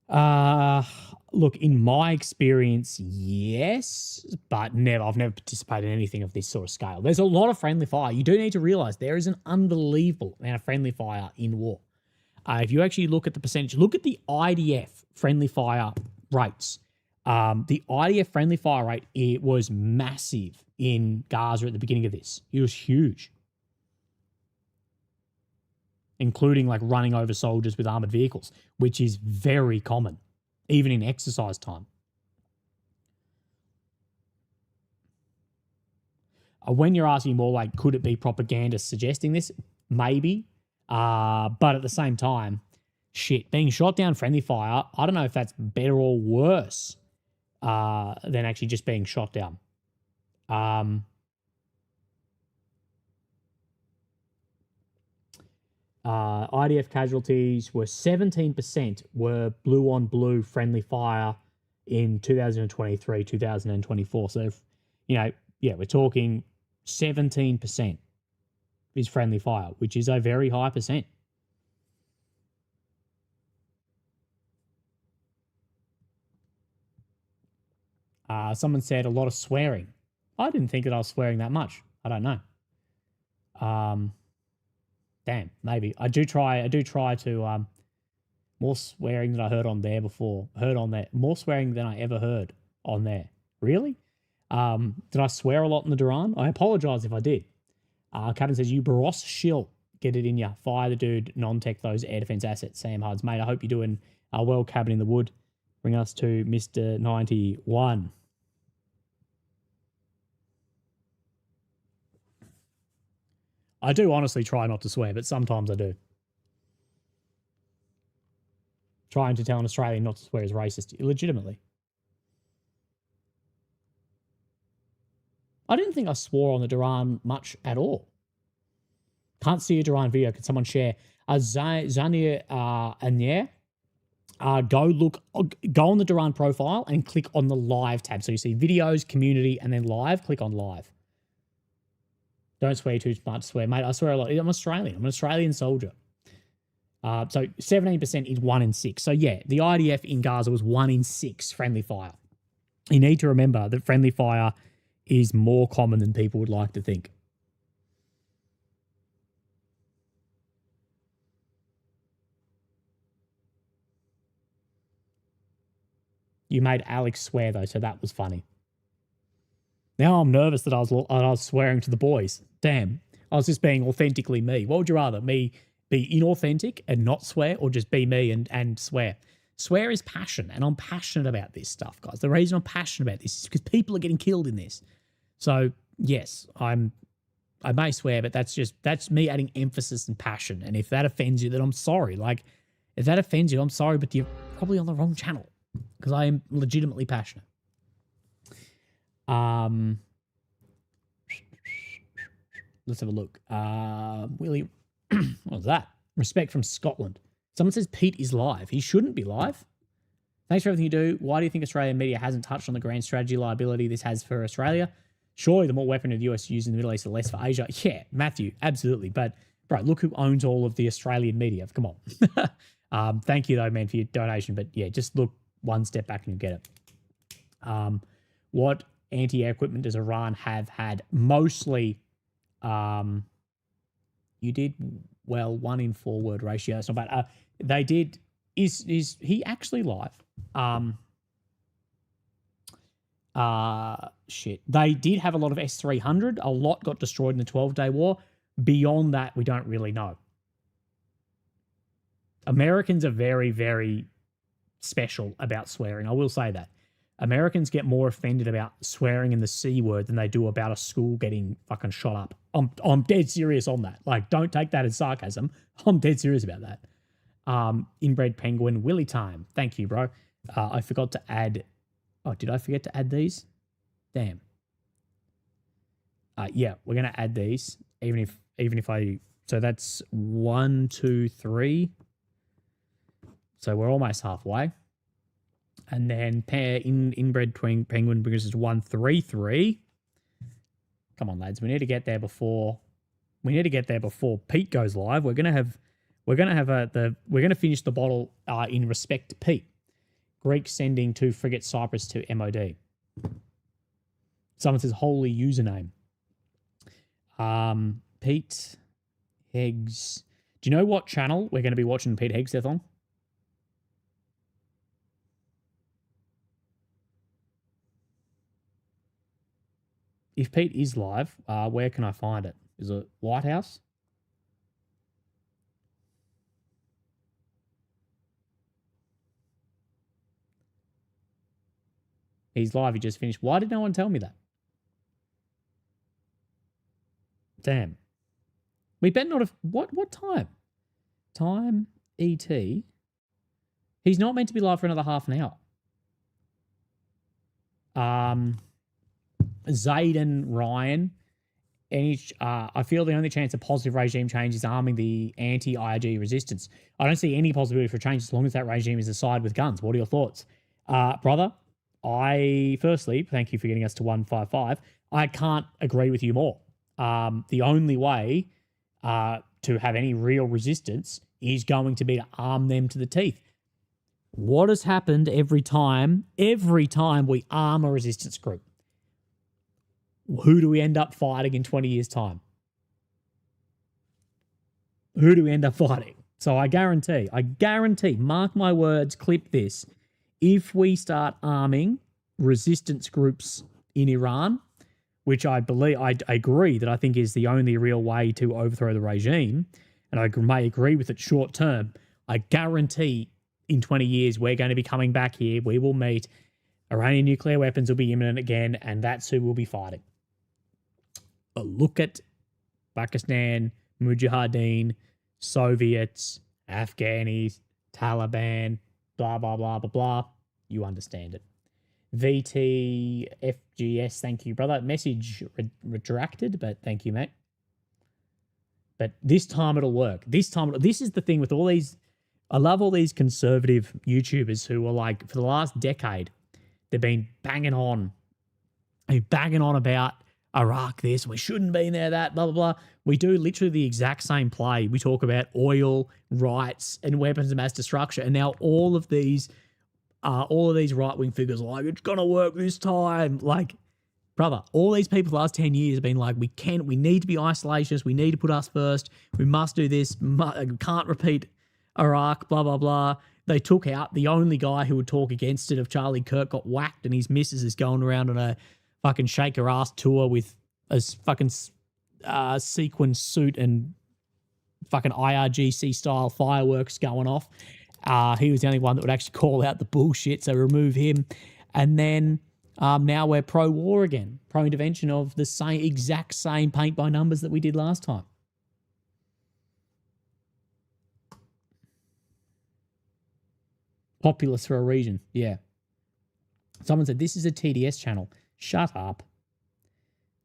Look, in my experience, yes, but I've never participated in anything of this sort of scale. There's a lot of friendly fire. You do need to realize there is an unbelievable amount of friendly fire in war. If you actually look at the percentage, look at the IDF friendly fire rates. The IDF friendly fire rate, it was massive in Gaza at the beginning of this. It was huge. Including like running over soldiers with armored vehicles, which is very common, even in exercise time. When you're asking more like, could it be propaganda suggesting this? Maybe. But at the same time, being shot down friendly fire, I don't know if that's better or worse than actually just being shot down. IDF casualties were 17% were blue on blue friendly fire in 2023, 2024. So, we're talking 17% is friendly fire, which is a very high percent. Someone said a lot of swearing. I didn't think that I was swearing that much. I don't know. Damn, maybe. I do try to more swearing than I heard on there before. More swearing than I ever heard on there. Really? Did I swear a lot in the Duran? I apologize if I did. Captain says, you Baros shill. Get it in ya. Fire the dude, non-tech those air defense assets. Sam Huds, mate, I hope you're doing well, Cabin in the Wood. Bring us to Mr. 91. I do honestly try not to swear, but sometimes I do. Trying to tell an Australian not to swear is racist, legitimately. I didn't think I swore on the Duran much at all. Can't see a Duran video. Can someone share? Zania Anier, go on the Duran profile and click on the live tab. So you see videos, community, and then live. Click on live. Don't swear too much to swear, mate. I swear a lot. I'm Australian. I'm an Australian soldier. So 17% is 1 in 6. So yeah, the IDF in Gaza was 1 in 6 friendly fire. You need to remember that friendly fire is more common than people would like to think. You made Alex swear though, so that was funny. Now I'm nervous that I was swearing to the boys. Damn, I was just being authentically me. What would you rather, me be inauthentic and not swear, or just be me and swear? Swear is passion, and I'm passionate about this stuff, guys. The reason I'm passionate about this is because people are getting killed in this. So yes, I may swear, but that's me adding emphasis and passion. And if that offends you, then I'm sorry. Like, if that offends you, I'm sorry, but you're probably on the wrong channel, because I am legitimately passionate. Let's have a look. Willie What was that? Respect from Scotland. Someone says Pete is live. He shouldn't be live. Thanks for everything you do. Why do you think Australian media hasn't touched on the grand strategy liability this has for Australia? Surely the more weaponry the US use in the Middle East, the less for Asia. Yeah, Matthew, absolutely. But, bro, look who owns all of the Australian media. Come on. Thank you, though, man, for your donation. But, yeah, just look one step back and you get it. What anti-air equipment does Iran have had? Mostly, you did, well, 1 in 4 word ratio. That's not bad. They did, is he actually live? Shit. They did have a lot of S-300. A lot got destroyed in the 12-day war. Beyond that, we don't really know. Americans are very, very special about swearing. I will say that. Americans get more offended about swearing in the C word than they do about a school getting fucking shot up. I'm dead serious on that. Like, don't take that as sarcasm. I'm dead serious about that. Inbred Penguin, Willy Time. Thank you, bro. I forgot to add... Oh, did I forget to add these? Damn. Yeah, we're going to add these, even if I... So that's 1, 2, 3. So we're almost halfway. And then Inbred Penguin brings us to 1, 3, 3. Come on, lads. We need to get there before Pete goes live. We're gonna finish the bottle in respect to Pete. Greek sending 2 frigate Cyprus to MOD. Someone says holy username. Pete Heggs. Do you know what channel we're going to be watching Pete Heggs death on? If Pete is live, where can I find it? Is it White House? He's live. He just finished. Why did no one tell me that? Damn. We better not have... What time? Time ET. He's not meant to be live for another half an hour. Zayden Ryan. I feel the only chance of positive regime change is arming the anti-IRG resistance. I don't see any possibility for change as long as that regime is aside with guns. What are your thoughts? Brother, firstly, thank you for getting us to 155. I can't agree with you more. The only way to have any real resistance is going to be to arm them to the teeth. What has happened every time we arm a resistance group? Who do we end up fighting in 20 years' time? Who do we end up fighting? So I guarantee, mark my words, clip this. If we start arming resistance groups in Iran, which I agree that I think is the only real way to overthrow the regime, and I may agree with it short term, I guarantee in 20 years we're going to be coming back here, we will meet, Iranian nuclear weapons will be imminent again, and that's who we'll be fighting. Look at Pakistan, Mujahideen, Soviets, Afghanis, Taliban, blah, blah, blah, blah, blah. You understand it. VTFGS, thank you, brother. Message retracted, but thank you, mate. But this time it'll work. This is the thing with all these, I love all these conservative YouTubers who are like, for the last decade, they've been banging on about Iraq this, we shouldn't be in there, that, blah, blah, blah. We do literally the exact same play. We talk about oil, rights, and weapons of mass destruction. And now all of these right-wing figures are like, it's going to work this time. Like, brother, all these people the last 10 years have been like, we need to be isolationist. We need to put us first. We must do this. We can't repeat Iraq, blah, blah, blah. They took out the only guy who would talk against it. If Charlie Kirk got whacked and his missus is going around on a fucking shake her ass tour with a fucking sequin suit and fucking IRGC style fireworks going off. He was the only one that would actually call out the bullshit, so remove him. And then now we're pro-war again, pro-intervention of the exact same paint by numbers that we did last time. Populous for a region, yeah. Someone said, this is a TDS channel. Shut up.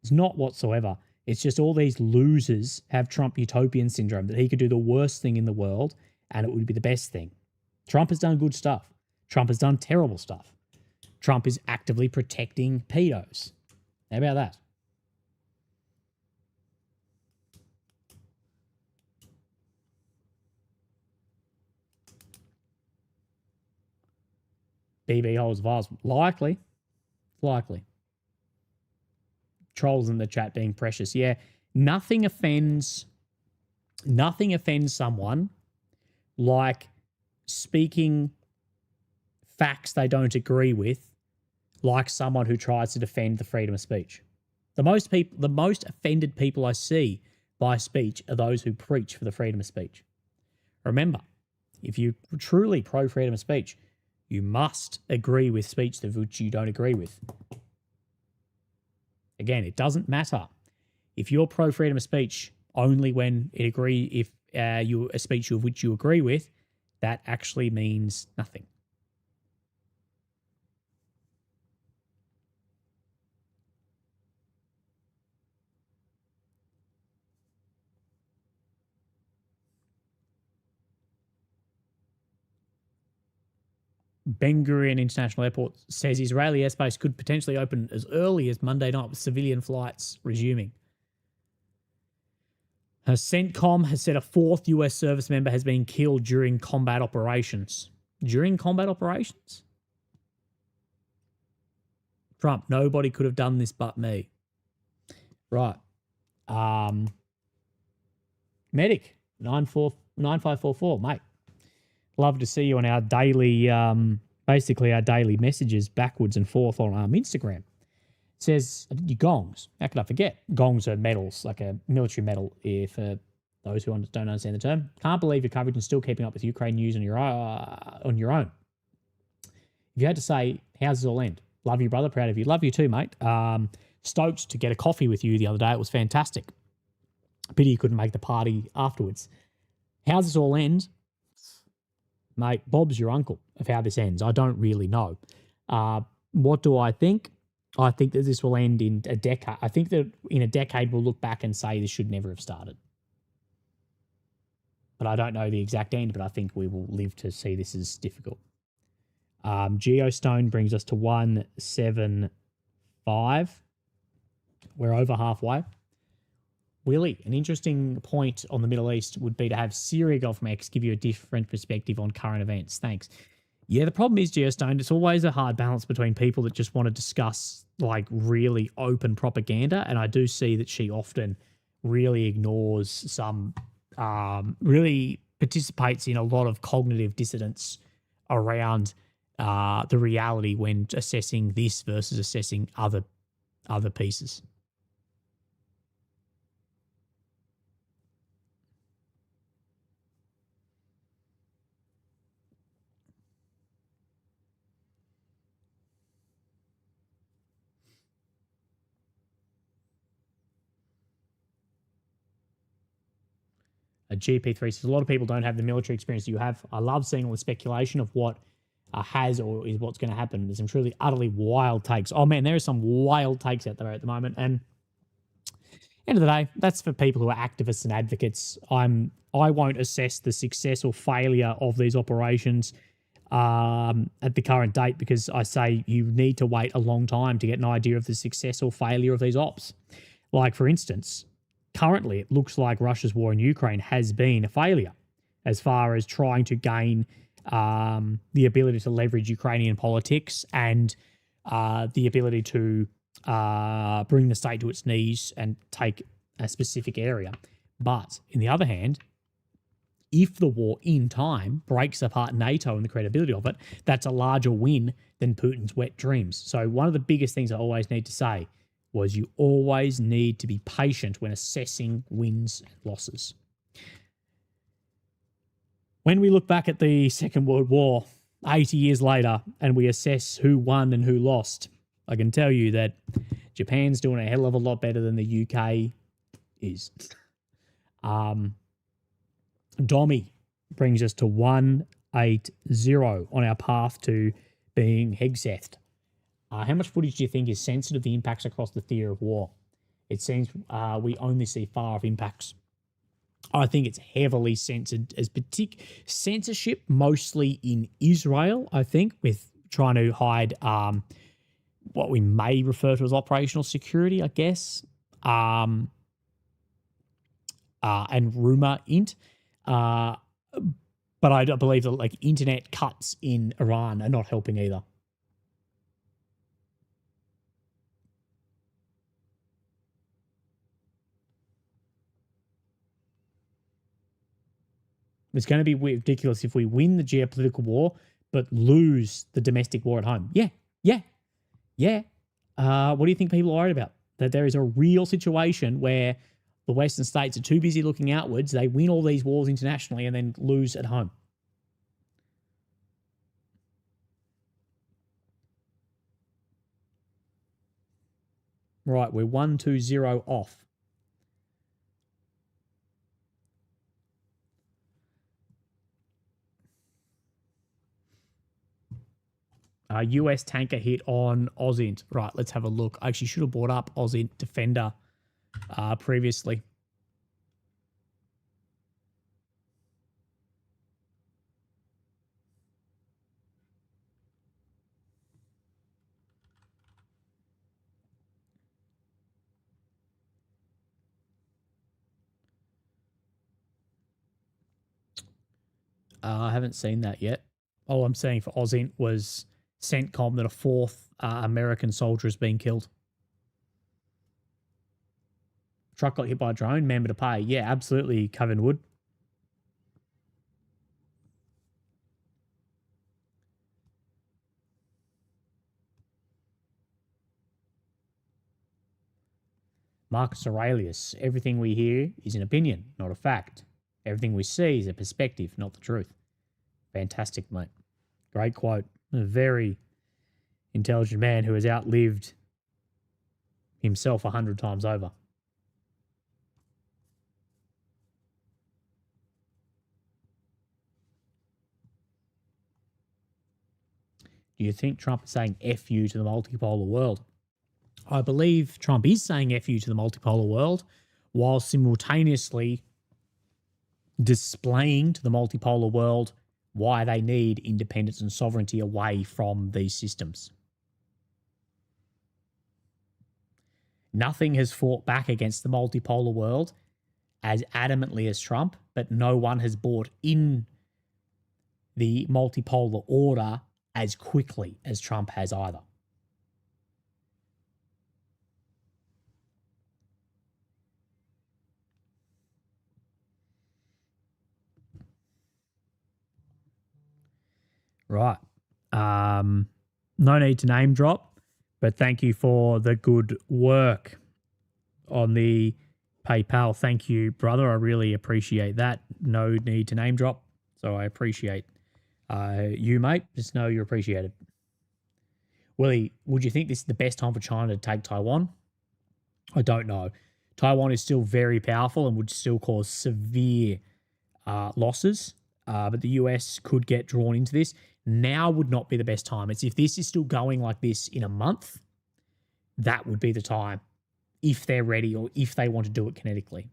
It's not whatsoever. It's just all these losers have Trump utopian syndrome, that he could do the worst thing in the world and it would be the best thing. Trump has done good stuff. Trump has done terrible stuff. Trump is actively protecting pedos. How about that? BB holds vials. Likely. Trolls in the chat being precious. Yeah. Nothing offends someone like speaking facts they don't agree with, like someone who tries to defend the freedom of speech. The most offended people I see by speech are those who preach for the freedom of speech. Remember, if you're truly pro freedom of speech, you must agree with speech that which you don't agree with. Again, it doesn't matter if you're pro freedom of speech only when a speech of which you agree with, that actually means nothing. Ben Gurion International Airport says Israeli airspace could potentially open as early as Monday night with civilian flights resuming. CENTCOM has said a fourth US service member has been killed during combat operations. During combat operations? Trump, nobody could have done this but me. Right. Medic, 9544, mate. Love to see you on our daily, basically our daily messages backwards and forth on Instagram. It says, your gongs. How could I forget? Gongs are medals, like a military medal, for those who don't understand the term. Can't believe your coverage and still keeping up with Ukraine news on your own. If you had to say, how's this all end? Love you, brother. Proud of you. Love you too, mate. Stoked to get a coffee with you the other day. It was fantastic. Pity you couldn't make the party afterwards. How's this all end? Mate, Bob's your uncle of how this ends. I don't really know. What do I think? I think that this will end in a decade. I think that in a decade we'll look back and say this should never have started. But I don't know the exact end, but I think we will live to see this as difficult. Geostone brings us to 175. We're over halfway. Willie, an interesting point on the Middle East would be to have Syria Gulf X give you a different perspective on current events. Thanks. Yeah, the problem is, Geostone, it's always a hard balance between people that just want to discuss like really open propaganda, and I do see that she often really ignores some, really participates in a lot of cognitive dissonance around the reality when assessing this versus assessing other pieces. A GP3 says, a lot of people don't have the military experience you have. I love seeing all the speculation of what has or is what's going to happen. There's some truly utterly wild takes. Oh man, there are some wild takes out there at the moment. And end of the day, that's for people who are activists and advocates. I won't assess the success or failure of these operations at the current date, because I say you need to wait a long time to get an idea of the success or failure of these ops. Like, for instance, currently it looks like Russia's war in Ukraine has been a failure as far as trying to gain the ability to leverage Ukrainian politics and the ability to bring the state to its knees and take a specific area. But on the other hand, if the war in time breaks apart NATO and the credibility of it, that's a larger win than Putin's wet dreams. So one of the biggest things I always need to say was you always need to be patient when assessing wins and losses. When we look back at the Second World War 80 years later and we assess who won and who lost, I can tell you that Japan's doing a hell of a lot better than the UK is. Dommy brings us to 180 on our path to being Hegseth. How much footage do you think is sensitive to the impacts across the theatre of war? It seems we only see far-off impacts. I think it's heavily censored as censorship, mostly in Israel, I think, with trying to hide what we may refer to as operational security, I guess, and rumor int. But I don't believe that like internet cuts in Iran are not helping either. It's going to be ridiculous if we win the geopolitical war but lose the domestic war at home. Yeah. What do you think people are worried about? That there is a real situation where the Western states are too busy looking outwards. They win all these wars internationally and then lose at home. Right, we're 1-2-0 off. US tanker hit on Ausint. Right, let's have a look. I actually should have brought up Ausint Defender previously. I haven't seen that yet. All I'm saying for Ausint was CENTCOM that a fourth American soldier has been killed. Truck got hit by a drone, member to pay. Yeah, absolutely, Coven Wood. Marcus Aurelius, everything we hear is an opinion, not a fact. Everything we see is a perspective, not the truth. Fantastic, mate. Great quote. A very intelligent man who has outlived himself 100 times over. Do you think Trump is saying F you to the multipolar world? I believe Trump is saying F you to the multipolar world while simultaneously displaying to the multipolar world why they need independence and sovereignty away from these systems. Nothing has fought back against the multipolar world as adamantly as Trump, but no one has bought in the multipolar order as quickly as Trump has either. Right. No need to name drop, but thank you for the good work on the PayPal. Thank you, brother. I really appreciate that. No need to name drop. So I appreciate you, mate. Just know you're appreciated. Willie, would you think this is the best time for China to take Taiwan? I don't know. Taiwan is still very powerful and would still cause severe losses, but the US could get drawn into this. Now would not be the best time. It's if this is still going like this in a month, that would be the time if they're ready or if they want to do it kinetically.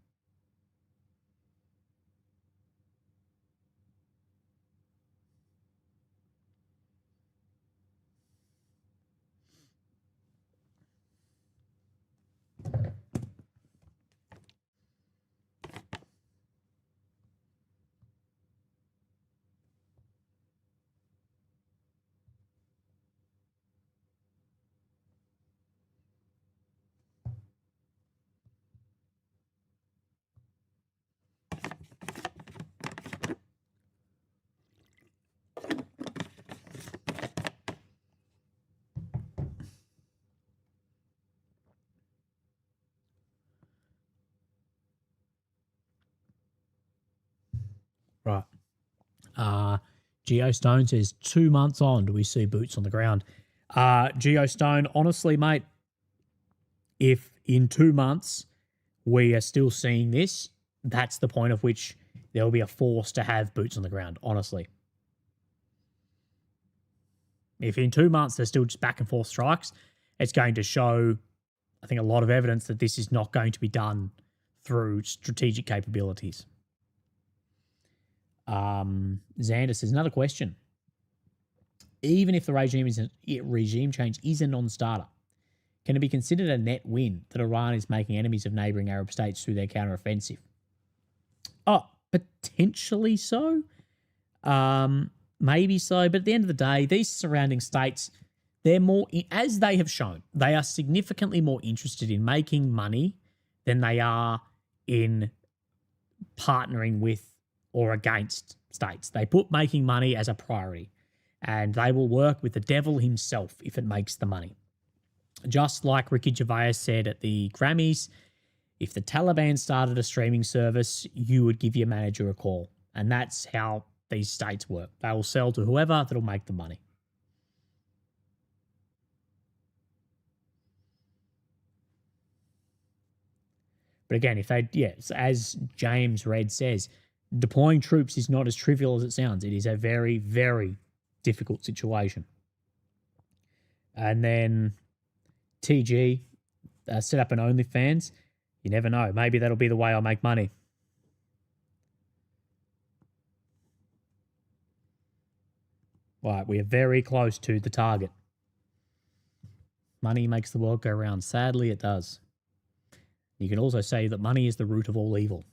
Right. Geostone says 2 months on, do we see boots on the ground? Geostone, honestly, mate, if in 2 months we are still seeing this, that's the point of which there will be a force to have boots on the ground, honestly. If in 2 months there's still just back and forth strikes, it's going to show I think a lot of evidence that this is not going to be done through strategic capabilities. Xander says, another question. Even if the regime change is a non-starter, can it be considered a net win that Iran is making enemies of neighbouring Arab states through their counteroffensive? Oh, potentially so. Maybe so. But at the end of the day, these surrounding states, they're more, as they have shown, they are significantly more interested in making money than they are in partnering with or against states. They put making money as a priority, and they will work with the devil himself if it makes the money. Just like Ricky Gervais said at the Grammys, if the Taliban started a streaming service, you would give your manager a call. And that's how these states work. They will sell to whoever that'll make the money. But again, if they, yes, as James Red says, deploying troops is not as trivial as it sounds. It is a very, very difficult situation. And then TG set up an OnlyFans. You never know. Maybe that'll be the way I'll make money. Right, we are very close to the target. Money makes the world go round. Sadly, it does. You can also say that money is the root of all evil.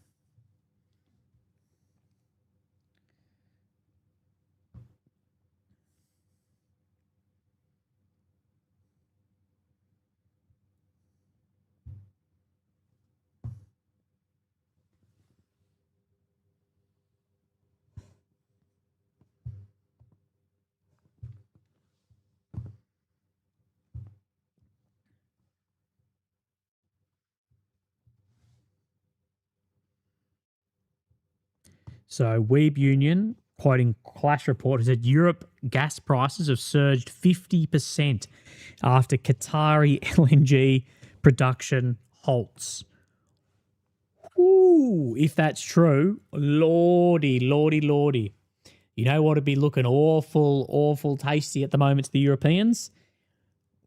So Weeb Union, quoting Clash Report, has said Europe gas prices have surged 50% after Qatari LNG production halts. Ooh, if that's true, lordy, lordy, lordy. You know what would be looking awful, awful tasty at the moment to the Europeans?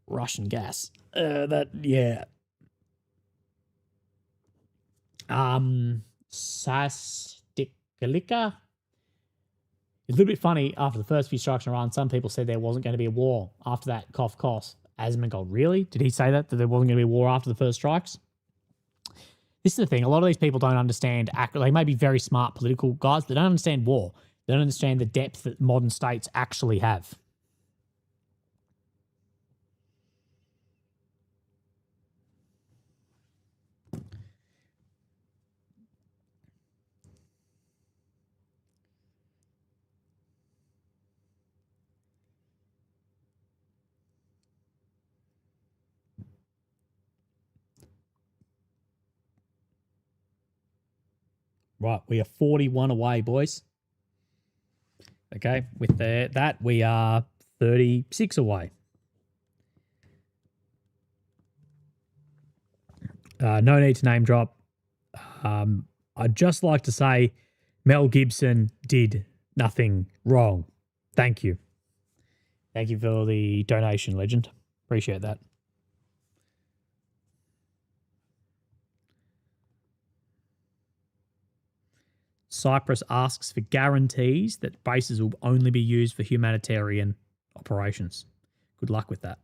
Russian gas. Yeah. Galika. It's a little bit funny. After the first few strikes in Iran, some people said there wasn't going to be a war. After that, cough, cough. Asmongold, really? Did he say that there wasn't going to be a war after the first strikes? This is the thing. A lot of these people don't understand. They may be very smart political guys. They don't understand war. They don't understand the depth that modern states actually have. Right, we are 41 away, boys. Okay, with that, we are 36 away. No need to name drop. I'd just like to say Mel Gibson did nothing wrong. Thank you. Thank you for the donation, legend. Appreciate that. Cyprus asks for guarantees that bases will only be used for humanitarian operations. Good luck with that.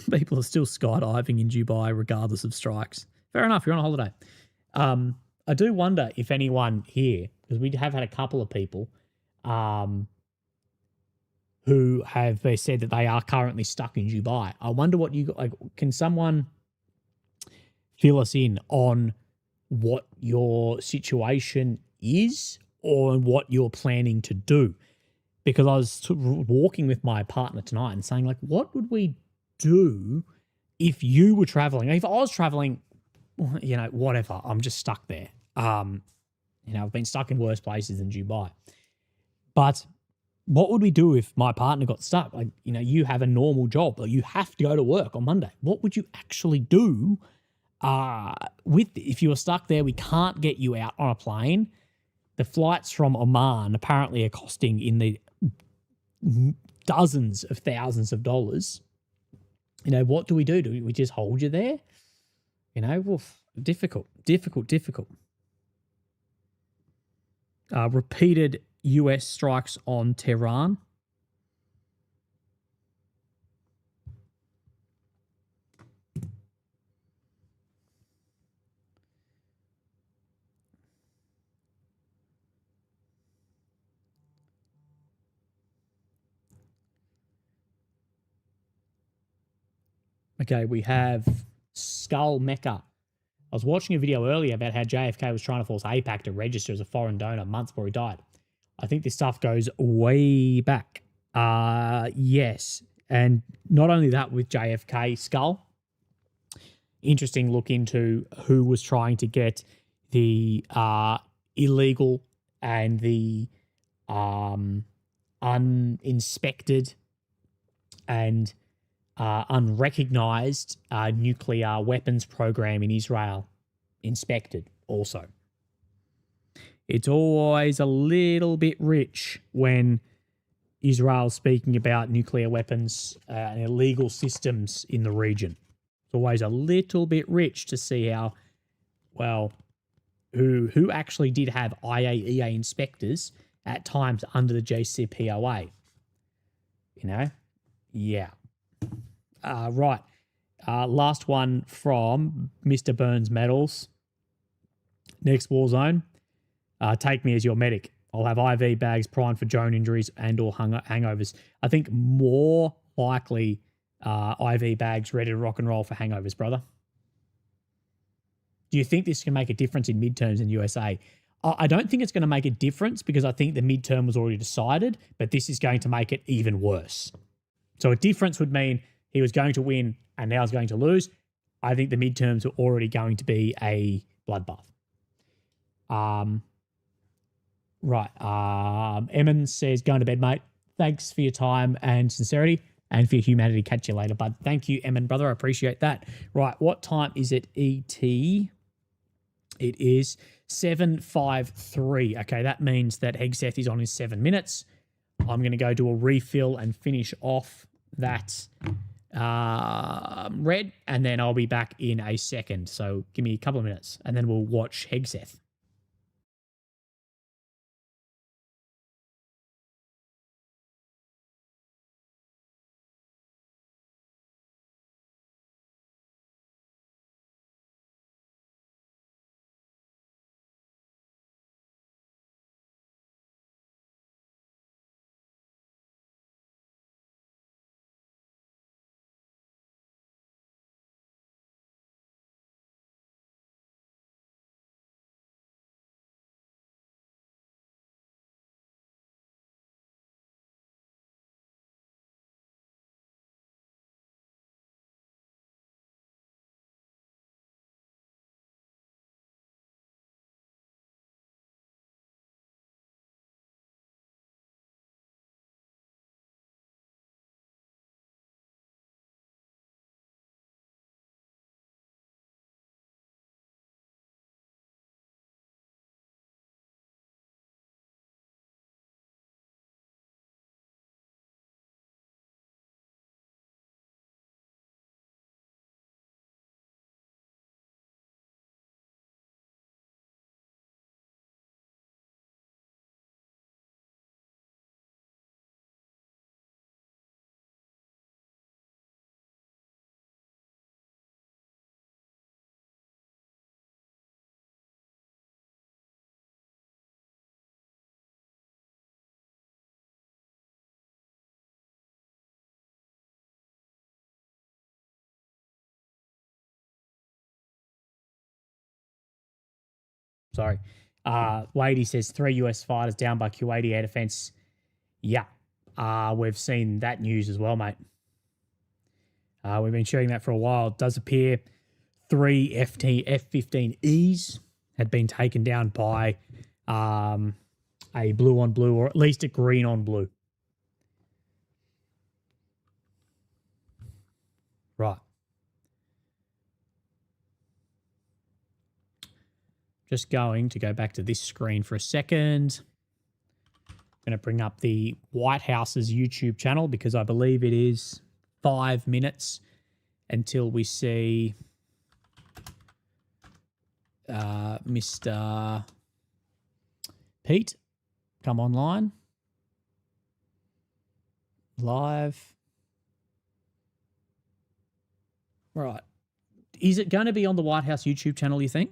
People are still skydiving in Dubai regardless of strikes. Fair enough, you're on a holiday. I do wonder if anyone here, because we have had a couple of people who have said that they are currently stuck in Dubai. I wonder what can someone fill us in on what your situation is or what you're planning to do? Because I was walking with my partner tonight and saying, what would we do if you were traveling? If I was traveling, whatever, I'm just stuck there. I've been stuck in worse places than Dubai. But what would we do if my partner got stuck? You have a normal job, you have to go to work on Monday. What would you actually do if you were stuck there? We can't get you out on a plane. The flights from Oman apparently are costing in the dozens of thousands of dollars. You know, what do we do? Do we just hold you there? You know, woof, difficult. Repeated US strikes on Tehran. Okay, we have Skull Mecca. I was watching a video earlier about how JFK was trying to force AIPAC to register as a foreign donor months before he died. I think this stuff goes way back. Yes. And not only that with JFK Skull, interesting look into who was trying to get the illegal and the uninspected and unrecognized nuclear weapons program in Israel inspected also. It's always a little bit rich when Israel's speaking about nuclear weapons and illegal systems in the region. It's always a little bit rich to see how, well, who actually did have IAEA inspectors at times under the JCPOA. You know? Yeah. Right. Last one from Mr. Burns Medals. Next war zone. Take me as your medic. I'll have IV bags primed for drone injuries and or hangovers. I think more likely IV bags ready to rock and roll for hangovers, brother. Do you think this can make a difference in midterms in USA? I don't think it's going to make a difference because I think the midterm was already decided, but this is going to make it even worse. So a difference would mean he was going to win and now is going to lose. I think the midterms are already going to be a bloodbath. Right. Emmons says, going to bed, mate. Thanks for your time and sincerity and for your humanity. Catch you later, bud. Thank you, Emmon, brother. I appreciate that. Right. What time is it, ET? It is 7:53. Okay, that means that Hegseth is on his 7 minutes. I'm going to go do a refill and finish off that red, and then I'll be back in a second. So give me a couple of minutes, and then we'll watch Hegseth. Sorry. Wadey says 3 US fighters down by Kuwaiti air defense. Yeah. We've seen that news as well, mate. We've been sharing that for a while. It does appear 3 F-15Es had been taken down by a blue on blue, or at least a green on blue. Right. Just going to go back to this screen for a second. I'm going to bring up the White House's YouTube channel because I believe it is 5 minutes until we see Mr. Pete come online. Live. Right. Is it going to be on the White House YouTube channel, you think?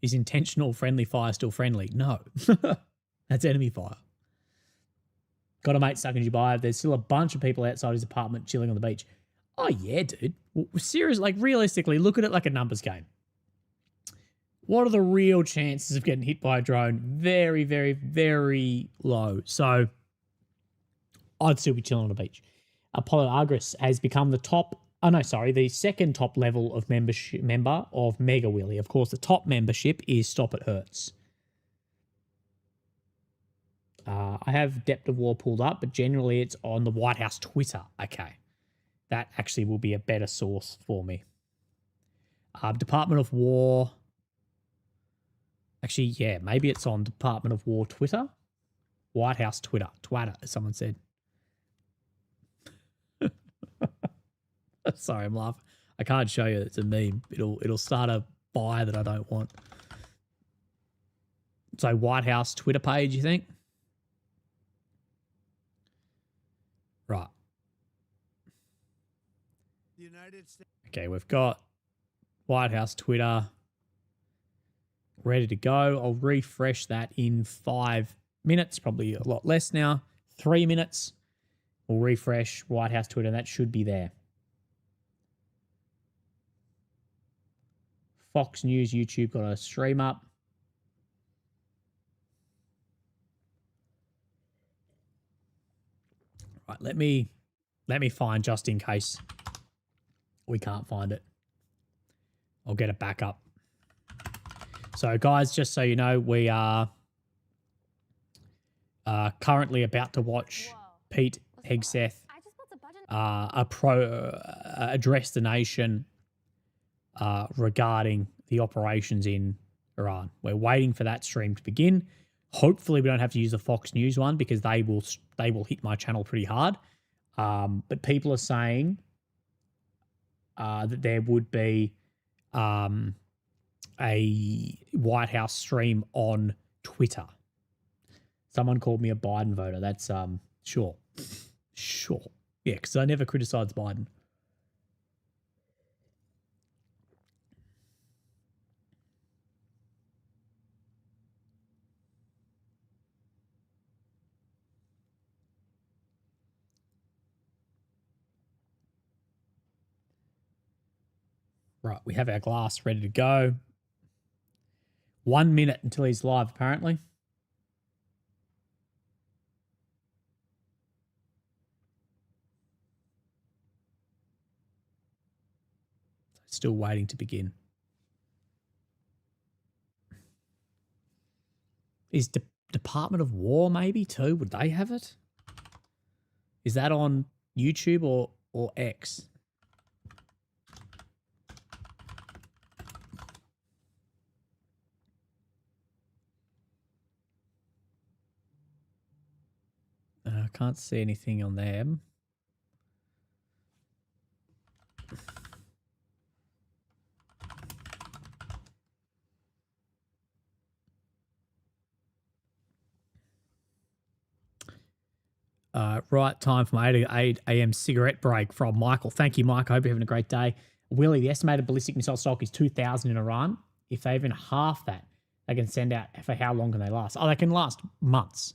Is intentional friendly fire still friendly? No. That's enemy fire. Got a mate stuck in Dubai. There's still a bunch of people outside his apartment chilling on the beach. Oh, yeah, dude. Seriously, like, realistically, look at it like a numbers game. What are the real chances of getting hit by a drone? Very, very, very low. So I'd still be chilling on the beach. Apollo Argus has become the second top level of member of Mega Willy. Of course, the top membership is Stop It Hurts. I have Depth of War pulled up, but generally it's on the White House Twitter. Okay. That actually will be a better source for me. Department of War. Actually, yeah, maybe it's on Department of War Twitter. White House Twitter. Twitter, as someone said. Sorry, I'm laughing. I can't show you. It's a meme. It'll start a fire that I don't want. So White House Twitter page, you think? Right. The United States. Okay, we've got White House Twitter ready to go. I'll refresh that in 5 minutes, probably a lot less now. 3 minutes. We'll refresh White House Twitter, and that should be there. Fox News YouTube got a stream up. Right, let me find, just in case we can't find it. I'll get it back up. So, guys, just so you know, we are currently about to watch Pete Hegseth address the nation regarding the operations in Iran. We're waiting for that stream to begin. Hopefully, we don't have to use the Fox News one because they will hit my channel pretty hard. But people are saying that there would be a White House stream on Twitter. Someone called me a Biden voter. That's sure. Yeah, because I never criticized Biden. Right, we have our glass ready to go. 1 minute until he's live, apparently. Still waiting to begin. Is Department of War maybe too? Would they have it? Is that on YouTube or X? I can't see anything on them. Right, time for my 8 a.m. cigarette break from Michael. Thank you, Mike. I hope you're having a great day. Willie, the estimated ballistic missile stock is 2,000 in Iran. If they even half that, they can send out, for how long can they last? Oh, they can last months.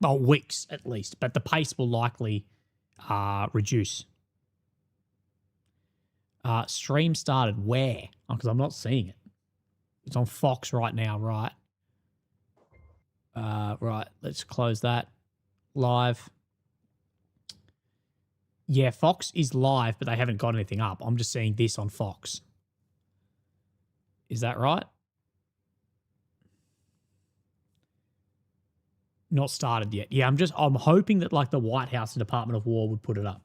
Well, weeks at least, but the pace will likely reduce. Stream started where? Oh, because I'm not seeing it. It's on Fox right now, right? Right, let's close that. Live. Yeah, Fox is live, but they haven't got anything up. I'm just seeing this on Fox. Is that right? Not started yet. Yeah, I'm hoping that like the White House and Department of War would put it up.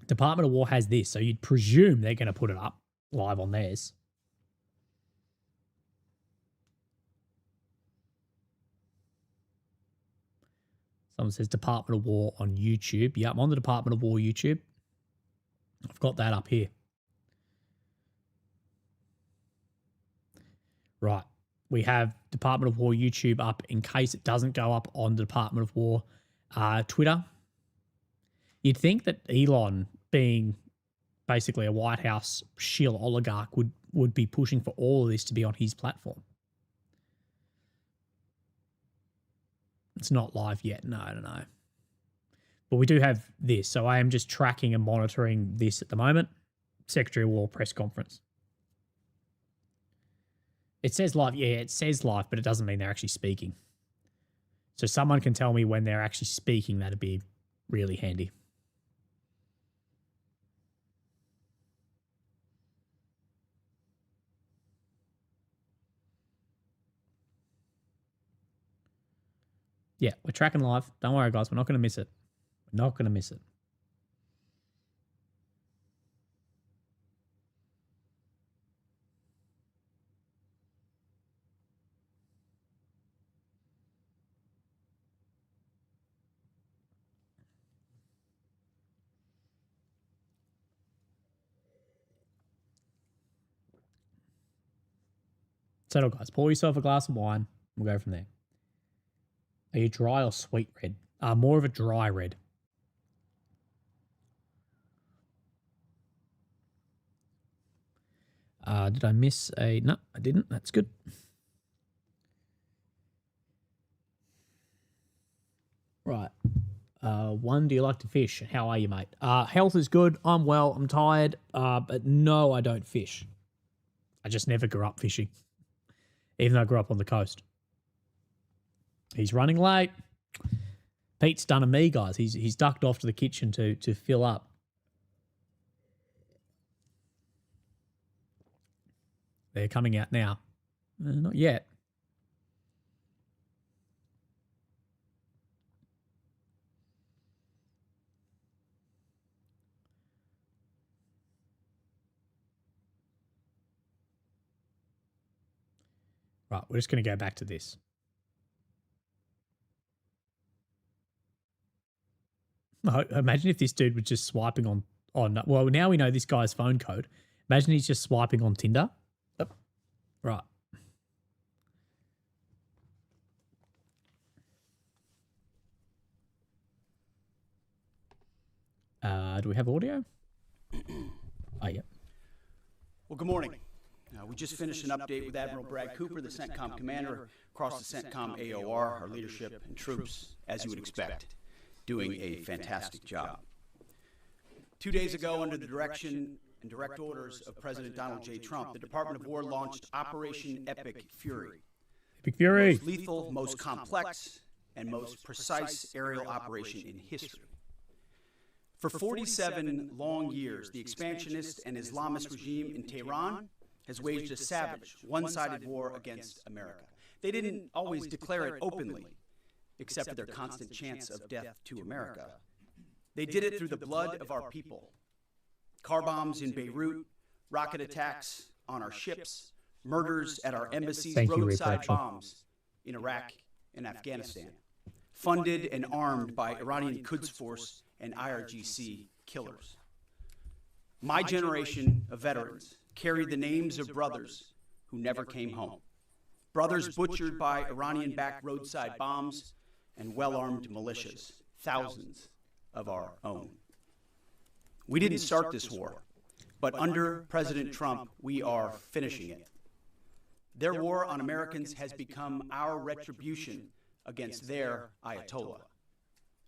Department of War has this, so you'd presume they're going to put it up live on theirs. Someone says Department of War on YouTube. Yeah, I'm on the Department of War YouTube. I've got that up here. Right. We have Department of War YouTube up in case it doesn't go up on the Department of War Twitter. You'd think that Elon, being basically a White House shill oligarch, would be pushing for all of this to be on his platform. It's not live yet. No. But we do have this. So I am just tracking and monitoring this at the moment. Secretary of War press conference. It says live. Yeah, it says live, but it doesn't mean they're actually speaking. So someone can tell me when they're actually speaking. That'd be really handy. Yeah, we're tracking live. Don't worry, guys. We're not going to miss it. We're not going to miss it. Settle, guys. Pour yourself a glass of wine. We'll go from there. Are you dry or sweet red? More of a dry red. Did I miss a... No, I didn't. That's good. Right. One, do you like to fish? How are you, mate? Health is good. I'm well. I'm tired. But no, I don't fish. I just never grew up fishing. Even though I grew up on the coast. He's running late. Pete's done a me, guys. He's ducked off to the kitchen to fill up. They're coming out now. Not yet. Right, we're just going to go back to this. Imagine if this dude was just swiping on. Well, now we know this guy's phone code. Imagine he's just swiping on Tinder. Oh, right. Do we have audio? Oh, yeah. Well, good morning. We just finished an update with Admiral Brad Cooper, the CENTCOM commander, across the CENTCOM AOR, our leadership and troops, as you would expect, doing a fantastic job. 2 days ago, under the direction and direct orders of President Donald J. Trump, the Department of War launched Operation Epic Fury. Epic Fury. Most lethal, most complex, and most precise aerial operation in history. For 47 long years, the expansionist and Islamist regime in Tehran has waged a savage, one-sided war against America. They didn't always declare it openly, except for their constant chants of death to America. They did it through the blood of our people. Car bombs in Beirut, rocket attacks on our ships, murders at our embassies, roadside bombs in Iraq and Afghanistan, funded and armed by Iranian Quds Force and IRGC killers. My generation of veterans carried the names of brothers who never came home. Brothers butchered by Iranian-backed roadside bombs and well-armed militias, thousands of our own. We didn't start this war, but under President Trump, we are finishing it. Their war on Americans has become our retribution against their Ayatollah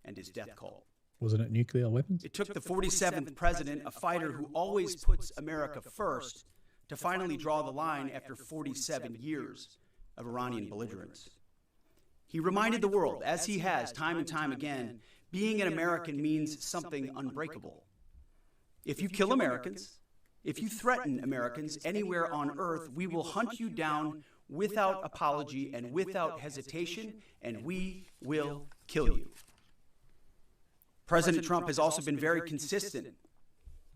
and his death cult. Wasn't it nuclear weapons? It took the 47th president, a fighter who always puts America first, to finally draw the line after 47 years of Iranian belligerence. He reminded the world, as he has time and time again, being an American means something unbreakable. If you kill Americans, if you threaten Americans anywhere on earth, we will hunt you down without apology and without hesitation, and we will kill you. President Trump has also been very consistent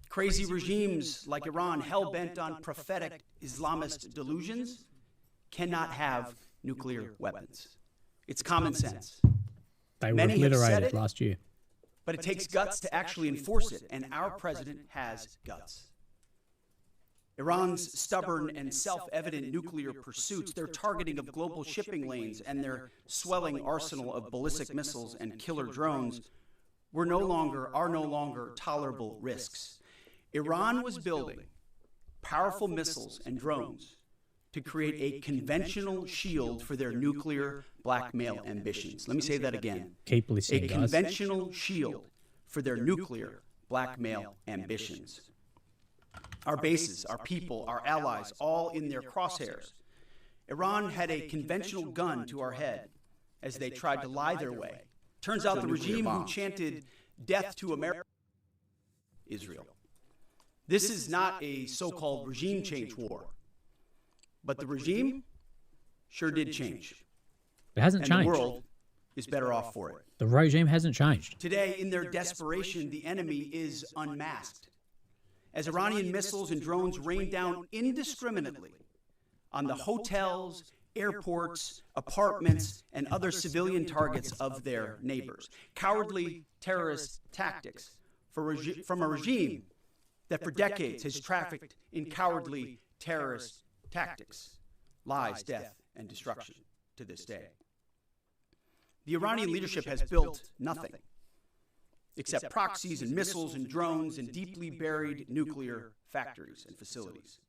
Crazy regimes like Iran, hell-bent on prophetic Islamist delusions, cannot have nuclear weapons. It's common sense. They were Many have said obliterated it, last year. but it takes guts to actually enforce it, and our president has guts. Iran's stubborn and self-evident nuclear pursuits, their targeting of global shipping lanes, and their swelling arsenal of ballistic missiles and killer drones are no longer tolerable risks. Iran was building powerful missiles and drones to create a conventional shield for their nuclear blackmail ambitions. Let me say that again. Keep listening, A guys. conventional shield for their nuclear blackmail ambitions. Our bases, our people, our allies, all in their crosshairs. Iran had a conventional gun to our head as they tried to lie their way. Turns out the regime who chanted death to America, Israel. This is not a so-called regime change war, but the regime sure did change. It hasn't And the changed. world is better off for it. The regime hasn't changed. Today, in their desperation, the enemy is unmasked. As Iranian missiles and drones rain down indiscriminately on the hotels, airports, apartments, and other civilian targets of their neighbors. Cowardly terrorist tactics from a regime that for decades has trafficked in cowardly terrorist tactics, lies, death, and destruction to this day. The Iranian leadership has built nothing except proxies and missiles and drones and deeply buried nuclear factories and facilities.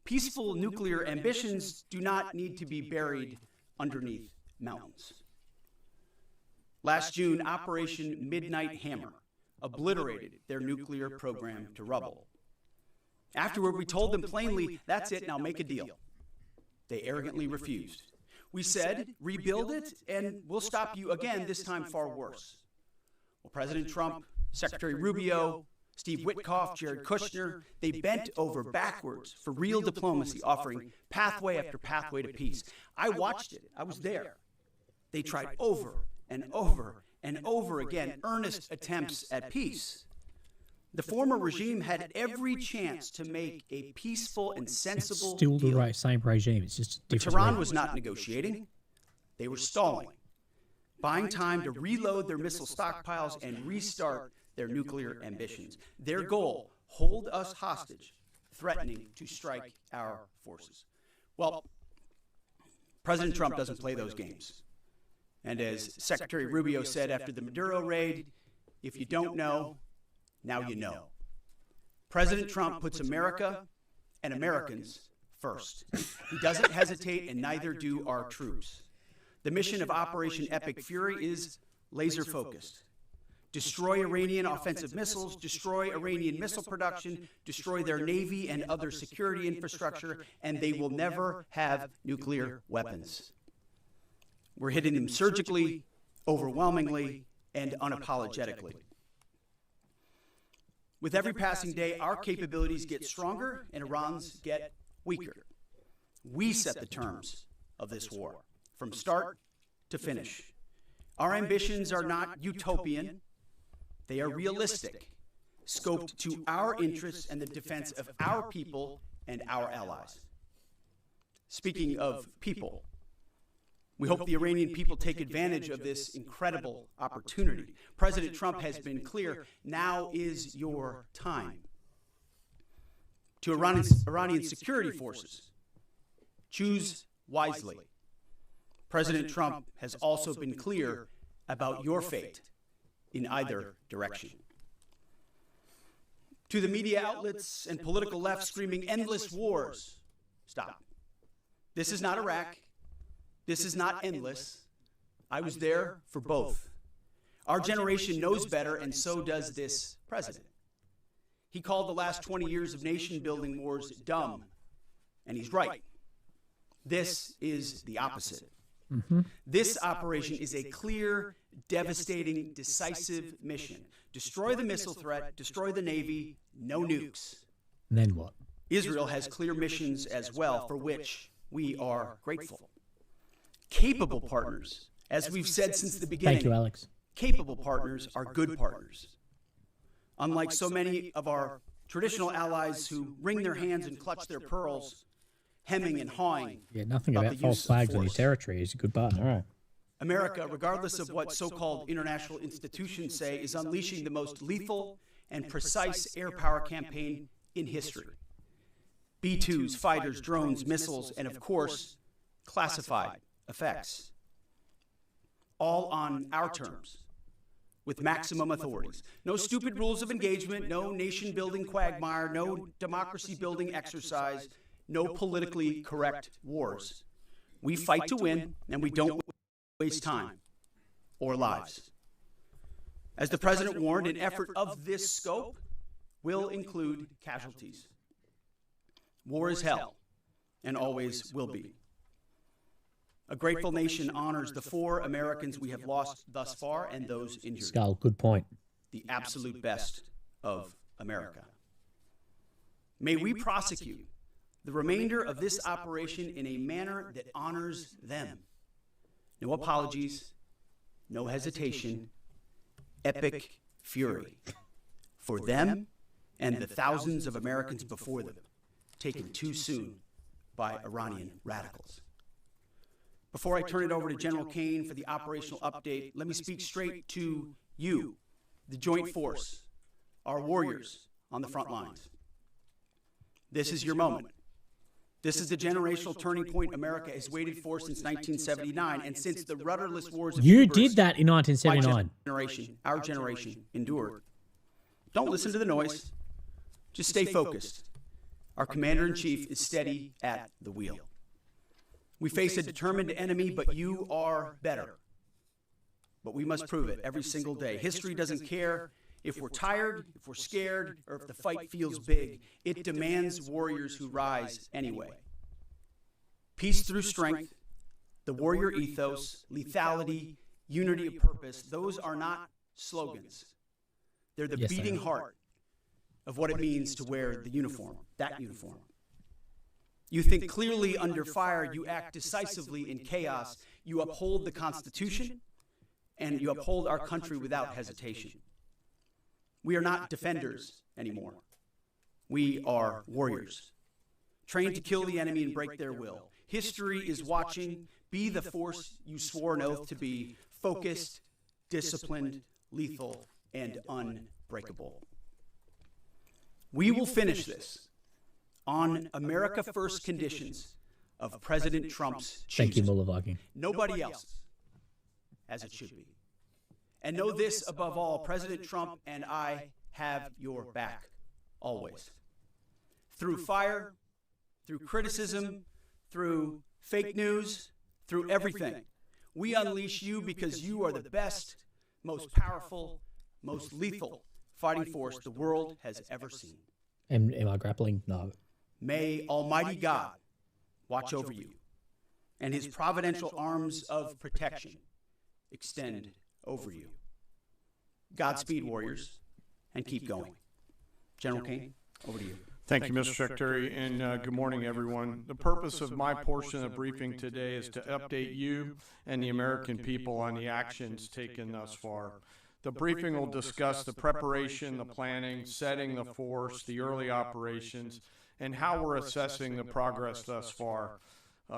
Peaceful nuclear ambitions do not need to be buried underneath mountains. Last June, Operation Midnight Hammer obliterated their nuclear program to rubble. Afterward, we told them plainly, that's it, now make a deal. They arrogantly refused. We said, rebuild it, and we'll stop you again, this time far worse. Well, President Trump, Secretary Rubio, Steve Witkoff, Jared Kushner, they bent over backwards for real diplomacy, offering pathway after pathway to peace. I watched it. I was there. They tried over and over and over again earnest attempts at peace. The former regime had every chance to make a peaceful and sensible Still deal. the same regime. It's just a But different Tehran regime. was not negotiating. They were stalling, buying time to reload their missile stockpiles and restart their nuclear ambitions. Their goal, hold us hostage, threatening to strike our forces. Well, President Trump doesn't play those games. And as Secretary Rubio said after the Maduro raid, if you don't know, now you know. President Trump puts America and Americans first. He doesn't hesitate, and neither do our troops. The mission of Operation Epic Fury is laser-focused. Destroy Iranian offensive missiles, destroy Iranian missile production, destroy their navy and other security infrastructure, and they will never have nuclear weapons. We're hitting them surgically, overwhelmingly, and unapologetically. With every passing day, our capabilities get stronger and Iran's get weaker. We set the terms of this war, from start to finish. Our ambitions are not utopian. They are realistic, scoped to our interests and the defense of our people and our allies. Speaking of people, we hope the Iranian people take advantage of this incredible opportunity. President Trump has been clear, now is your time. To Iranian security forces, choose wisely. President Trump has also been clear about your fate in either direction. To the media outlets and political left screaming endless wars, stop. This is not Iraq. This is not endless. I was there for both. Our generation knows better, and so does this president. He called the last 20 years of nation-building wars dumb, and he's right. This is the opposite. This operation is a clear, devastating, decisive mission. Destroy the missile threat, destroy the Navy, no nukes. And then what? Israel has clear missions as well, for which we are grateful. Capable partners, as we've said since the beginning. Thank you, Alex. Capable partners are good partners. Unlike so many of our traditional allies who wring their hands and clutch their pearls, hemming and hawing. Yeah, nothing about about the false use of flags on your force. territory is a good partner. All right. America, regardless of what so-called international institutions say, is unleashing the most lethal and precise air power campaign in history. B-2s, fighters, drones, missiles, and of course, classified effects. All on our terms, with maximum authorities. No stupid rules of engagement, no nation-building quagmire, no democracy-building exercise, no politically correct wars. We fight to win, and we don't waste time or lives. As the President warned, an effort of this scope will include casualties. War is hell, and always will be. A grateful nation honors the 4 Americans we have lost thus far and those injured. Skull, good point. The absolute best of America. May we prosecute the remainder of this operation in a manner that honors them. No apologies, no hesitation, epic fury for them and the thousands of Americans before them, taken too soon by Iranian radicals. Before I turn it over to General Kane for the operational update, let me speak straight to you, the Joint Force, our warriors on the front lines. This is your moment. This is the generational turning point America has waited for since 1979, and since the rudderless wars of You hubris did that in 1979. our generation endured. Don't listen to the noise. Just stay focused. Our commander-in-chief is steady at the wheel. We face a determined enemy, but you are better. But we must prove it every single day. History doesn't care if we're tired, if we're scared, or if the fight feels big. It demands warriors who rise anyway. Peace through strength, the warrior ethos, lethality, unity of purpose, those are not slogans. They're the beating heart of what it means to wear the uniform, that uniform. You think clearly under fire, you act decisively in chaos, you uphold the Constitution, and you uphold our country without hesitation. We are not defenders anymore. We are warriors, trained to kill the enemy and break their will. History is watching. Be the force you swore an oath to be: focused, disciplined, lethal, and unbreakable. We will finish this on America First conditions of President Trump's choosing. Thank you, Mullah Viking. Nobody else's, as it should be. And know this above all, President Trump and I have your back, always. Through fire, through criticism, through fake news, through everything. We unleash you because you are the best, most powerful, most lethal fighting force the world has ever seen. Am I grappling? No. May Almighty God watch over you, and his providential arms of protection extend over you. Godspeed, warriors, and keep going. General Kane, over to you. Thank you, Mr. Secretary, and good morning, everyone. The purpose of my portion of the briefing today is to update you and the American people on the actions taken thus far. The briefing will discuss the preparation, the planning, setting the force, the early operations, and how we're assessing the progress thus far.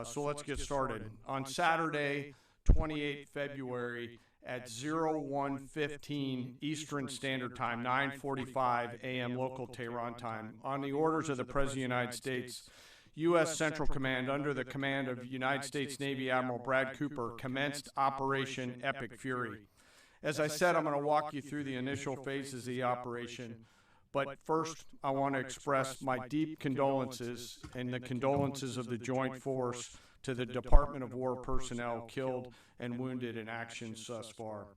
So let's get started. On Saturday, 28 February, at 01:15 Eastern Standard Time, 9:45 a.m. local Tehran time, on the orders of the President of the United States, U.S. Central Command, under the command of United States Navy Admiral Brad Cooper, commenced Operation Epic Fury. As I said, I'm going to walk you through the initial phases of the operation, but first I want to express my deep condolences and the condolences of the Joint Force to the Department of War personnel killed and wounded in actions thus far.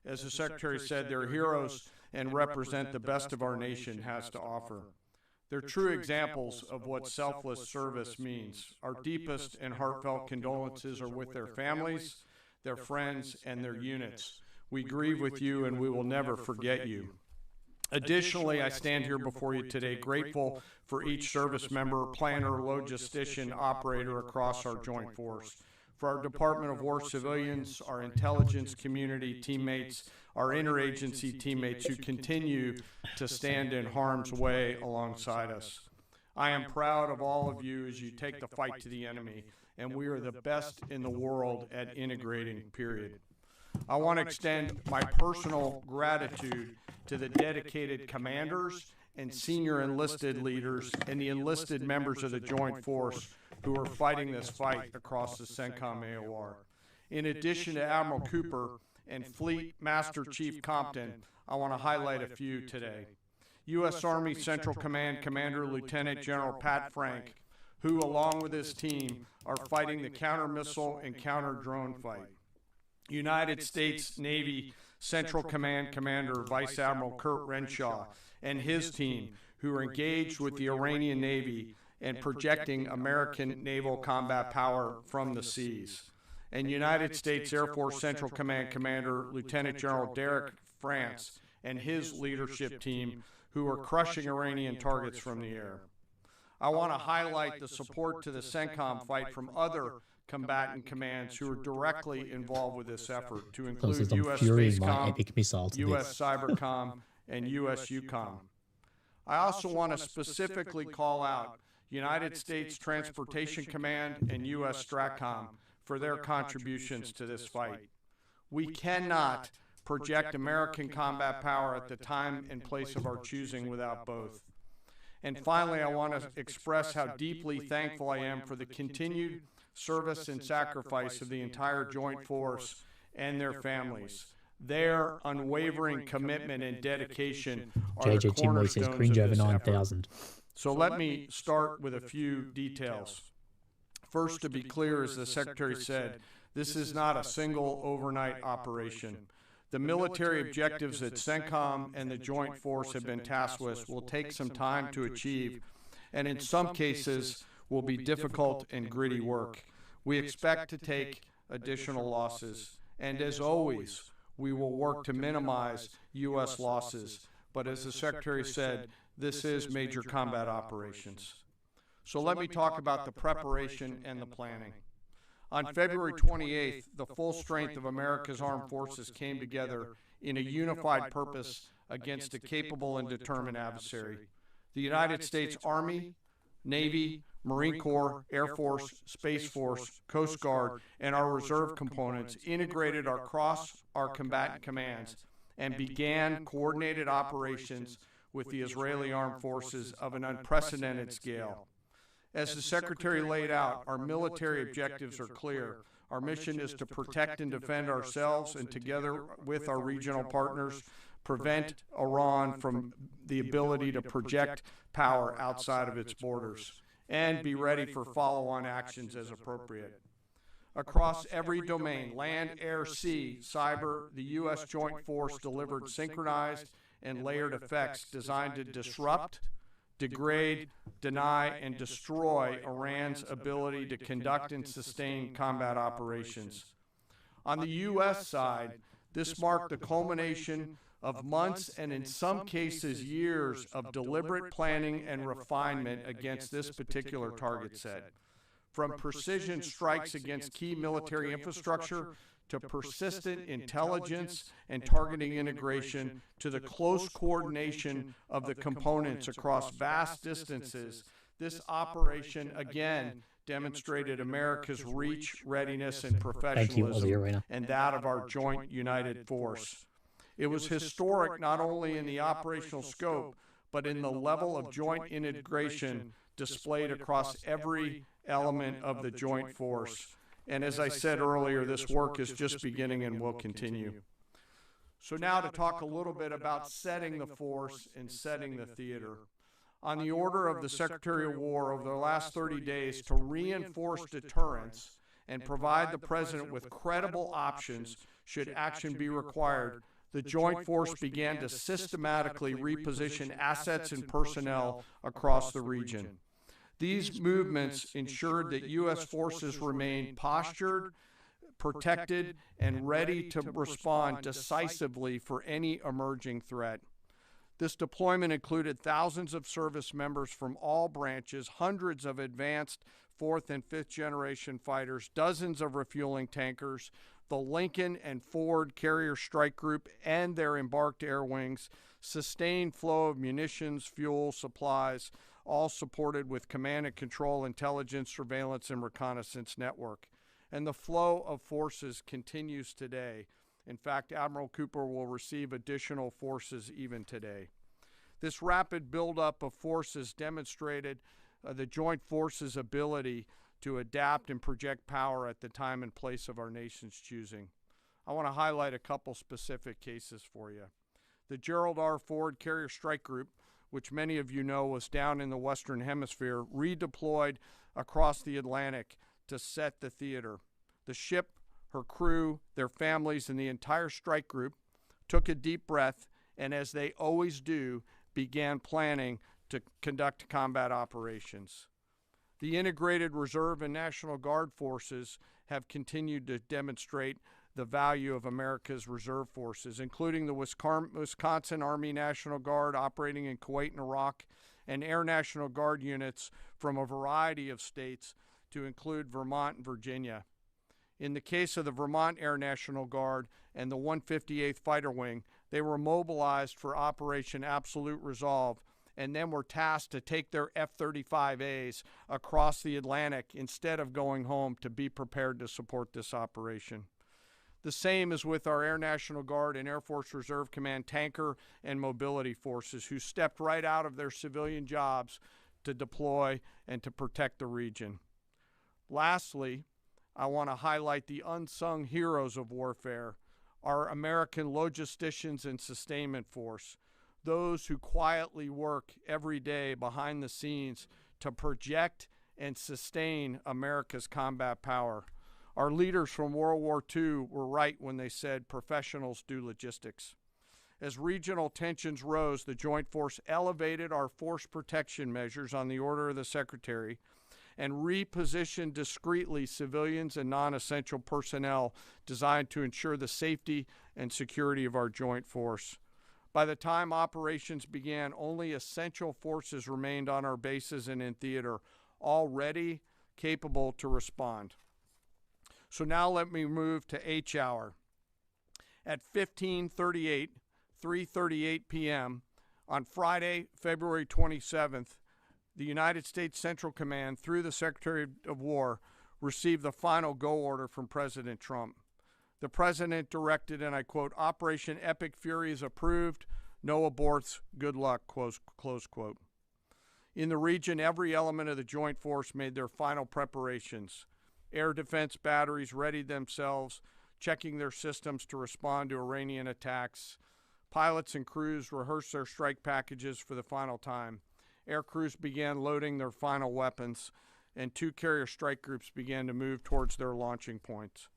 As the Secretary said, they're heroes and represent the best of our nation has to offer. They're true examples of what selfless service means. Our deepest and heartfelt condolences are with their families, their friends, and their units. We grieve with you, and we will never forget you. Additionally, I stand here before you today grateful for each service member, planner, logistician, operator across our joint force. For our Department of War civilians, our intelligence community teammates, our interagency teammates who continue to stand in harm's way alongside us. I am proud of all of you as you take the fight to the enemy, and we are the best in the world at integrating, period. I want to extend my personal gratitude to the dedicated commanders and senior enlisted leaders and the enlisted members of the Joint Force who are fighting this fight across the CENTCOM AOR. In addition to Admiral Cooper and Fleet Master Chief Compton, I want to highlight a few today. U.S. Army Central Command Commander Lieutenant General Pat Frank, who along with his team are fighting the counter-missile and counter-drone fight. United States Navy Central Command Commander Vice Admiral Kurt Renshaw and his team, who are engaged with the Iranian Navy and projecting American naval combat power from the seas. And United States Air Force Central Command Commander Lieutenant General Derek France and his leadership team, who are crushing Iranian targets from the air. I want to highlight the support to the CENTCOM fight from other combatant commands who are directly involved with this effort, to include U.S. Spacecom, U.S. Cybercom, and U.S. EUCOM. I also want to specifically call out United States Transportation Command and U.S. STRATCOM for their contributions to this fight. We cannot project American combat power at the time and place of our choosing without both. And finally, I want to express how deeply thankful I am for the continued service and sacrifice of the entire Joint Force and their families. Their unwavering commitment and dedication are the cornerstones of this effort. So let me start with a few details. First, to be clear, as the Secretary said, this is not a single overnight operation. The military objectives that CENTCOM and the Joint Force have been tasked with will take some time to achieve, and in some cases will be difficult and gritty work. We expect to take additional losses, and as always, we will work to minimize U.S. losses. But as the Secretary said, this is major combat operations. So let me talk about the preparation and the planning. On February 28th, the full strength of America's armed forces came together in a unified purpose against a capable and determined adversary. The United States Army, Navy, Marine Corps, Air Force, Space Force, Coast Guard, and our reserve components integrated across our combatant commands and began coordinated operations with the Israeli armed forces of an unprecedented scale. As the Secretary laid out, our military objectives are clear. Our mission is to protect and defend ourselves and, together with our regional partners, prevent Iran from the ability to project power outside of its borders, and be ready for follow-on actions as appropriate. Across every domain, land, air, sea, cyber, the U.S. Joint Force delivered synchronized and layered effects designed to disrupt, degrade, deny, and destroy Iran's ability to conduct and sustain combat operations. On the U.S. side, this marked the culmination of months and in some cases years of deliberate planning and refinement against this particular target set. From precision strikes against key military infrastructure to persistent intelligence and targeting integration to the close coordination of the components across vast distances, this operation again demonstrated America's reach, readiness, and professionalism, and that of our joint united force. It was historic not only in the operational scope, but in the level of joint integration displayed across every element of the joint force. And as I said earlier, this work is just beginning and will continue. So now to talk a little bit about setting the force and setting the theater. On the order of the Secretary of War over the last 30 days to reinforce deterrence and provide the President with credible options should action be required, the Joint Force began to systematically reposition assets and personnel across the region. These movements ensured that U.S. forces remained postured, protected, and ready to respond decisively for any emerging threat. This deployment included thousands of service members from all branches, hundreds of advanced 4th and 5th generation fighters, dozens of refueling tankers, the Lincoln and Ford Carrier Strike Group and their embarked air wings, sustained flow of munitions, fuel, supplies, all supported with command and control, intelligence, surveillance, and reconnaissance network. And the flow of forces continues today. In fact, Admiral Cooper will receive additional forces even today. This rapid buildup of forces demonstrated the joint forces' ability to adapt and project power at the time and place of our nation's choosing. I want to highlight a couple specific cases for you. The Gerald R. Ford Carrier Strike Group, which many of you know was down in the Western Hemisphere, redeployed across the Atlantic to set the theater. The ship, her crew, their families, and the entire strike group took a deep breath and, as they always do, began planning to conduct combat operations. The integrated Reserve and National Guard forces have continued to demonstrate the value of America's reserve forces, including the Wisconsin Army National Guard operating in Kuwait and Iraq, and Air National Guard units from a variety of states to include Vermont and Virginia. In the case of the Vermont Air National Guard and the 158th Fighter Wing, they were mobilized for Operation Absolute Resolve and then were tasked to take their F-35As across the Atlantic instead of going home to be prepared to support this operation. The same is with our Air National Guard and Air Force Reserve Command tanker and mobility forces, who stepped right out of their civilian jobs to deploy and to protect the region. Lastly, I want to highlight the unsung heroes of warfare, our American logisticians and sustainment force, those who quietly work every day behind the scenes to project and sustain America's combat power. Our leaders from World War II were right when they said professionals do logistics. As regional tensions rose, the Joint Force elevated our force protection measures on the order of the Secretary and repositioned discreetly civilians and non-essential personnel designed to ensure the safety and security of our joint force. By the time operations began, only essential forces remained on our bases and in theater, all ready, capable to respond. So now let me move to H hour. At 3:38 p.m. on Friday, February 27th, the United States Central Command, through the Secretary of War, received the final go order from President Trump. The President directed, and I quote, "Operation Epic Fury is approved. No aborts. Good luck," close quote. In the region, every element of the Joint Force made their final preparations. Air defense batteries readied themselves, checking their systems to respond to Iranian attacks. Pilots and crews rehearsed their strike packages for the final time. Air crews began loading their final weapons, and two carrier strike groups began to move towards their launching points.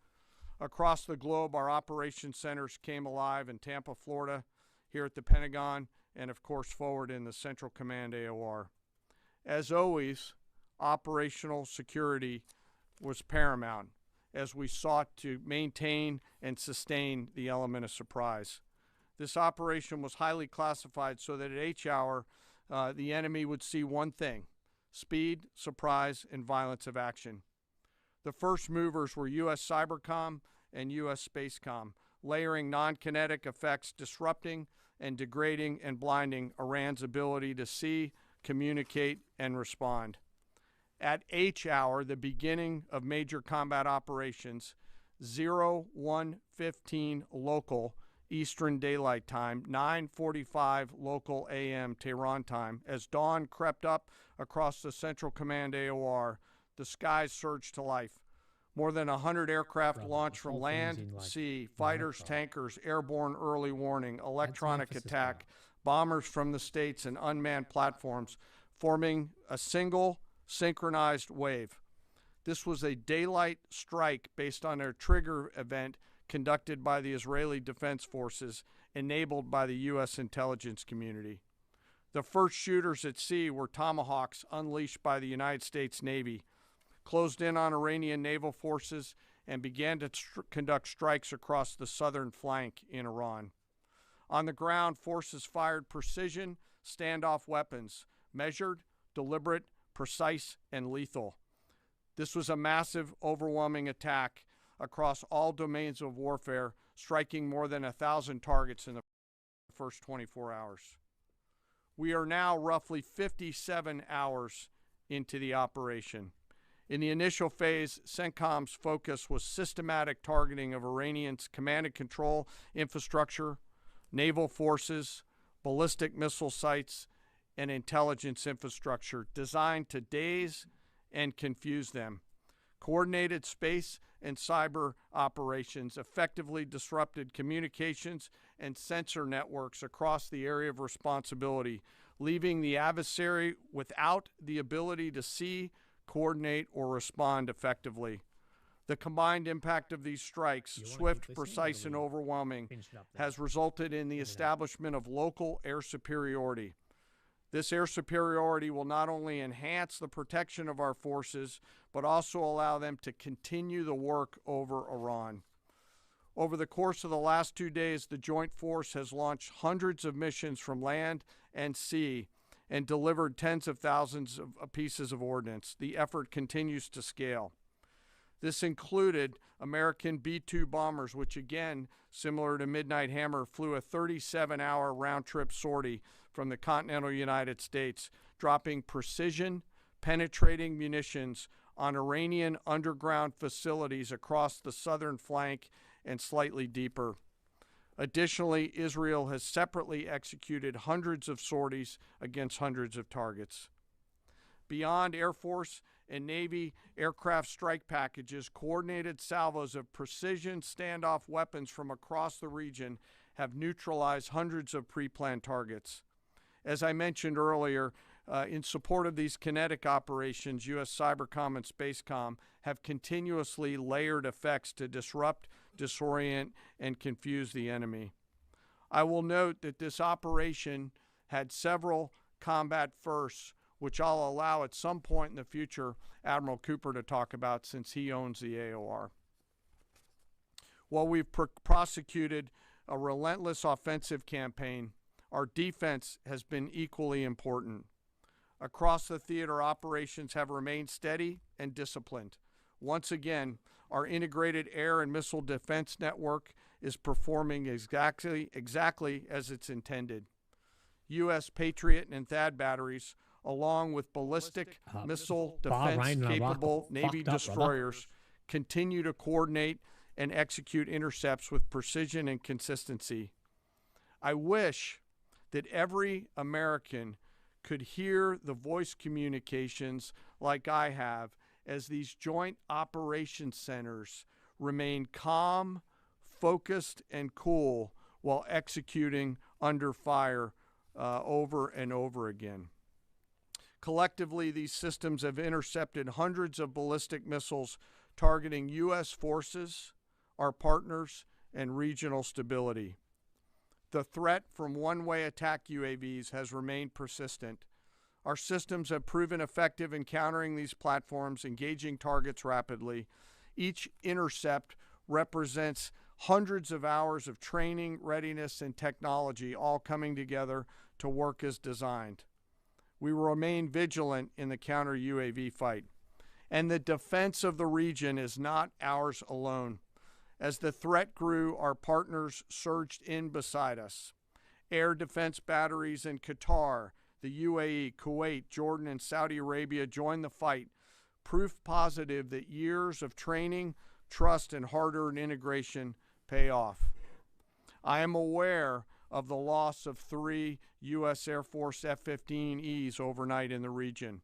Across the globe, our operations centers came alive in Tampa, Florida, here at the Pentagon, and of course forward in the Central Command AOR. As always, operational security was paramount as we sought to maintain and sustain the element of surprise. This operation was highly classified so that at H hour, the enemy would see one thing: speed, surprise, and violence of action. The first movers were U.S. Cybercom and U.S. Spacecom, layering non-kinetic effects, disrupting and degrading and blinding Iran's ability to see, communicate, and respond. At H hour, the beginning of major combat operations, 01:15 local Eastern Daylight Time, 9:45 local AM Tehran time, as dawn crept up across the Central Command AOR, the skies surged to life. More than 100 aircraft launched from land, sea, fighters, tankers, airborne early warning, electronic attack, bombers from the States, and unmanned platforms, forming a single synchronized wave. This was a daylight strike based on a trigger event conducted by the Israeli Defense Forces, enabled by the U.S. intelligence community. The first shooters at sea were Tomahawks unleashed by the United States Navy, closed in on Iranian naval forces, and began to conduct strikes across the southern flank in Iran. On the ground, forces fired precision standoff weapons, measured, deliberate, precise, and lethal. This was a massive, overwhelming attack across all domains of warfare, striking more than 1,000 targets in the first 24 hours. We are now roughly 57 hours into the operation. In the initial phase, CENTCOM's focus was systematic targeting of Iranians' command and control infrastructure, naval forces, ballistic missile sites, and intelligence infrastructure designed to daze and confuse them. Coordinated space and cyber operations effectively disrupted communications and sensor networks across the area of responsibility, leaving the adversary without the ability to see, coordinate, or respond effectively. The combined impact of these strikes, swift, precise, and overwhelming, has resulted in the establishment of local air superiority. This air superiority will not only enhance the protection of our forces, but also allow them to continue the work over Iran. Over the course of the last 2 days, the Joint Force has launched hundreds of missions from land and sea and delivered tens of thousands of pieces of ordnance. The effort continues to scale. This included American B-2 bombers, which again, similar to Midnight Hammer, flew a 37-hour round-trip sortie from the continental United States, dropping precision, penetrating munitions on Iranian underground facilities across the southern flank and slightly deeper. Additionally, Israel has separately executed hundreds of sorties against hundreds of targets. Beyond Air Force and Navy aircraft strike packages, coordinated salvos of precision standoff weapons from across the region have neutralized hundreds of pre-planned targets. As I mentioned earlier, in support of these kinetic operations, U.S. Cybercom and Spacecom have continuously layered effects to disrupt, disorient, and confuse the enemy. I will note that this operation had several combat firsts, which I'll allow at some point in the future Admiral Cooper to talk about since he owns the AOR. While we've prosecuted a relentless offensive campaign, our defense has been equally important. Across the theater, operations have remained steady and disciplined. Once again, our integrated air and missile defense network is performing exactly as it's intended. U.S. Patriot and THAAD batteries, along with ballistic missile defense-capable Navy destroyers, continue to coordinate and execute intercepts with precision and consistency. I wish that every American could hear the voice communications like I have as these joint operations centers remain calm, focused, and cool while executing under fire over and over again. Collectively, these systems have intercepted hundreds of ballistic missiles targeting U.S. forces, our partners, and regional stability. The threat from one-way attack UAVs has remained persistent. Our systems have proven effective in countering these platforms, engaging targets rapidly. Each intercept represents hundreds of hours of training, readiness, and technology all coming together to work as designed. We will remain vigilant in the counter-UAV fight. And the defense of the region is not ours alone. As the threat grew, our partners surged in beside us. Air defense batteries in Qatar, the UAE, Kuwait, Jordan, and Saudi Arabia joined the fight, proof positive that years of training, trust, and hard-earned integration pay off. I am aware of the loss of 3 U.S. Air Force F-15Es overnight in the region.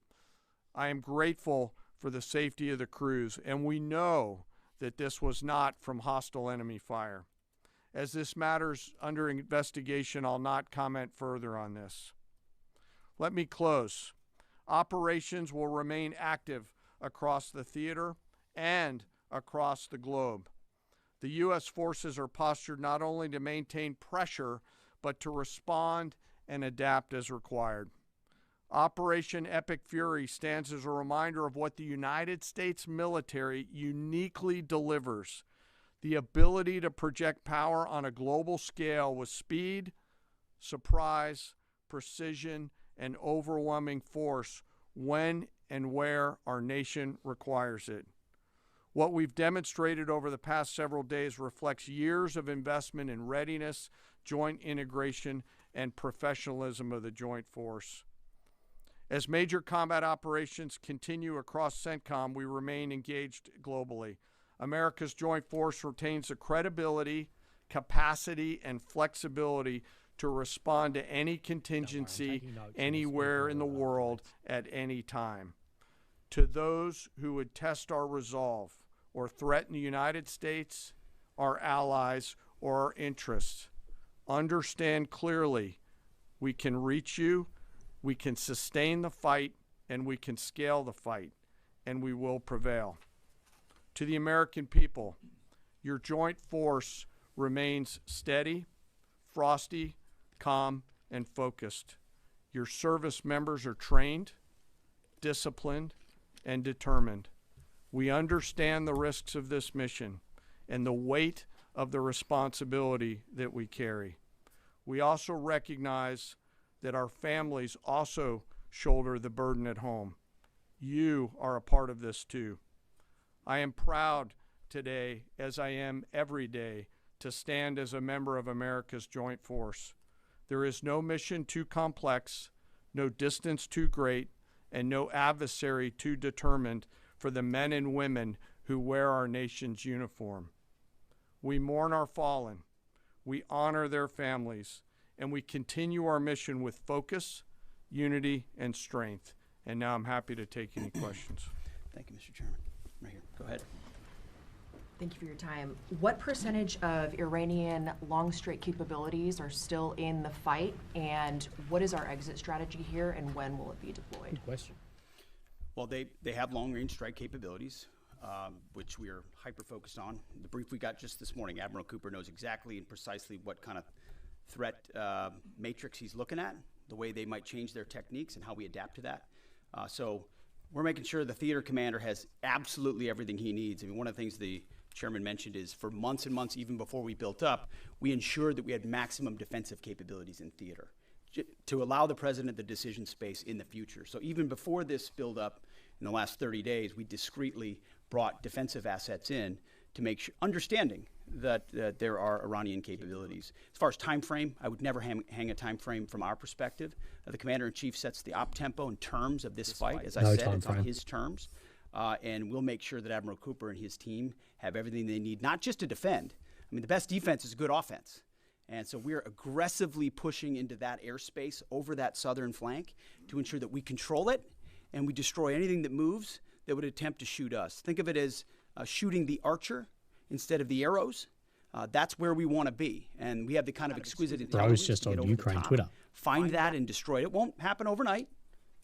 I am grateful for the safety of the crews, and we know that this was not from hostile enemy fire. As this matter's under investigation, I'll not comment further on this. Let me close. Operations will remain active across the theater and across the globe. The U.S. forces are postured not only to maintain pressure, but to respond and adapt as required. Operation Epic Fury stands as a reminder of what the United States military uniquely delivers: the ability to project power on a global scale with speed, surprise, precision, and overwhelming force when and where our nation requires it. What we've demonstrated over the past several days reflects years of investment in readiness, joint integration, and professionalism of the Joint Force. As major combat operations continue across CENTCOM, we remain engaged globally. America's Joint Force retains the credibility, capacity, and flexibility to respond to any contingency anywhere in the world at any time. To those who would test our resolve or threaten the United States, our allies, or our interests, understand clearly we can reach you, we can sustain the fight, and we can scale the fight, and we will prevail. To the American people, your Joint Force remains steady, frosty, calm, and focused. Your service members are trained, disciplined, and determined. We understand the risks of this mission and the weight of the responsibility that we carry. We also recognize that our families also shoulder the burden at home. You are a part of this too. I am proud today, as I am every day, to stand as a member of America's Joint Force. There is no mission too complex, no distance too great, and no adversary too determined for the men and women who wear our nation's uniform. We mourn our fallen, we honor their families, and we continue our mission with focus, unity, and strength. And now I'm happy to take any questions. Thank you, Mr. Chairman. Right here. Go ahead. Thank you for your time. What percentage of Iranian long-strike capabilities are still in the fight, and what is our exit strategy here, and when will it be deployed? Good question. Well, they have long-range strike capabilities, which we are hyper-focused on. The brief we got just this morning, Admiral Cooper knows exactly and precisely what kind of threat matrix he's looking at, the way they might change their techniques, and how we adapt to that. So we're making sure the theater commander has absolutely everything he needs. I mean, one of the things the chairman mentioned is for months and months, even before we built up, we ensured that we had maximum defensive capabilities in theater to allow the president the decision space in the future. So even before this build up in the last 30 days, we discreetly brought defensive assets in to make sure, understanding that there are Iranian capabilities. As far as time frame, I would never hang a time frame from our perspective. The commander-in-chief sets the op tempo and terms of this fight. As I said, it's on his terms. And we'll make sure that Admiral Cooper and his team have everything they need, not just to defend. I mean, the best defense is good offense. And so we're aggressively pushing into that airspace over that southern flank to ensure that we control it and we destroy anything that moves that would attempt to shoot us. Think of it as shooting the archer instead of the arrows. That's where we want to be. And we have the kind of exquisite intelligence. Rose just to get on over Ukraine the top, Twitter. Find that and destroy it. It won't happen overnight.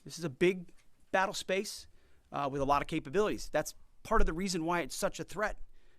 This is a big battle space with a lot of capabilities. That's part of the reason why it's such a threat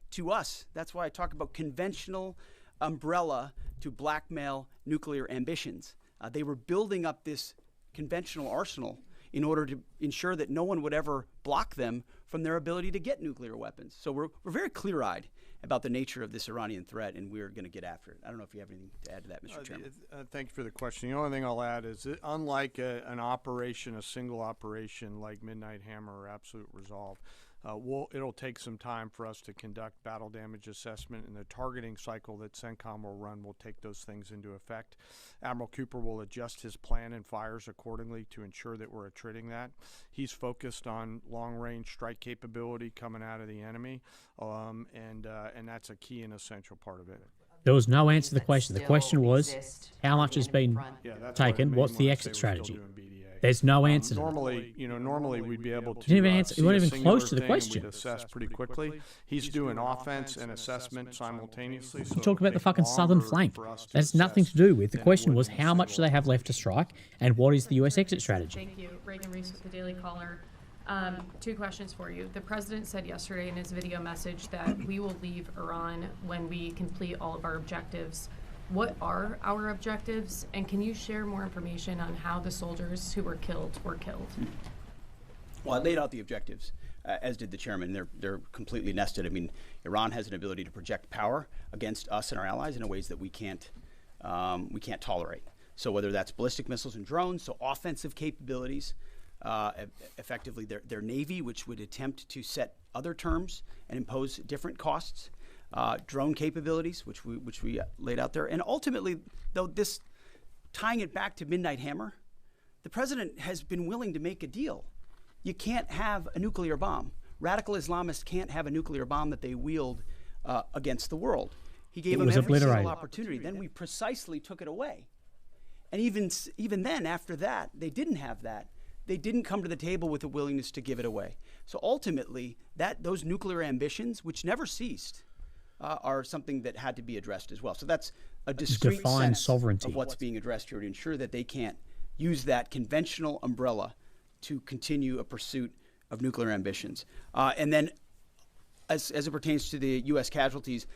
to us. That's why I talk about conventional umbrella to blackmail nuclear ambitions. They were building up this conventional arsenal in order to ensure that no one would ever block them from their ability to get nuclear weapons. So we're very clear-eyed about the nature of this Iranian threat, and we're going to get after it. I don't know if you have anything to add to that, Mr. Chairman. Thank you for the question. The only thing I'll add is that unlike an operation, a single operation like Midnight Hammer or Absolute Resolve, it'll take some time for us to conduct battle damage assessment, and the targeting cycle that CENTCOM will run will take those things into effect. Admiral Cooper will adjust his plan and fires accordingly to ensure that we're attriting that. He's focused on long-range strike capability coming out of the enemy, and that's a key and essential part of it. There was no answer to the question. The question was, how much has been taken? What's the exit strategy? There's no answer. Normally we'd be able to. You didn't even answer. You weren't even close to the question. We'd assess pretty quickly. He's doing offense and assessment simultaneously. You talked about the fucking southern flank. That has nothing to do with. The question was, how much do they have left to strike, and what is the U.S. exit strategy? Thank you. Reagan Reese with the Daily Caller. 2 questions for you. The president said yesterday in his video message that we will leave Iran when we complete all of our objectives. What are our objectives, and can you share more information on how the soldiers who were killed were killed? Well, I laid out the objectives, as did the chairman. They're completely nested. I mean, Iran has an ability to project power against us and our allies in ways that we can't tolerate. So whether that's ballistic missiles and drones, so offensive capabilities, effectively their Navy, which would attempt to set other terms and impose different costs, drone capabilities, which we laid out there. And ultimately, though, this tying it back to Midnight Hammer, the president has been willing to make a deal. You can't have a nuclear bomb. Radical Islamists can't have a nuclear bomb that they wield against the world. He gave them every single opportunity. Then we precisely took it away. And even then, after that, they didn't have that. They didn't come to the table with a willingness to give it away. So ultimately, those nuclear ambitions, which never ceased, are something that had to be addressed as well. So that's a discrete sense sovereignty of what's being addressed here to ensure that they can't use that conventional umbrella to continue a pursuit of nuclear ambitions. And then as it pertains to the U.S. casualties,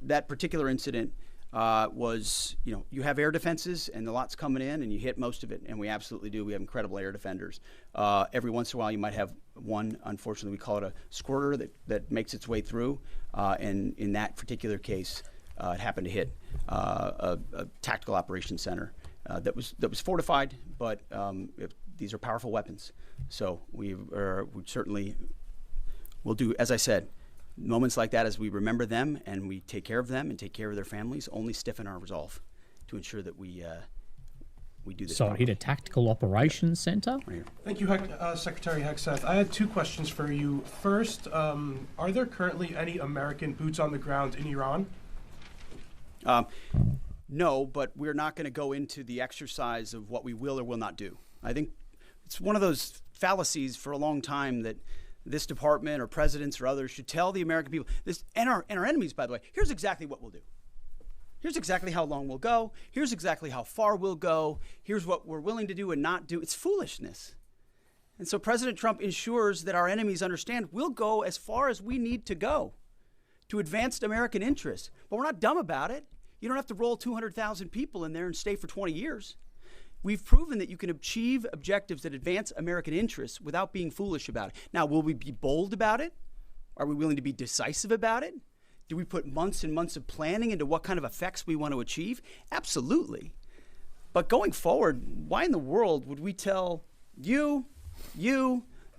that particular incident was, you have air defenses and the lot's coming in and you hit most of it, and we absolutely do. We have incredible air defenders. Every once in a while you might have one, unfortunately we call it a squirter that makes its way through, and in that particular case it happened to hit a tactical operations center that was fortified, but these are powerful weapons. So we certainly will do, as I said, moments like that, as we remember them and we take care of them and take care of their families, only stiffen our resolve to ensure that we do this. So it hit a tactical operations center? Right here. Thank you, Secretary Hegseth. I had two questions for you. First, are there currently any American boots on the ground in Iran? No, but we're not going to go into the exercise of what we will or will not do. I think it's one of those fallacies for a long time that this department or presidents or others should tell the American people, and our enemies, by the way, here's exactly what we'll do. Here's exactly how long we'll go. Here's exactly how far we'll go. Here's what we're willing to do and not do. It's foolishness. And so President Trump ensures that our enemies understand we'll go as far as we need to go to advance American interests. But we're not dumb about it. You don't have to roll 200,000 people in there and stay for 20 years. We've proven that you can achieve objectives that advance American interests without being foolish about it. Now, will we be bold about it? Are we willing to be decisive about it? Do we put months and months of planning into what kind of effects we want to achieve? Absolutely. But going forward, why in the world would we tell you,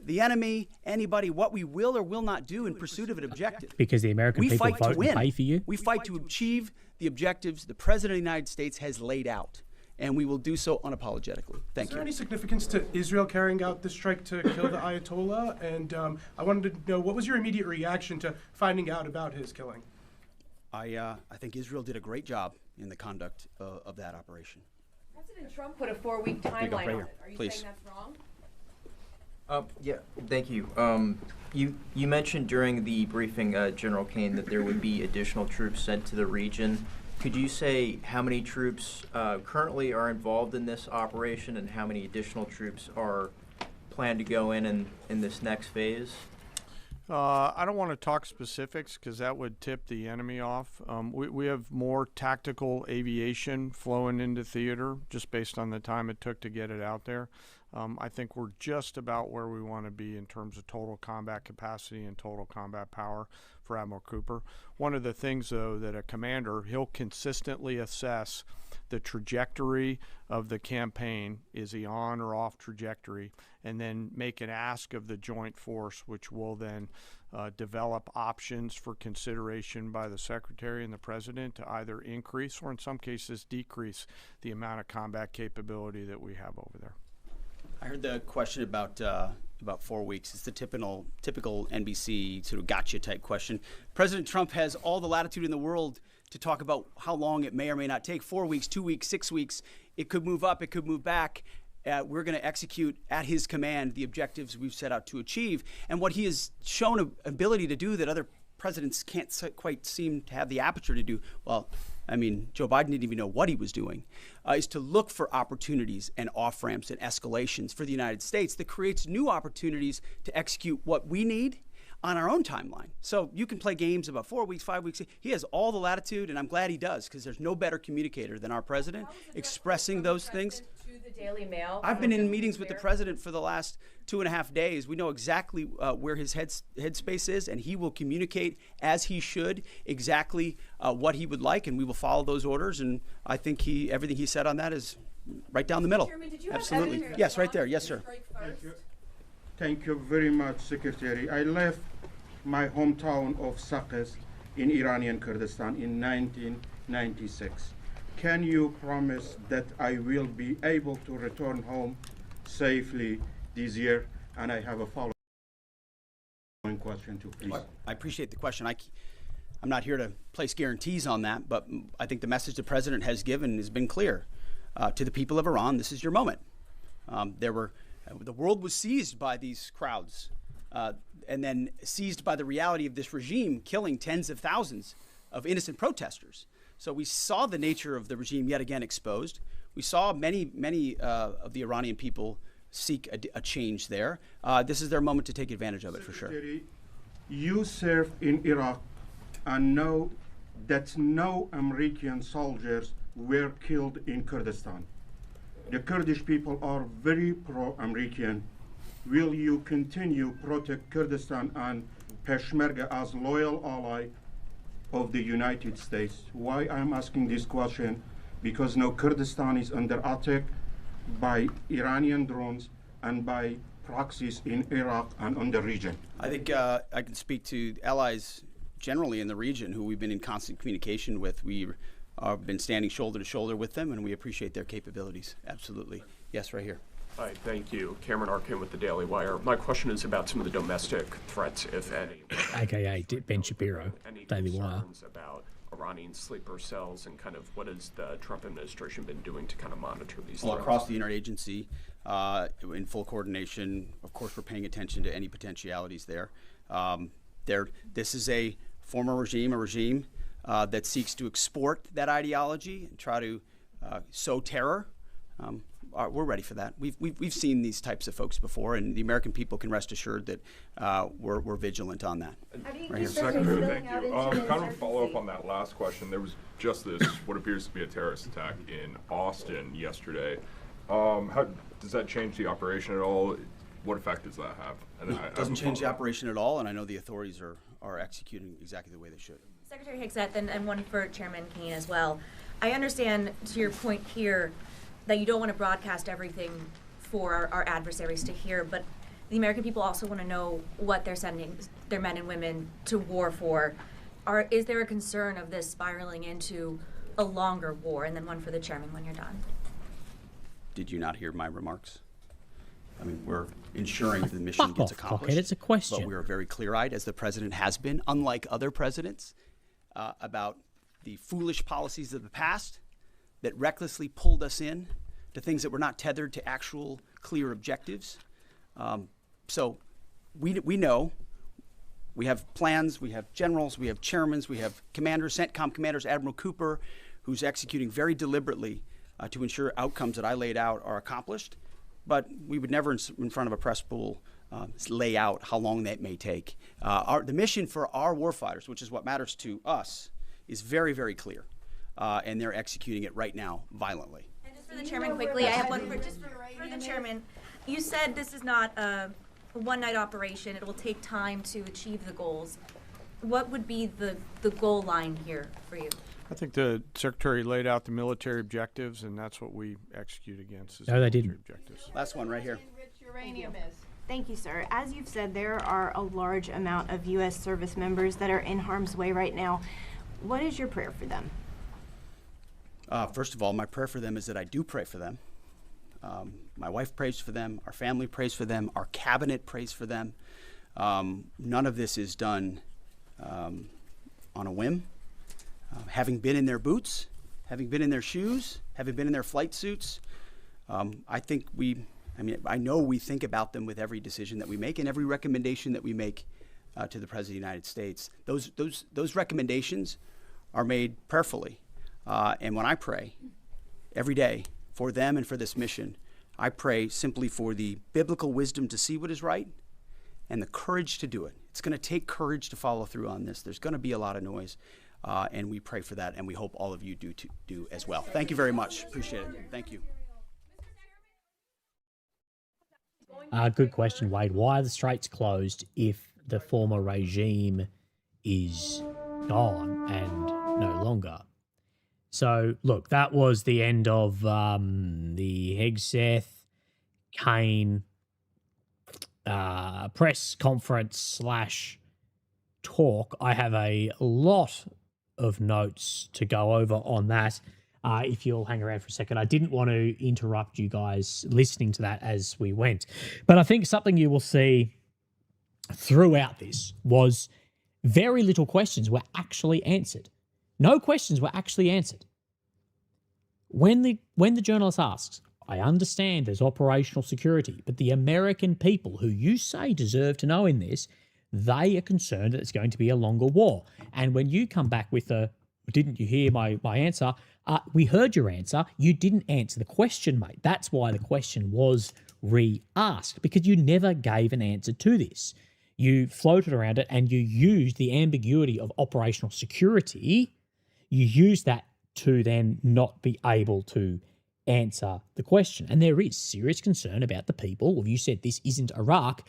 the enemy, anybody, what we will or will not do in pursuit of an objective? Because the American people fight to vote win. and pay for you? We fight to achieve the objectives the President of the United States has laid out, and we will do so unapologetically. Thank Is there you. any significance to Israel carrying out this strike to kill the Ayatollah? And I wanted to know, what was your immediate reaction to finding out about his killing? I think Israel did a great job in the conduct of that operation. President Trump put a 4-week you go, timeline right on here, it. Are you please. saying that's wrong? Yeah, thank you. You mentioned during the briefing, General Kane, that there would be additional troops sent to the region. Could you say how many troops currently are involved in this operation and how many additional troops are planned to go in this next phase? I don't want to talk specifics because that would tip the enemy off. We have more tactical aviation flowing into theater just based on the time it took to get it out there. I think we're just about where we want to be in terms of total combat capacity and total combat power for Admiral Cooper. One of the things, though, that a commander, he'll consistently assess the trajectory of the campaign. Is he on or off trajectory? And then make an ask of the joint force, which will then develop options for consideration by the Secretary and the President to either increase or in some cases decrease the amount of combat capability that we have over there. I heard the question about 4 weeks. It's the typical NBC sort of gotcha type question. President Trump has all the latitude in the world to talk about how long it may or may not take. 4 weeks, 2 weeks, 6 weeks. It could move up. It could move back. We're going to execute at his command the objectives we've set out to achieve. And what he has shown an ability to do that other presidents can't quite seem to have the aperture to do, well, I mean, Joe Biden didn't even know what he was doing, is to look for opportunities and off-ramps and escalations for the United States that creates new opportunities to execute what we need on our own timeline. So you can play games about 4 weeks, 5 weeks. He has all the latitude, and I'm glad he does, because there's no better communicator than our president expressing those things. To the Daily Mail. I've been in meetings with the president for the last 2.5 days. We know exactly where his headspace is, and he will communicate as he should exactly what he would like, and we will follow those orders. And I think everything he said on that is right down the middle. Chairman, did you have Absolutely. evidence Yes, of right there. Iran Yes, sir. strike first? Thank you very much, Secretary. I left my hometown of Sakis in Iranian Kurdistan in 1996. Can you promise that I will be able to return home safely this year? And I have a following question too, please. I appreciate the question. I'm not here to place guarantees on that, but I think the message the president has given has been clear. To the people of Iran, this is your moment. The world was seized by these crowds, and then seized by the reality of this regime killing tens of thousands of innocent protesters. So we saw the nature of the regime yet again exposed. We saw many of the Iranian people seek a change there. This is their moment to take advantage of it, for sure. Secretary, you served in Iraq and know that no American soldiers were killed in Kurdistan. The Kurdish people are very pro-American. Will you continue protect Kurdistan and Peshmerga as loyal ally of the United States? Why I'm asking this question? Because now Kurdistan is under attack by Iranian drones and by proxies in Iraq and on the region. I think I can speak to allies generally in the region who we've been in constant communication with. We've been standing shoulder to shoulder with them, and we appreciate their capabilities. Absolutely. Yes, right here. Hi, thank you. Cameron Arkin with the Daily Wire. My question is about some of the domestic threats, if any. AKA Ben Shapiro, Any Daily Wire. concerns about Iranian sleeper cells and kind of what has the Trump administration been doing to kind of monitor these Well, threats? across the interagency, in full coordination. Of course, we're paying attention to any potentialities there. This is a former regime, a regime that seeks to export that ideology and try to sow terror. We're ready for that. We've seen these types of folks before, and the American people can rest assured that we're vigilant on that. Right here. Secretary, thank you. Kind of a follow up on that last question. There was just this, what appears to be a terrorist attack in Austin yesterday. How does that change the operation at all? What effect does that have? And It doesn't change the operation at all, and I know the authorities are executing exactly the way they should. Secretary Hickseth, and one for Chairman Kane as well. I understand, to your point here, that you don't want to broadcast everything for our adversaries to hear, but the American people also want to know what they're sending their men and women to war for. Is there a concern of this spiraling into a longer war? And then one for the chairman when you're done. Did you not hear my remarks? I mean, we're ensuring the mission Fuck gets off, accomplished. cockhead. It's a question. But we are very clear-eyed, as the president has been, unlike other presidents, about the foolish policies of the past that recklessly pulled us in to things that were not tethered to actual clear objectives. So we know. We have plans, we have generals, we have chairmen, we have commanders, CENTCOM commanders, Admiral Cooper, who's executing very deliberately to ensure outcomes that I laid out are accomplished. But we would never, in front of a press pool, lay out how long that may take. The mission for our warfighters, which is what matters to us, is very, very clear. And they're executing it right now violently. And just for the chairman quickly, I have one for the chairman. You said this is not a one-night operation. It will take time to achieve the goals. What would be the goal line here for you? I think the Secretary laid out the military objectives, and that's what we execute against. Is No, they military didn't. Objectives. Last one right here. Uranium is. Thank you, sir. As you've said, there are a large amount of U.S. service members that are in harm's way right now. What is your prayer for them? First of all, my prayer for them is that I do pray for them. My wife prays for them. Our family prays for them. Our cabinet prays for them. None of this is done on a whim. Having been in their boots, having been in their shoes, having been in their flight suits, I know we think about them with every decision that we make and every recommendation that we make to the President of the United States. Those recommendations are made prayerfully. And when I pray every day for them and for this mission, I pray simply for the biblical wisdom to see what is right and the courage to do it. It's going to take courage to follow through on this. There's going to be a lot of noise, and we pray for that, and we hope all of you do as well. Thank you very much. Appreciate it. Thank you. Good question, Wade. Why are the straits closed if the former regime is gone and no longer? So, look, that was the end of the Hegseth Kane press conference / talk. I have a lot of notes to go over on that. If you'll hang around for a second, I didn't want to interrupt you guys listening to that as we went. But I think something you will see throughout this was very little questions were actually answered. No questions were actually answered. When the journalist asks, I understand there's operational security, but the American people who you say deserve to know in this, they are concerned that it's going to be a longer war. And when you come back with didn't you hear my answer? We heard your answer. You didn't answer the question, mate. That's why the question was re-asked, because you never gave an answer to this. You floated around it and you used the ambiguity of operational security. You used that to then not be able to answer the question. And there is serious concern about the people. Well, you said this isn't Iraq.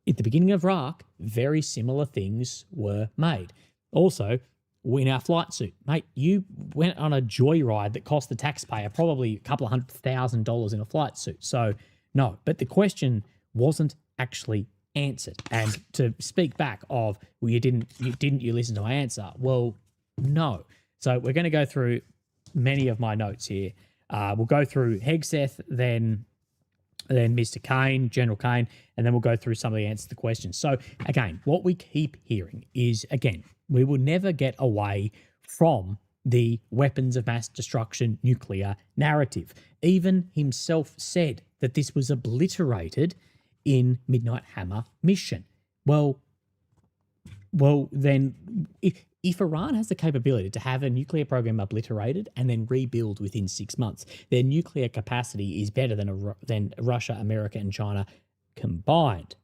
At the beginning of Iraq, very similar things were made. Also, in our flight suit, mate, you went on a joyride that cost the taxpayer probably a couple of $100,000 in a flight suit. So, no, but the question wasn't actually answered. And to speak back of, well, you didn't listen to my answer? Well, no. So we're going to go through many of my notes here. We'll go through Hegseth, then Mr. Kane, General Kane, and then we'll go through some of the answers to the questions. So again, what we keep hearing is, again, we will never get away from the weapons of mass destruction nuclear narrative. Even himself said that this was obliterated in Midnight Hammer mission. Well, then if Iran has the capability to have a nuclear program obliterated and then rebuild within 6 months, their nuclear capacity is better than Russia, America, and China combined.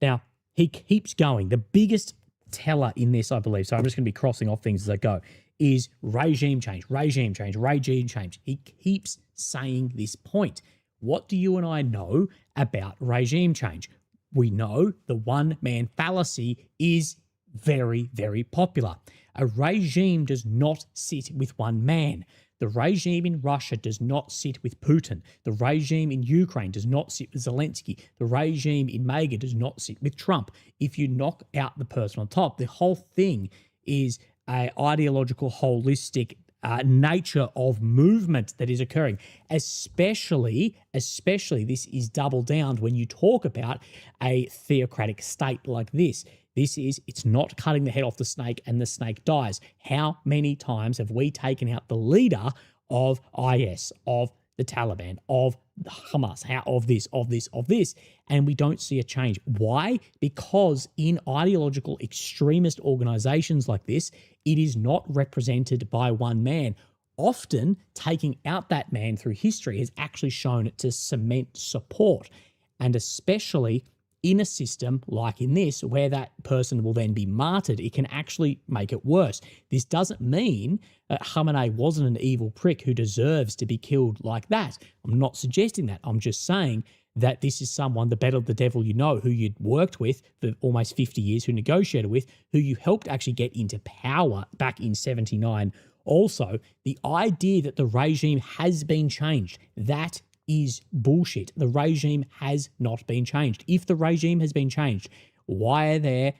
Now, he keeps going. The biggest teller in this, I believe, so I'm just going to be crossing off things as I go, is regime change, regime change, regime change. He keeps saying this point. What do you and I know about regime change? We know the one-man fallacy is very, very popular. A regime does not sit with one man. The regime in Russia does not sit with Putin. The regime in Ukraine does not sit with Zelensky. The regime in MAGA does not sit with Trump. If you knock out the person on top, the whole thing is an ideological, holistic nature of movement that is occurring. Especially this is doubled down when you talk about a theocratic state like this. It's not cutting the head off the snake and the snake dies. How many times have we taken out the leader of IS, of the Taliban, of Hamas, of this, and we don't see a change? Why? Because in ideological extremist organizations like this, it is not represented by one man. Often taking out that man through history has actually shown it to cement support, and especially in a system like in this, where that person will then be martyred, it can actually make it worse. This doesn't mean that Khamenei wasn't an evil prick who deserves to be killed like that. I'm not suggesting that. I'm just saying that this is someone, the better the devil you know, who you'd worked with for almost 50 years, who negotiated with, who you helped actually get into power back in 79. Also, the idea that the regime has been changed, that is bullshit. The regime has not been changed. If the regime has been changed, why are there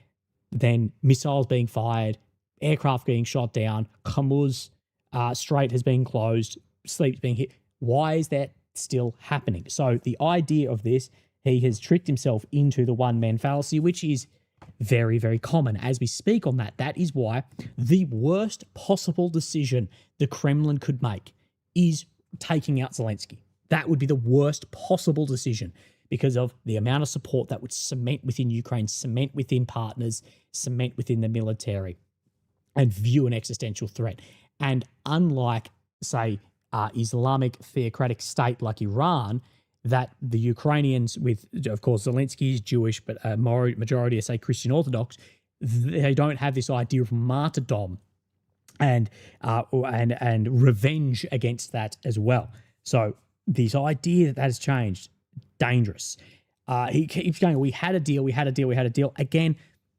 then missiles being fired, aircraft being shot down, Hormuz Strait has been closed, sleep's being hit? Why is that still happening? So the idea of this, he has tricked himself into the one-man fallacy, which is very, very common. As we speak on that, that is why the worst possible decision the Kremlin could make is taking out Zelensky. That would be the worst possible decision because of the amount of support that would cement within Ukraine, cement within partners, cement within the military, and view an existential threat. And unlike, say, Islamic theocratic state like Iran, that the Ukrainians, with, of course, Zelensky is Jewish, but a majority are, say, Christian Orthodox, they don't have this idea of martyrdom and revenge against that as well. So this idea that has changed, dangerous. He keeps going, we had a deal. Again,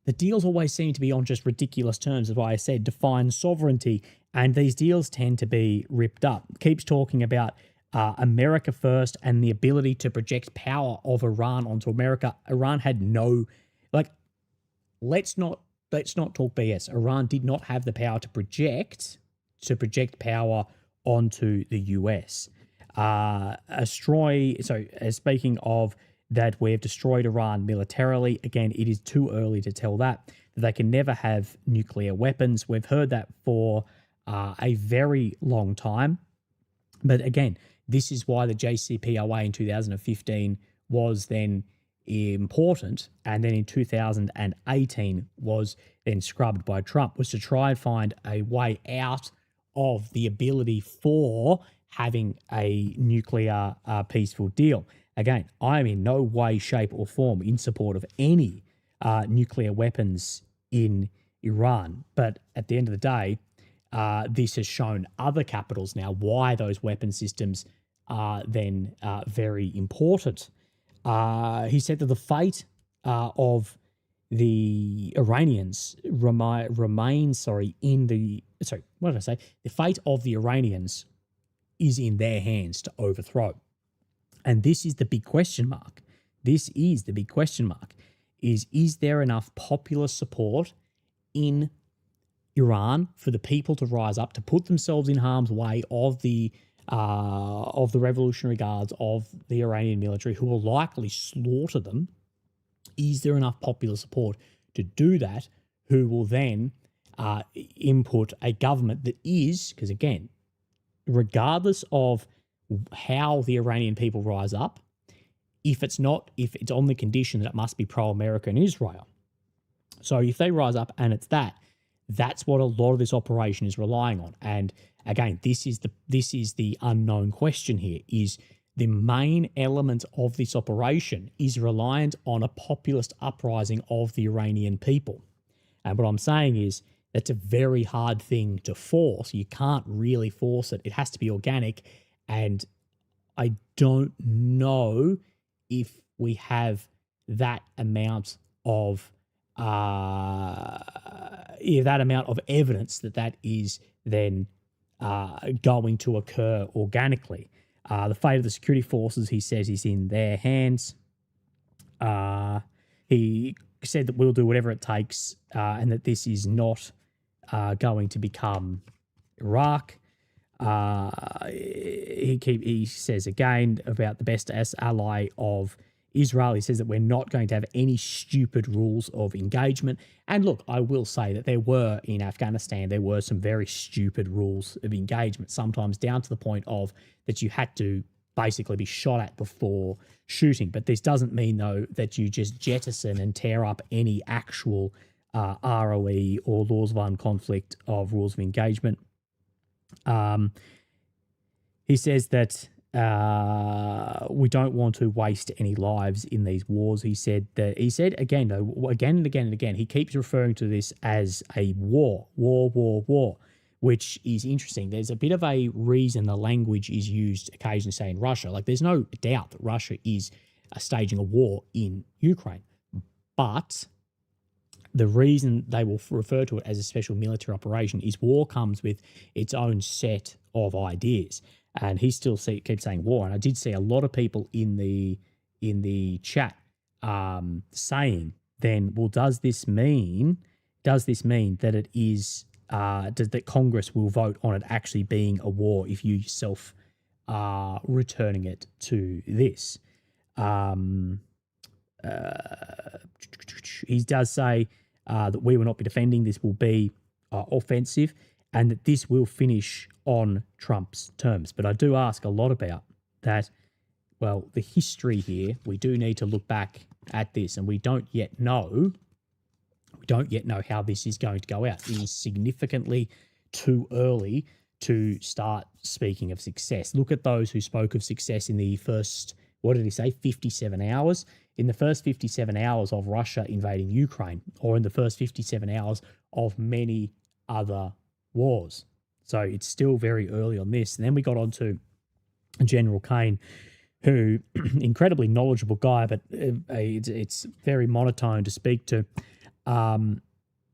the deals always seem to be on just ridiculous terms. That's why I said define sovereignty, and these deals tend to be ripped up. Keeps talking about America first and the ability to project power of Iran onto America. Iran had no, let's not talk BS. Iran did not have the power to project power onto the US. Speaking of that, we've destroyed Iran militarily. Again, it is too early to tell that they can never have nuclear weapons. We've heard that for a very long time. But again, this is why the JCPOA in 2015 was then important, and then in 2018 was then scrubbed by Trump, was to try and find a way out of the ability for having a nuclear peaceful deal. Again, I am in no way, shape, or form in support of any nuclear weapons in Iran. But at the end of the day, this has shown other capitals now why those weapon systems are then very important. He said that the fate of the Iranians the fate of the Iranians is in their hands to overthrow. And this is the big question mark. This is the big question mark. Is there enough popular support in Iran for the people to rise up, to put themselves in harm's way of the Revolutionary Guards, of the Iranian military, who will likely slaughter them? Is there enough popular support to do that, who will then input a government that is, because again, regardless of how the Iranian people rise up, if it's on the condition that it must be pro-America and Israel. So if they rise up and it's that's what a lot of this operation is relying on. And again, this is the unknown question here, is the main element of this operation is reliant on a populist uprising of the Iranian people. And what I'm saying is that's a very hard thing to force. You can't really force it. It has to be organic. And I don't know if we have that amount of evidence that is then going to occur organically. The fate of the security forces, he says, is in their hands. He said that we'll do whatever it takes, and that this is not going to become Iraq. He says again about the best ally of Israel. He says that we're not going to have any stupid rules of engagement. And look, I will say that there were in Afghanistan, there were some very stupid rules of engagement, sometimes down to the point of that you had to basically be shot at before shooting. But this doesn't mean, though, that you just jettison and tear up any actual ROE or laws of armed conflict of rules of engagement. He says that we don't want to waste any lives in these wars. He said again, though, again and again and again, he keeps referring to this as a war, which is interesting. There's a bit of a reason the language is used occasionally, say, in Russia. Like, there's no doubt that Russia is staging a war in Ukraine, but the reason they will refer to it as a special military operation is war comes with its own set of ideas. And he still keeps saying war. And I did see a lot of people in the chat saying, then, well, does this mean that it is that Congress will vote on it actually being a war if you yourself are returning it to this? He does say that we will not be defending. This will be offensive, and that this will finish on Trump's terms. But I do ask a lot about that. Well, the history here, we do need to look back at this, and we don't yet know how this is going to go out. It is significantly too early to start speaking of success. Look at those who spoke of success in the first, 57 hours? In the first 57 hours of Russia invading Ukraine, or in the first 57 hours of many other wars. So it's still very early on this. And then we got on to General Kane, who, incredibly knowledgeable guy, but it's very monotone to speak to.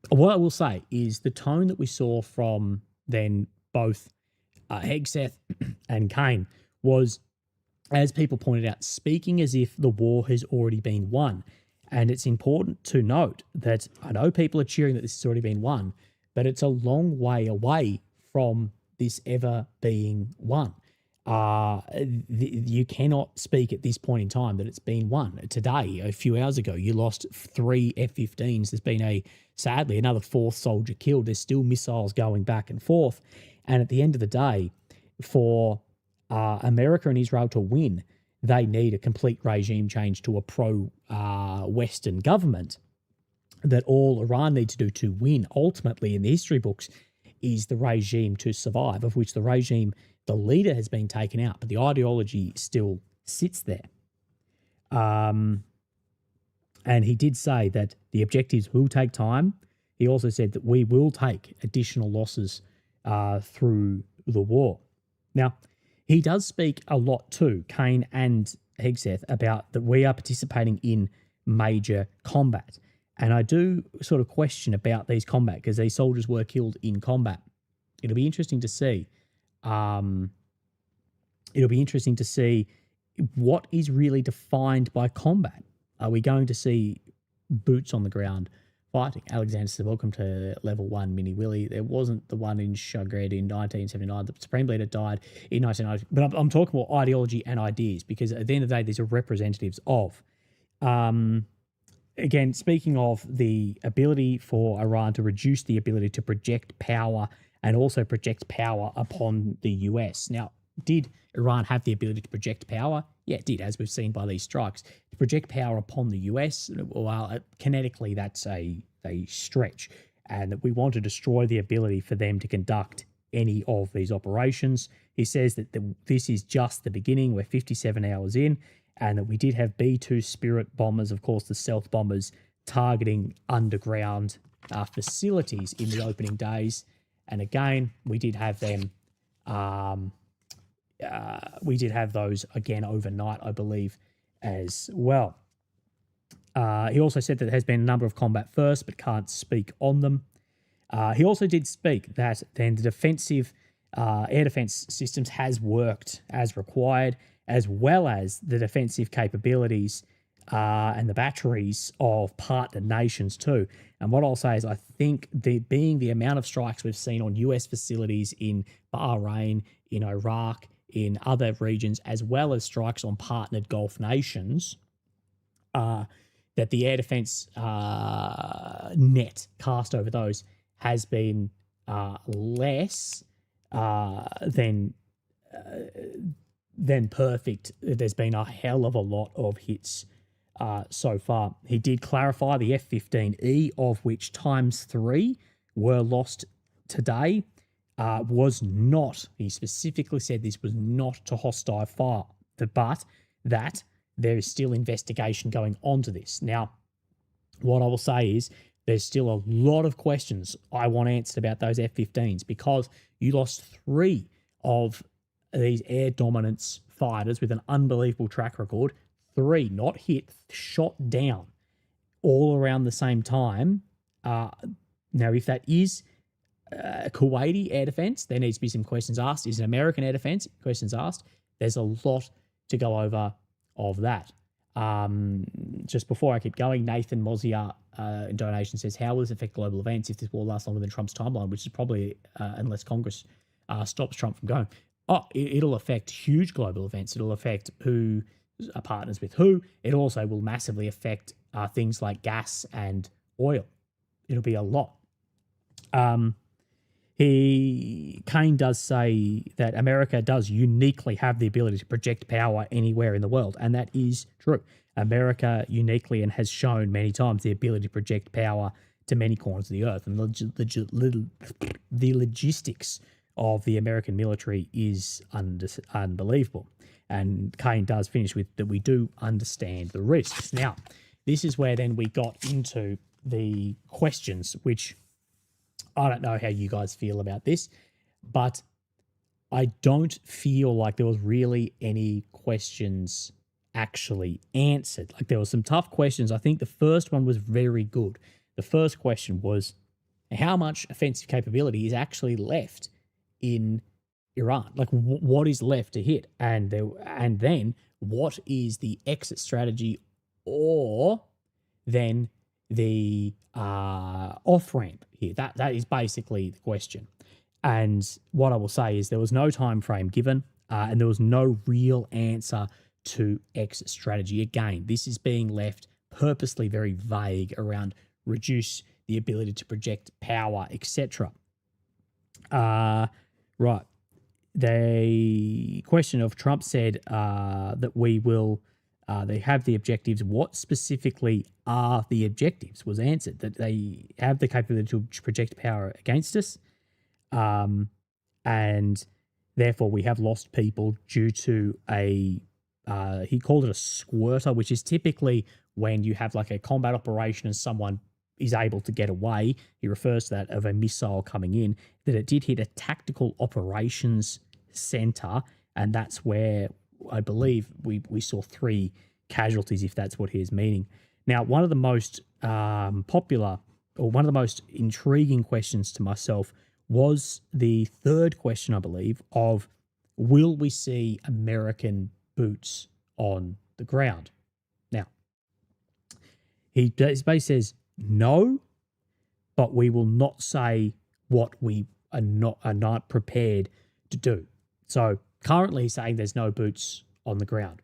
What I will say is the tone that we saw from then both Hegseth and Kane was, as people pointed out, speaking as if the war has already been won. And it's important to note that I know people are cheering that this has already been won, but it's a long way away from this ever being won. You cannot speak at this point in time that it's been won. Today, a few hours ago, you lost 3 F-15s. There's been sadly, another 4th soldier killed. There's still missiles going back and forth. And at the end of the day, for America and Israel to win, they need a complete regime change to a pro-Western government. That all Iran need to do to win, ultimately, in the history books, is the regime to survive, of which the regime, the leader has been taken out, but the ideology still sits there. And he did say that the objectives will take time. He also said that we will take additional losses through the war. Now, he does speak a lot too, Kane and Hegseth, about that we are participating in major combat. And I do sort of question about these combat, because these soldiers were killed in combat. It'll be interesting to see. What is really defined by combat. Are we going to see boots on the ground fighting? Alexander said, welcome to level 1, Mini Willie. There wasn't the one in Shagred in 1979. The Supreme Leader died in 1990. But I'm talking about ideology and ideas, because at the end of the day, these are representatives of. Again, speaking of the ability for Iran to reduce the ability to project power and also project power upon the US. Now, did Iran have the ability to project power? Yeah, it did, as we've seen by these strikes. To project power upon the US, well, kinetically, that's a stretch. And that we want to destroy the ability for them to conduct any of these operations. He says that this is just the beginning. We're 57 hours in. And that we did have B-2 Spirit bombers, of course, the stealth bombers, targeting underground facilities in the opening days. And again, we did have them. We did have those again overnight, I believe, as well. He also said that there has been a number of combat firsts, but can't speak on them. He also did speak that then the defensive air defense systems has worked as required, as well as the defensive capabilities and the batteries of partner nations too. And what I'll say is I think the amount of strikes we've seen on US facilities in Bahrain, in Iraq, in other regions, as well as strikes on partnered Gulf nations, that the air defense net cast over those has been less than perfect. There's been a hell of a lot of hits so far. He did clarify the F-15E, of which times 3 were lost today, was not, he specifically said this was not to hostile fire, but that there is still investigation going on to this. Now, what I will say is there's still a lot of questions I want answered about those F-15s, because you lost 3 of these air dominance fighters with an unbelievable track record. 3 not hit, shot down all around the same time. Now, if that is Kuwaiti air defense, there needs to be some questions asked. Is it American air defense? Questions asked. There's a lot to go over of that. Just before I keep going, Nathan Mosier in donation says, how will this affect global events if this war lasts longer than Trump's timeline, which is probably, unless Congress stops Trump from going. It'll affect huge global events. It'll affect who are partners with who. It also will massively affect things like gas and oil. It'll be a lot. Kane does say that America does uniquely have the ability to project power anywhere in the world, and that is true. America uniquely and has shown many times the ability to project power to many corners of the earth, and the logistics of the American military is unbelievable. And Kane does finish with that we do understand the risks. Now, this is where then we got into the questions, which I don't know how you guys feel about this, but I don't feel like there was really any questions actually answered. Like, there were some tough questions. I think the first one was very good. The first question was, how much offensive capability is actually left in Iran? Like, what is left to hit? And then what is the exit strategy, or then the off ramp here? That is basically the question. And what I will say is there was no time frame given, and there was no real answer to exit strategy. Again, this is being left purposely very vague around reduce the ability to project power, etc. Right. The question of Trump said that we will, they have the objectives. What specifically are the objectives was answered, that they have the capability to project power against us. And therefore we have lost people due to he called it a squirter, which is typically when you have like a combat operation and someone is able to get away. He refers to that of a missile coming in, that it did hit a tactical operations center. And that's where I believe we saw 3 casualties, if that's what he is meaning. Now, one of the most popular, or one of the most intriguing questions to myself was the third question, I believe, of will we see American boots on the ground? Now, he basically says no, but we will not say what we are not prepared to do. So currently he's saying there's no boots on the ground,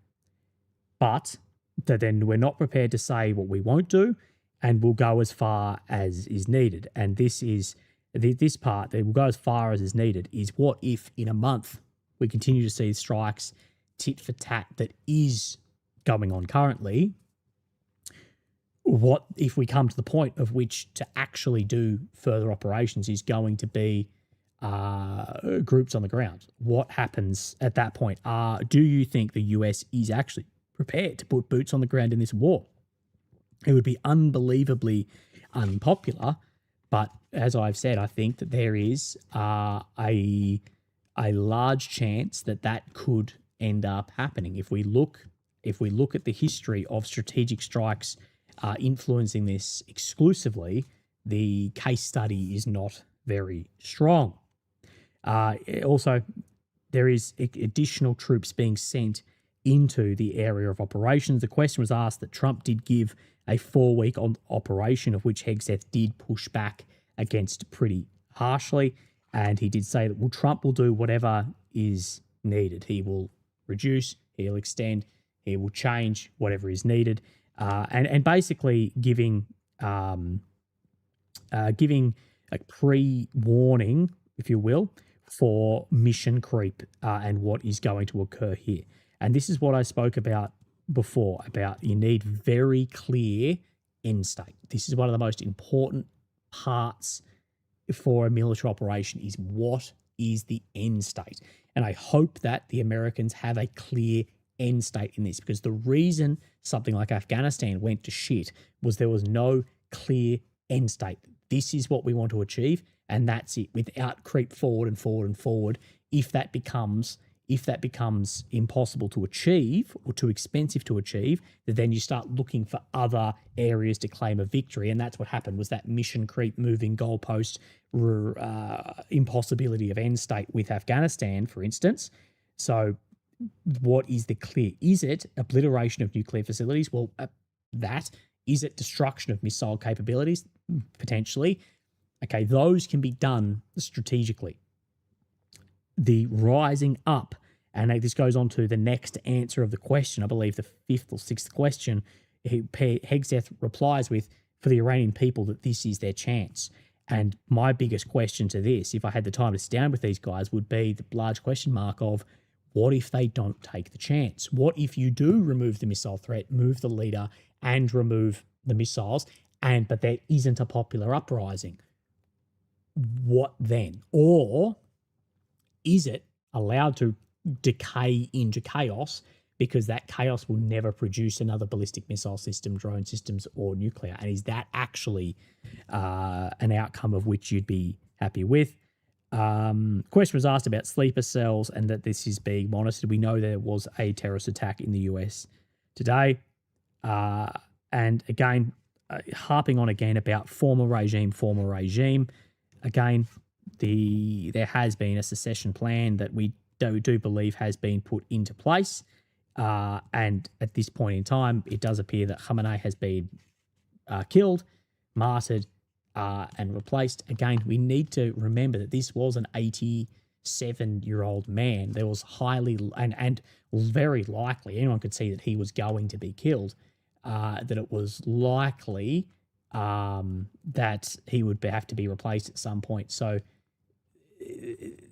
but then we're not prepared to say what we won't do, and we'll go as far as is needed. And this is this part that will go as far as is needed is what if in a month we continue to see strikes tit for tat that is going on currently. What if we come to the point of which to actually do further operations is going to be groups on the ground? What happens at that point? Do you think the US is actually prepared to put boots on the ground in this war? It would be unbelievably unpopular, but as I've said, I think that there is a large chance that could end up happening. If we look at the history of strategic strikes influencing this exclusively, the case study is not very strong. Also, there is additional troops being sent into the area of operations. The question was asked that Trump did give a 4-week operation, of which Hegseth did push back against pretty harshly. And he did say that Trump will do whatever is needed. He will reduce, he'll extend, he will change whatever is needed. And basically giving like pre-warning, if you will, for mission creep and what is going to occur here. And this is what I spoke about before, about you need very clear end state. This is one of the most important parts for a military operation is what is the end state. And I hope that the Americans have a clear end state in this, because the reason something like Afghanistan went to shit was there was no clear end state. This is what we want to achieve, and that's it, without creep forward and forward and forward. If that becomes impossible to achieve or too expensive to achieve, then you start looking for other areas to claim a victory. And that's what happened, was that mission creep, moving goalpost, impossibility of end state with Afghanistan, for instance. So what is the clear? Is it obliteration of nuclear facilities? Well, is it destruction of missile capabilities? Potentially. Okay, those can be done strategically. The rising up, and this goes on to the next answer of the question, I believe the 5th or 6th question, Hegseth replies with, for the Iranian people, that this is their chance. And my biggest question to this, if I had the time to sit down with these guys, would be the large question mark of, what if they don't take the chance? What if you do remove the missile threat, move the leader, and remove the missiles, but there isn't a popular uprising? What then? Or is it allowed to decay into chaos, because that chaos will never produce another ballistic missile system, drone systems, or nuclear? And is that actually an outcome of which you'd be happy with? Question was asked about sleeper cells and that this is being monitored. We know there was a terrorist attack in the US today. And again, harping on again about former regime. Again, there has been a secession plan that we do believe has been put into place. And at this point in time, it does appear that Khamenei has been killed, martyred, and replaced. Again, we need to remember that this was an 87-year-old man. There was highly and very likely, anyone could see that he was going to be killed, that it was likely that he would have to be replaced at some point. So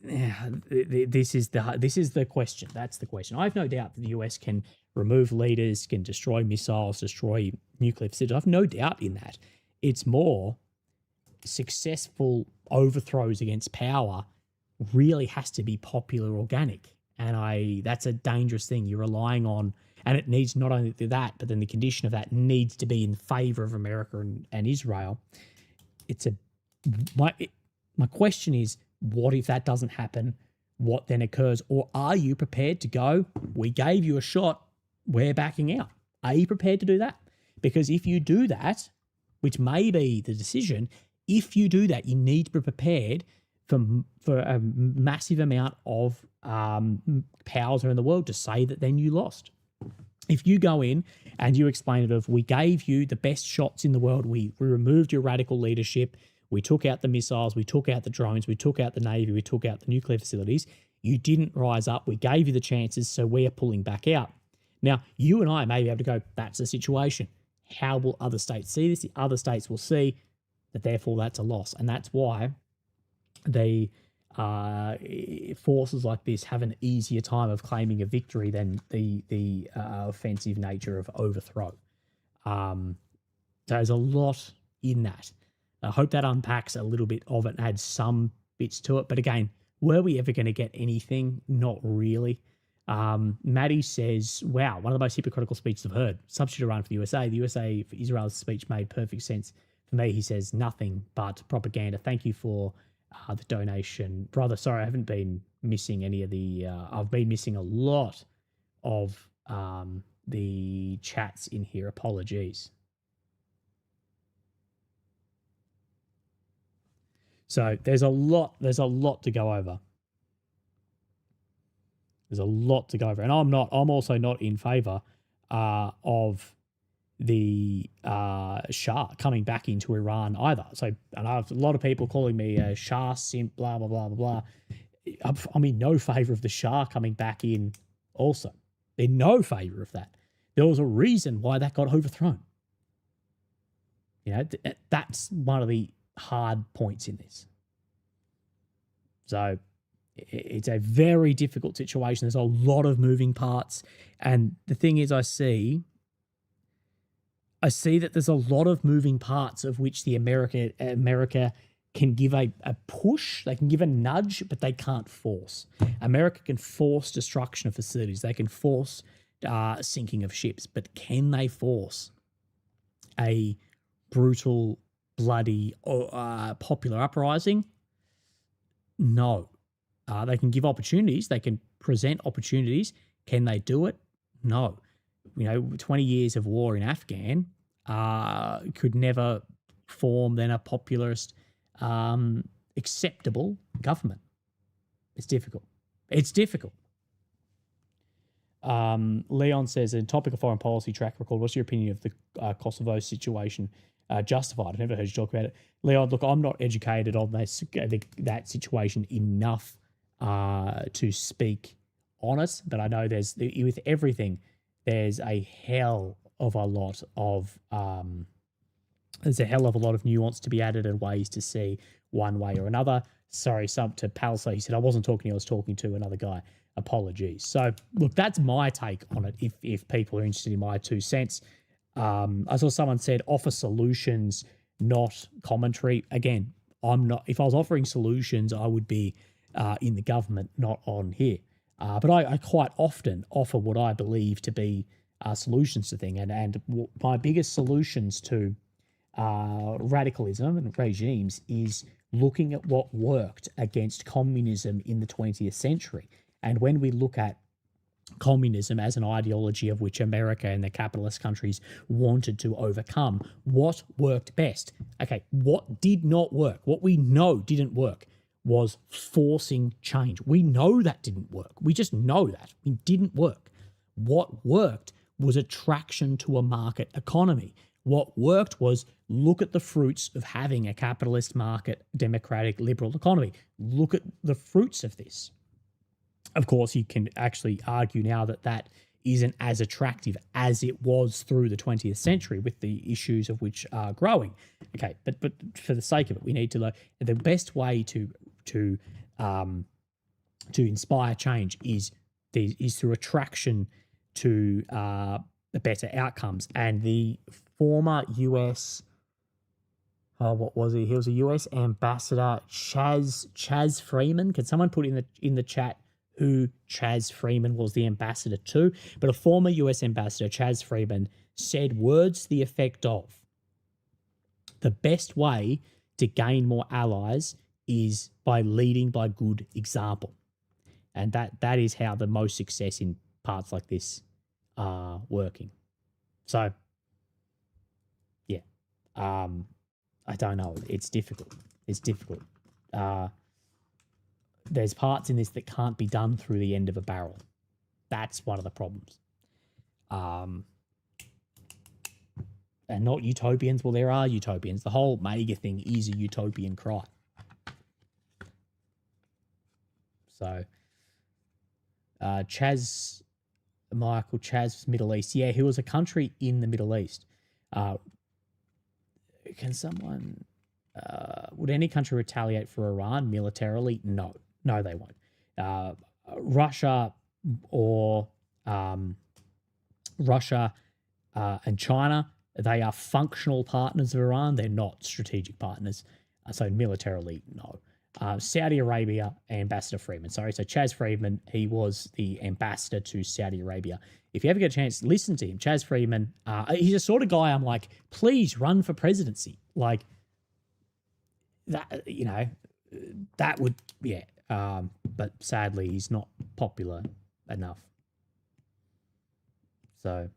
this is the question. That's the question. I have no doubt that the US can remove leaders, can destroy missiles, destroy nuclear facilities. I have no doubt in that. It's more successful overthrows against power really has to be popular organic. And that's a dangerous thing. You're relying on, and it needs not only that, but then the condition of that needs to be in favor of America and Israel. My question is, what if that doesn't happen? What then occurs? Or are you prepared to go, we gave you a shot, we're backing out? Are you prepared to do that? Because if you do that, which may be the decision, if you do that, you need to be prepared for a massive amount of powers around the world to say that then you lost. If you go in and you explain it of, we gave you the best shots in the world, we removed your radical leadership, we took out the missiles, we took out the drones, we took out the Navy, we took out the nuclear facilities. You didn't rise up. We gave you the chances, so we're pulling back out. Now, you and I may be able to go, that's the situation. How will other states see this? The other states will see that therefore that's a loss. And that's why the forces like this have an easier time of claiming a victory than the offensive nature of overthrow. There's a lot in that. I hope that unpacks a little bit of it and adds some bits to it. But again, were we ever going to get anything? Not really. Maddie says, wow, one of the most hypocritical speeches I've heard. Substitute Iran for the USA. The USA for Israel's speech made perfect sense. For me, he says, nothing but propaganda. Thank you for the donation. Brother, sorry, I haven't been missing any of the... I've been missing a lot of the chats in here. Apologies. So there's a lot to go over. There's a lot to go over. And I'm also not in favor of the Shah coming back into Iran either. So, and I have a lot of people calling me a Shah simp, blah, blah, blah, blah, blah. I'm in no favor of the Shah coming back in also. In no favor of that. There was a reason why that got overthrown. You know, that's one of the hard points in this. So it's a very difficult situation. There's a lot of moving parts. And the thing is, I see that there's a lot of moving parts of which the America can give a push, they can give a nudge, but they can't force. America can force destruction of facilities. They can force sinking of ships, but can they force a brutal, bloody, popular uprising? No. They can give opportunities. They can present opportunities. Can they do it? No. 20 years of war in Afghan could never form then a popularist, acceptable government. It's difficult. Leon says, in topic of foreign policy track record, what's your opinion of the Kosovo situation? Justified. I've never heard you talk about it. Leon, look, I'm not educated on that situation enough to speak on it, but I know with everything, there's a hell of a lot of nuance to be added and ways to see one way or another. Sorry, to Palso, he said, I wasn't talking to you, I was talking to another guy. Apologies. So, look, that's my take on it, if people are interested in my 2 cents. I saw someone said offer solutions, not commentary. Again, I'm not. If I was offering solutions, I would be in the government, not on here. But I quite often offer what I believe to be solutions to things. And my biggest solutions to radicalism and regimes is looking at what worked against communism in the 20th century. And when we look at communism as an ideology of which America and the capitalist countries wanted to overcome. What worked best? Okay, what did not work, what we know didn't work, was forcing change. We know that didn't work. We just know that. It didn't work. What worked was attraction to a market economy. What worked was look at the fruits of having a capitalist market, democratic, liberal economy. Look at the fruits of this. Of course, you can actually argue now that that isn't as attractive as it was through the 20th century with the issues of which are growing. Okay, but for the sake of it, we need to learn the best way to inspire change is through attraction to better outcomes. And the former US, what was he? He was a US ambassador, Chaz Freeman. Can someone put in the chat who Chaz Freeman was the ambassador to? But a former US ambassador, Chaz Freeman, said words to the effect of, the best way to gain more allies is by leading by good example. And that is how the most success in parts like this are working. So, yeah. I don't know. It's difficult. It's difficult. There's parts in this that can't be done through the end of a barrel. That's one of the problems. And not utopians. Well, there are utopians. The whole MAGA thing is a utopian cry. So, Chaz Middle East. Yeah, he was a country in the Middle East. Can someone... would any country retaliate for Iran militarily? No. No, they won't. Russia and China, they are functional partners of Iran. They're not strategic partners. So militarily, no. Saudi Arabia, Ambassador Freeman. Sorry, so Chaz Freeman, he was the ambassador to Saudi Arabia. If you ever get a chance, listen to him. Chaz Freeman, he's the sort of guy I'm like, please run for presidency. Like, that, you know, that would, yeah. But sadly, he's not popular enough. So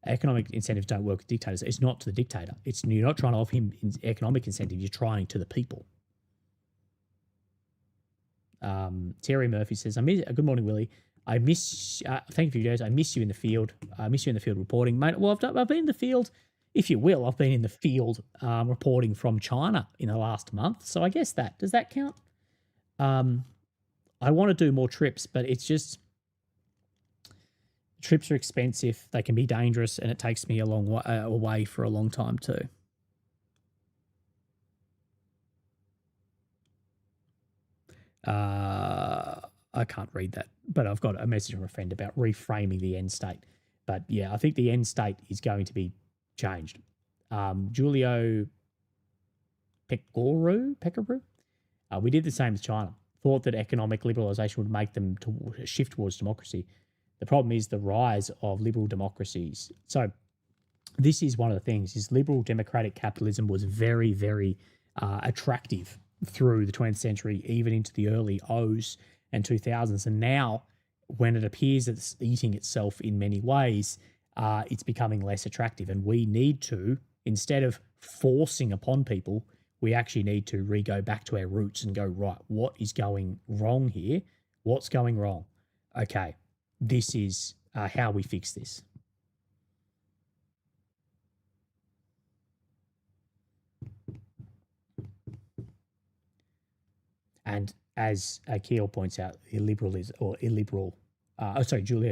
economic incentives don't work with dictators. It's not to the dictator. You're not trying to offer him economic incentive. You're trying to the people. Terry Murphy says, good morning, Willie. Thank you for your videos. I miss you in the field. I miss you in the field reporting. Mate, well, I've been in the field, if you will. I've been in the field reporting from China in the last month. So I guess does that count? I want to do more trips, but it's just, trips are expensive. They can be dangerous, and it takes me a long way away for a long time too. I can't read that, but I've got a message from a friend about reframing the end state. But yeah, I think the end state is going to be changed. Julio Pecoraro, we did the same with China. Thought that economic liberalisation would make them shift towards democracy. The problem is the rise of liberal democracies. So this is one of the things, is liberal democratic capitalism was very, very attractive through the 20th century, even into the early O's and 2000s. And now, when it appears that it's eating itself in many ways, it's becoming less attractive. And we need to, instead of forcing upon people, we actually need to go back to our roots and go, right, what is going wrong here? What's going wrong? Okay, this is how we fix this. And as Keel points out, Julia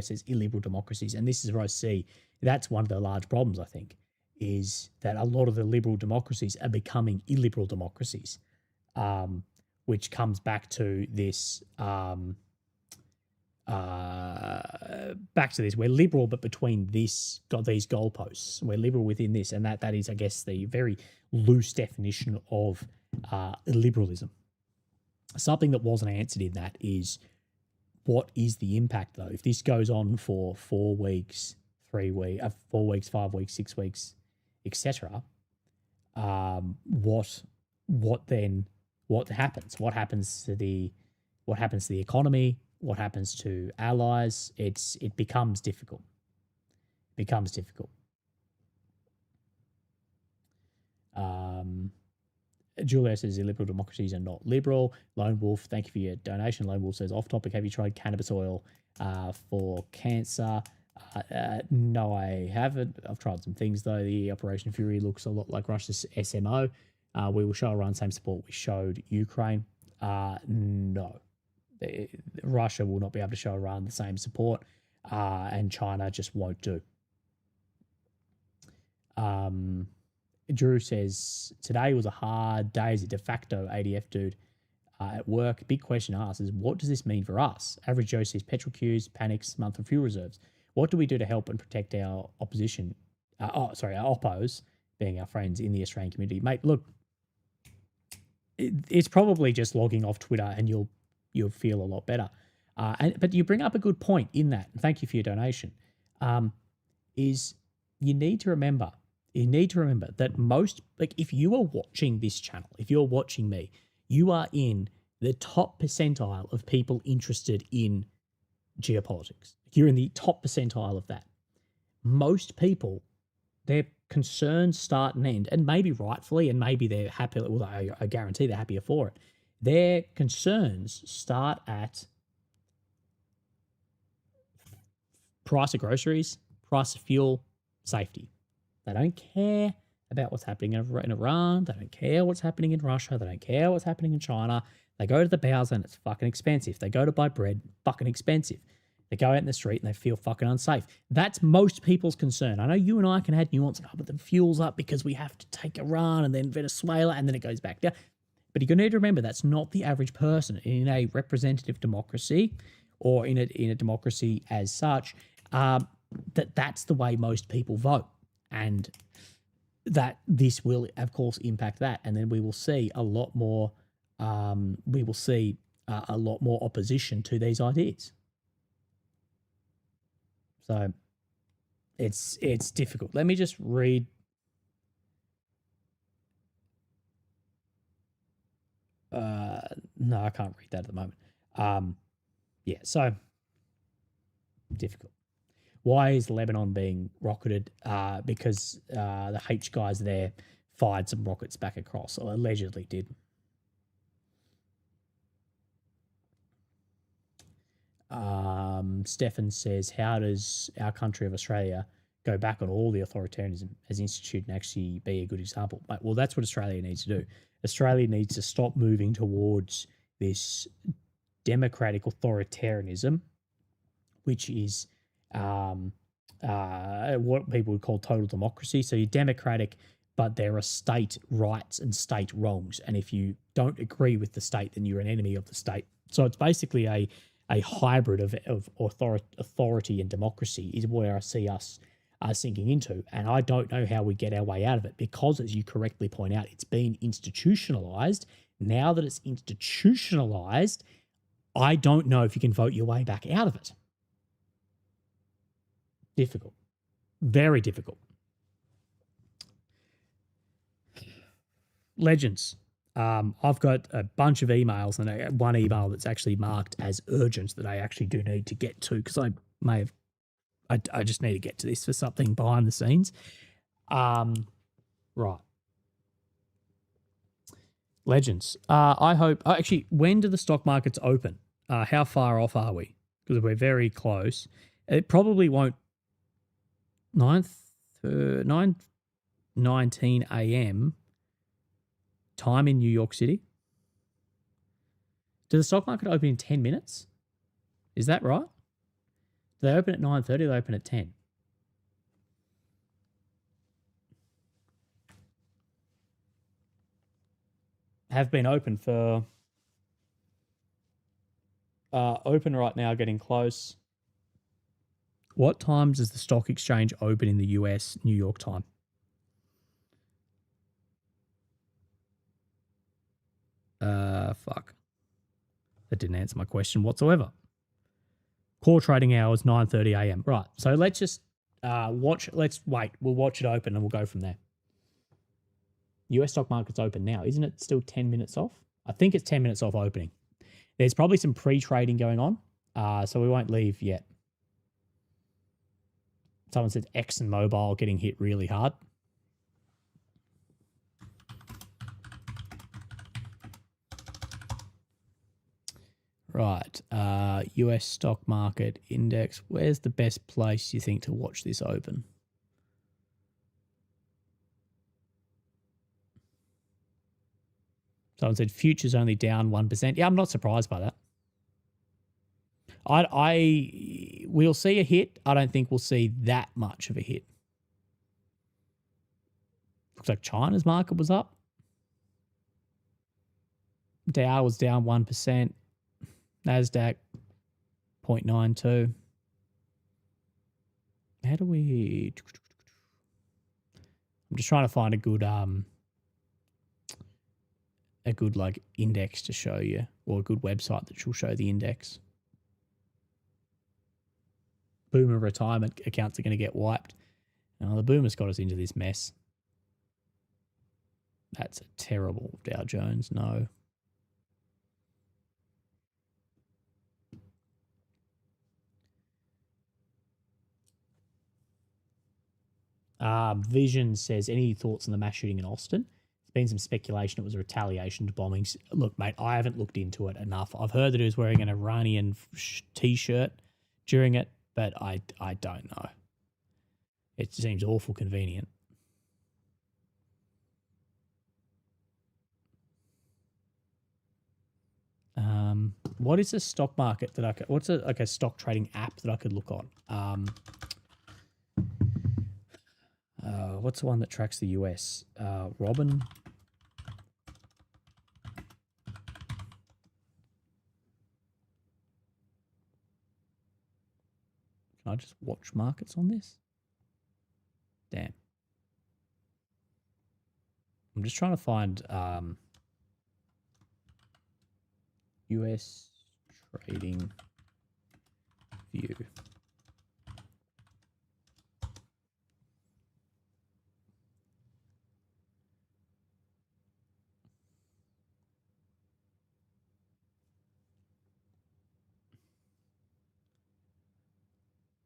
says illiberal democracies. And this is where I see that's one of the large problems, I think, is that a lot of the liberal democracies are becoming illiberal democracies, which comes back to this, we're liberal, but between these goalposts, we're liberal within this. And that is, I guess, the very loose definition of illiberalism. Something that wasn't answered in that is, what is the impact, though? If this goes on for 4 weeks, 4 weeks, 5 weeks, 6 weeks, etc., what happens? What happens to the economy? what happens to allies, it becomes difficult. Julia says illiberal democracies are not liberal. Lone Wolf, thank you for your donation. Lone Wolf says, off topic, have you tried cannabis oil for cancer? No, I haven't. I've tried some things though. The Operation Fury looks a lot like Russia's SMO. We will show around same support we showed Ukraine. No. Russia will not be able to show around the same support, and China just won't do. Drew says, today was a hard day as a de facto ADF dude at work. Big question asked is, what does this mean for us? Average Joe says, petrol queues, panics, month of fuel reserves. What do we do to help and protect our opposition? Our oppos, being our friends in the Australian community. Mate, look, it's probably just logging off Twitter and you'll feel a lot better. But you bring up a good point in that, and thank you for your donation, is you need to remember that most, like if you are watching this channel, if you're watching me, you are in the top percentile of people interested in geopolitics. You're in the top percentile of that. Most people, their concerns start and end, and maybe rightfully, and maybe they're happy, well, I guarantee they're happier for it. Their concerns start at price of groceries, price of fuel, safety. They don't care about what's happening in Iran. They don't care what's happening in Russia. They don't care what's happening in China. They go to the Bowser and it's fucking expensive. They go to buy bread, fucking expensive. They go out in the street and they feel fucking unsafe. That's most people's concern. I know you and I can add nuance, but the fuel's up because we have to take Iran and then Venezuela and then it goes back down. But you need to remember that's not the average person in a representative democracy or in a democracy as such. That's the way most people vote, and that this will of course impact that, and then we will see a lot more. We will see a lot more opposition to these ideas. So it's difficult. Let me just read. No, I can't read that at the moment. Yeah, so difficult. Why is Lebanon being rocketed? Because the H guys there fired some rockets back across, or allegedly did. Stefan says, how does our country of Australia go back on all the authoritarianism as institute and actually be a good example? Well, that's what Australia needs to do. Australia needs to stop moving towards this democratic authoritarianism, which is what people would call total democracy. So you're democratic, but there are state rights and state wrongs. And if you don't agree with the state, then you're an enemy of the state. So it's basically a hybrid of authority and democracy is where I see us sinking into. And I don't know how we get our way out of it because, as you correctly point out, it's been institutionalized. Now that it's institutionalized, I don't know if you can vote your way back out of it. Difficult. Very difficult. Legends. I've got a bunch of emails and one email that's actually marked as urgent that I actually do need to get to because I just need to get to this for something behind the scenes. Right. Legends. I hope... actually, when do the stock markets open? How far off are we? Because we're very close. It probably won't... 9:19 a.m. time in New York City. Does the stock market open in 10 minutes? Is that right? Do they open at 9:30? They open at 10. Have been open for... open right now, getting close. What time does the stock exchange open in the US, New York time? Fuck. That didn't answer my question whatsoever. Core trading hours, 9:30 a.m. Right. So let's just watch. Let's wait. We'll watch it open and we'll go from there. US stock market's open now. Isn't it still 10 minutes off? I think it's 10 minutes off opening. There's probably some pre-trading going on. so we won't leave yet. Someone said ExxonMobil getting hit really hard. Right. US stock market index. Where's the best place you think to watch this open? Someone said futures only down 1%. Yeah, I'm not surprised by that. We'll see a hit. I don't think we'll see that much of a hit. Looks like China's market was up. Dow was down 1%. NASDAQ 0.92. How do we... I'm just trying to find a good like index to show you, or a good website that will show the index. Boomer retirement accounts are going to get wiped. Now, the boomers got us into this mess. That's a terrible Dow Jones. No. Vision says, any thoughts on the mass shooting in Austin? There's been some speculation it was a retaliation to bombings. Look, mate, I haven't looked into it enough. I've heard that he was wearing an Iranian T-shirt during it, but I don't know. It seems awful convenient. What is a stock market that I could, what's a stock trading app that I could look on? What's the one that tracks the US? Robin? Can I just watch markets on this? Damn. I'm just trying to find US trading view.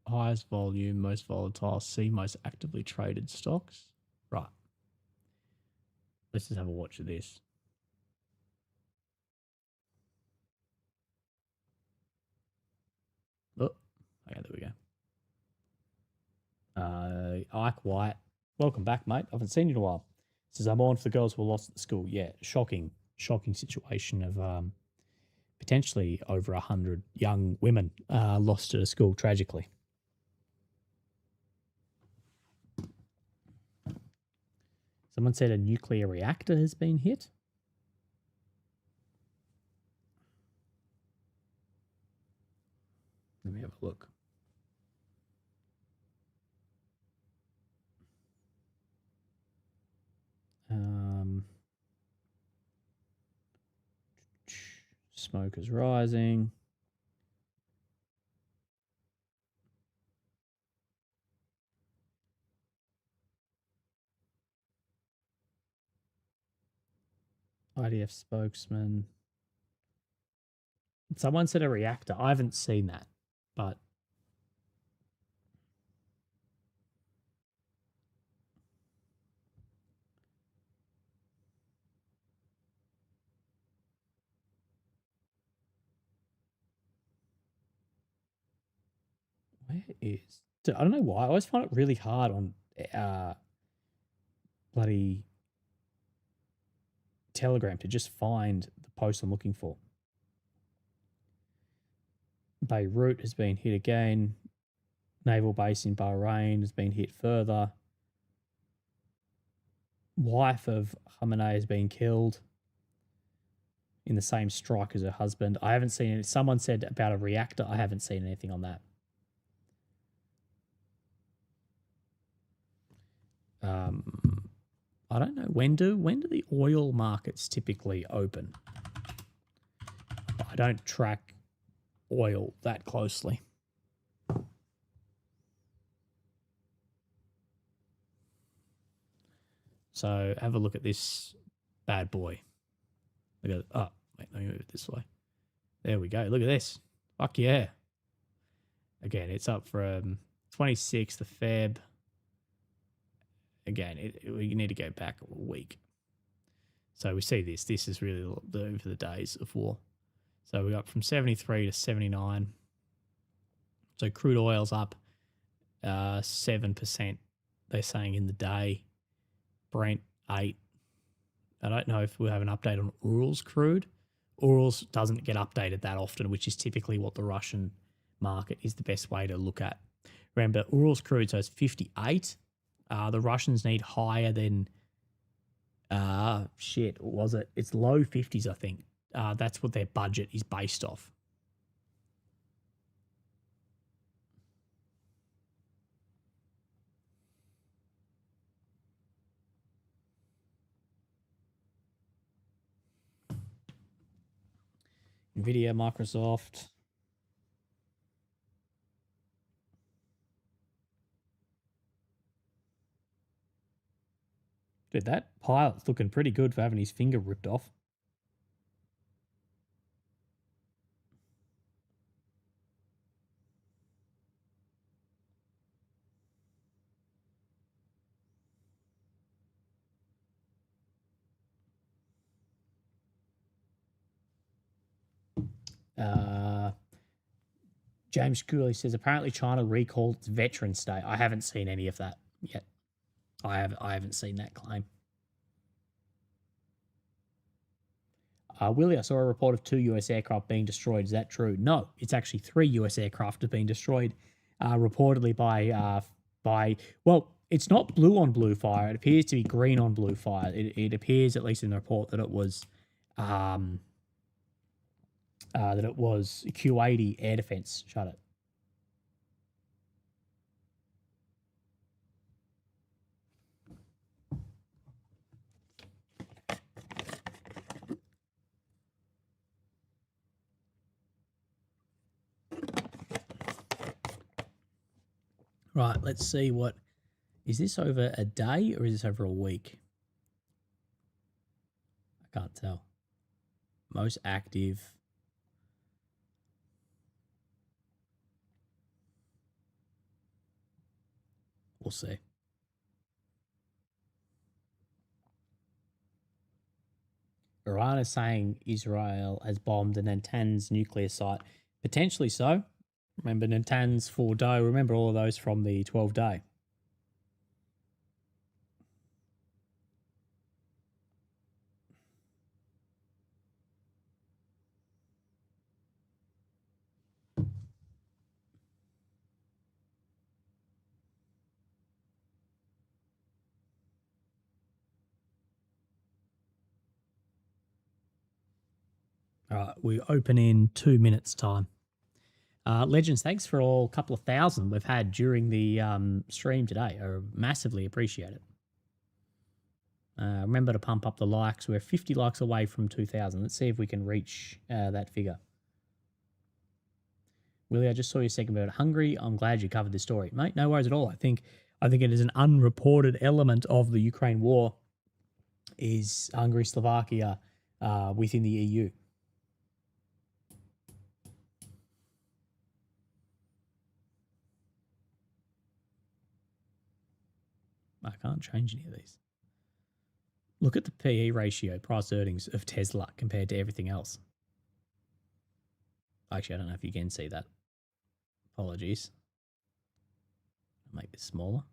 Highest volume, most volatile, see most actively traded stocks. Right. Let's just have a watch of this. Oh, okay, there we go. Ike White, welcome back, mate. I haven't seen you in a while. Says, I'm on for the girls who were lost at the school. Yeah, shocking situation of potentially over 100 young women lost at a school tragically. Someone said a nuclear reactor has been hit. Let me have a look. Smoke is rising. IDF spokesman. Someone said a reactor. I haven't seen that, but where is... I don't know why. I always find it really hard on bloody Telegram to just find the post I'm looking for. Beirut has been hit again. Naval base in Bahrain has been hit further. Wife of Khamenei has been killed in the same strike as her husband. I haven't seen it. Someone said about a reactor. I haven't seen anything on that. I don't know. When do the oil markets typically open? I don't track oil that closely. So have a look at this bad boy. Look at, oh, wait, let me move it this way. There we go. Look at this. Fuck yeah. Again, it's up from 26th of Feb. Again, we need to go back a week. So we see this. This is really over the days of war. So we got from 73 to 79. So crude oil's up 7%, they're saying, in the day. Brent, 8. I don't know if we'll have an update on Urals crude. Urals doesn't get updated that often, which is typically what the Russian market is the best way to look at. Remember, Urals crude, so it's 58. The Russians need higher than, what was it? It's low 50s, I think. That's what their budget is based off. Nvidia, Microsoft. Dude, that pilot's looking pretty good for having his finger ripped off. James Cooley says apparently China recalled its Veterans Day. I haven't seen any of that yet. I haven't seen that claim. Willie, I saw a report of 2 US aircraft being destroyed. Is that true? No, it's actually 3 US aircraft have been destroyed, reportedly by well, it's not blue on blue fire. It appears to be green on blue fire. It appears, at least in the report, that it was Q-80 air defense shot it. Right, let's see what... Is this over a day or is this over a week? I can't tell. Most active... We'll see. Iran is saying Israel has bombed the Natanz nuclear site. Potentially so. Remember Natanz, Fordo. Remember all of those from the 12-day. All right, we open in 2 minutes' time. Legends, thanks for all couple of thousand we've had during the stream today. I massively appreciate it. Remember to pump up the likes. We're 50 likes away from 2,000. Let's see if we can reach that figure. Willie, I just saw your segment about Hungary. I'm glad you covered this story. Mate, no worries at all. I think it is an unreported element of the Ukraine war is Hungary, Slovakia within the EU. I can't change any of these. Look at the PE ratio, price earnings of Tesla compared to everything else. Actually, I don't know if you can see that. Apologies. I'll make this smaller.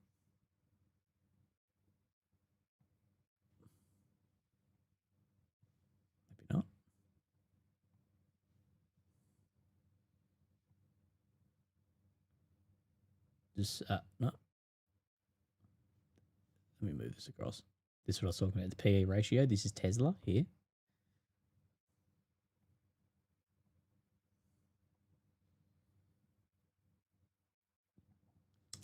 Maybe not. Just, no. Let me move this across. This is what I was talking about, the PE ratio. This is Tesla here.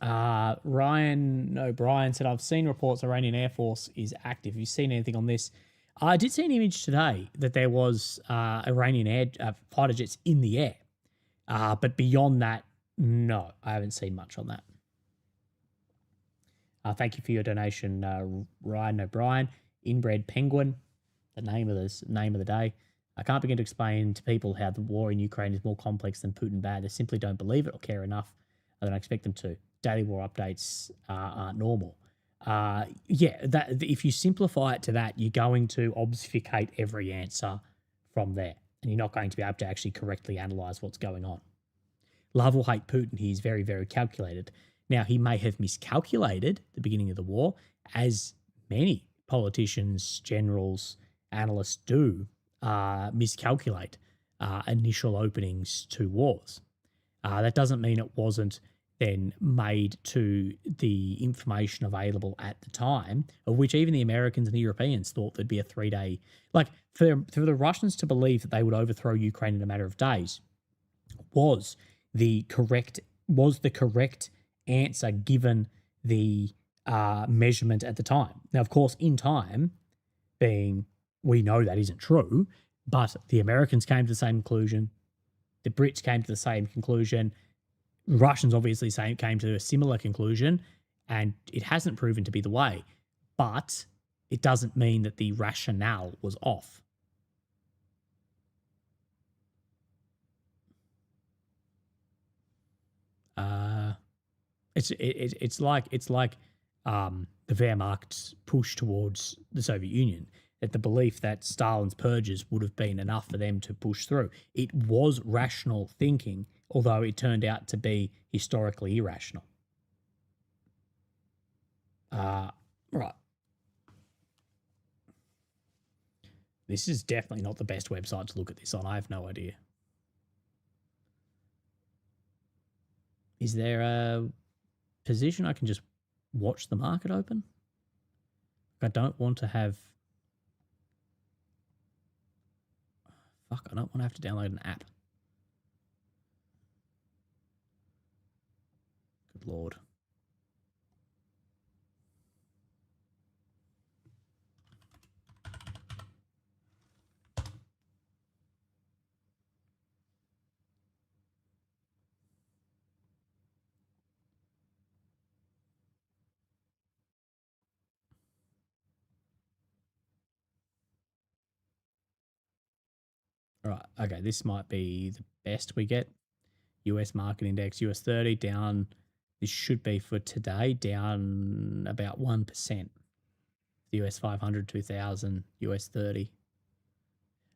Ryan O'Brien said, I've seen reports Iranian Air Force is active. Have you seen anything on this? I did see an image today that there was Iranian air fighter jets in the air. But beyond that, no, I haven't seen much on that. Thank you for your donation, Ryan O'Brien. Inbred Penguin, the name of the day. I can't begin to explain to people how the war in Ukraine is more complex than Putin bad. They simply don't believe it or care enough. I don't expect them to. Daily war updates aren't normal. If you simplify it to that, you're going to obfuscate every answer from there, and you're not going to be able to actually correctly analyze what's going on. Love or hate Putin, he's very, very calculated. Now, he may have miscalculated the beginning of the war, as many politicians, generals, analysts do miscalculate initial openings to wars. That doesn't mean it wasn't then made to the information available at the time, of which even the Americans and the Europeans thought there'd be a 3-day... Like, for the Russians to believe that they would overthrow Ukraine in a matter of days was the correct answer given the measurement at the time. Now, of course, in time, we know that isn't true, but the Americans came to the same conclusion, the Brits came to the same conclusion, Russians obviously came to a similar conclusion, and it hasn't proven to be the way, but it doesn't mean that the rationale was off. It's like the Wehrmacht's push towards the Soviet Union. That the belief that Stalin's purges would have been enough for them to push through. It was rational thinking, although it turned out to be historically irrational. Right. This is definitely not the best website to look at this on. I have no idea. Is there a position I can just watch the market open? I don't want to have... Fuck, I don't want to have to download an app. Good Lord. All right, okay, this might be the best we get. US market index, US 30 down. This should be for today, down about 1%. The US 500, 2000, US 30.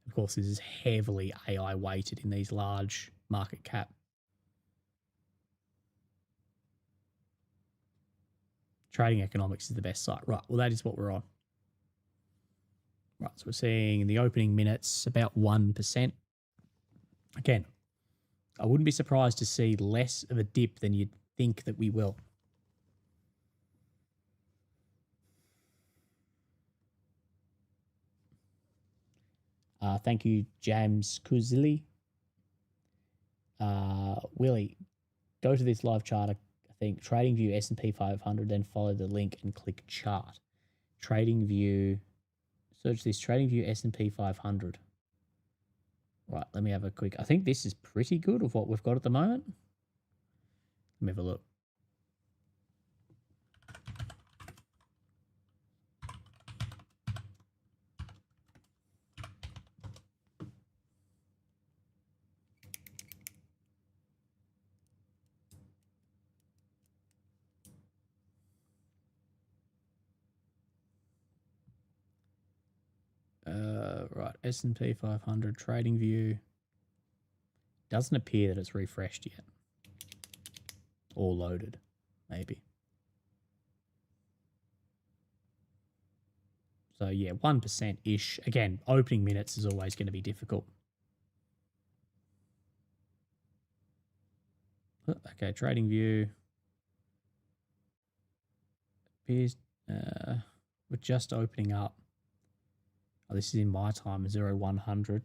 Of course, this is heavily AI weighted in these large market cap. Trading Economics is the best site. Right, well, that is what we're on. Right, so we're seeing in the opening minutes about 1%. Again, I wouldn't be surprised to see less of a dip than you'd think that we will. Thank you, James Kuzili. Willie, go to this live chart, I think, TradingView S&P 500, then follow the link and click chart. TradingView, search this, TradingView S&P 500. Right, let me have a quick, I think this is pretty good of what we've got at the moment. Let me have a look. Right, S&P 500 TradingView. Doesn't appear that it's refreshed yet. Or loaded, maybe. So yeah, 1%-ish. Again, opening minutes is always going to be difficult. Okay, TradingView. Appears we're just opening up. Oh, this is in my time, 0100.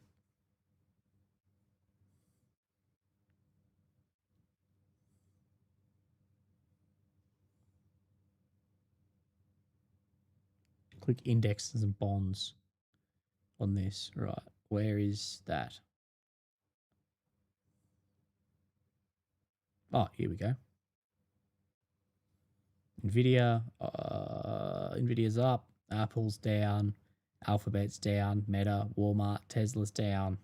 Click indexes and bonds on this. Right, where is that? Oh, here we go. Nvidia, Nvidia's up, Apple's down, Alphabet's down, Meta, Walmart, Tesla's down.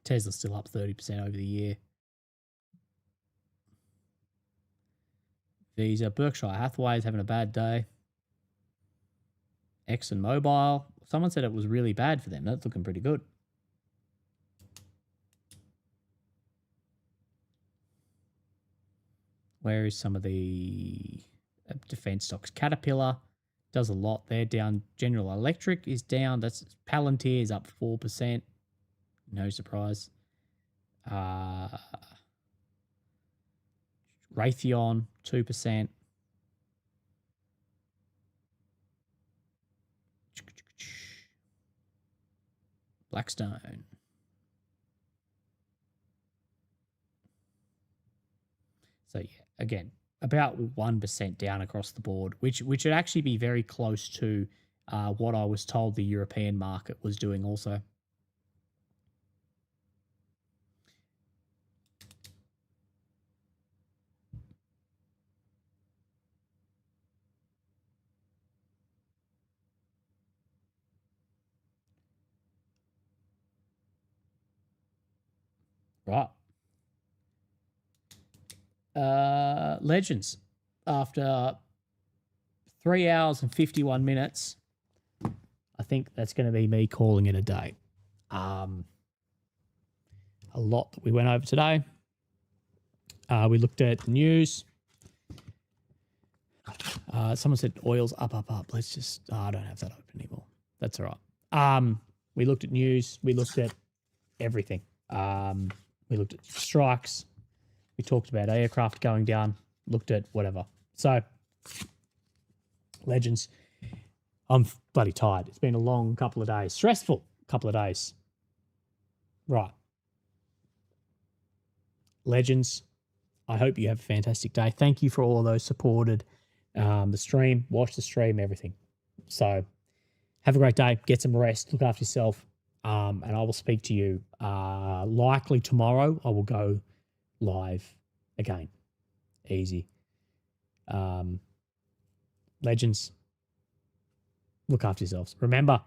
Tesla's still up 30% over the year. Visa, Berkshire Hathaway is having a bad day. ExxonMobil, someone said it was really bad for them. That's looking pretty good. Where is some of the defense stocks? Caterpillar does a lot. They're down. General Electric is down. That's Palantir is up 4%. No surprise. Raytheon 2%. Blackstone. So yeah, again, about 1% down across the board, which would actually be very close to what I was told the European market was doing also. Right. Legends. After 3 hours and 51 minutes, I think that's going to be me calling it a day. A lot that we went over today. We looked at the news. Someone said oil's up. Let's just... I don't have that open anymore. That's all right. We looked at news. We looked at everything. We looked at strikes. We talked about aircraft going down. Looked at whatever. So, Legends. I'm bloody tired. It's been a long couple of days. Stressful couple of days. Right. Legends. I hope you have a fantastic day. Thank you for all of those supported the stream, watch the stream, everything. So, have a great day. Get some rest. Look after yourself. And I will speak to you likely tomorrow. I will go live again. Easy. Legends, look after yourselves. Remember,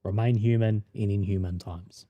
remain human in inhuman times.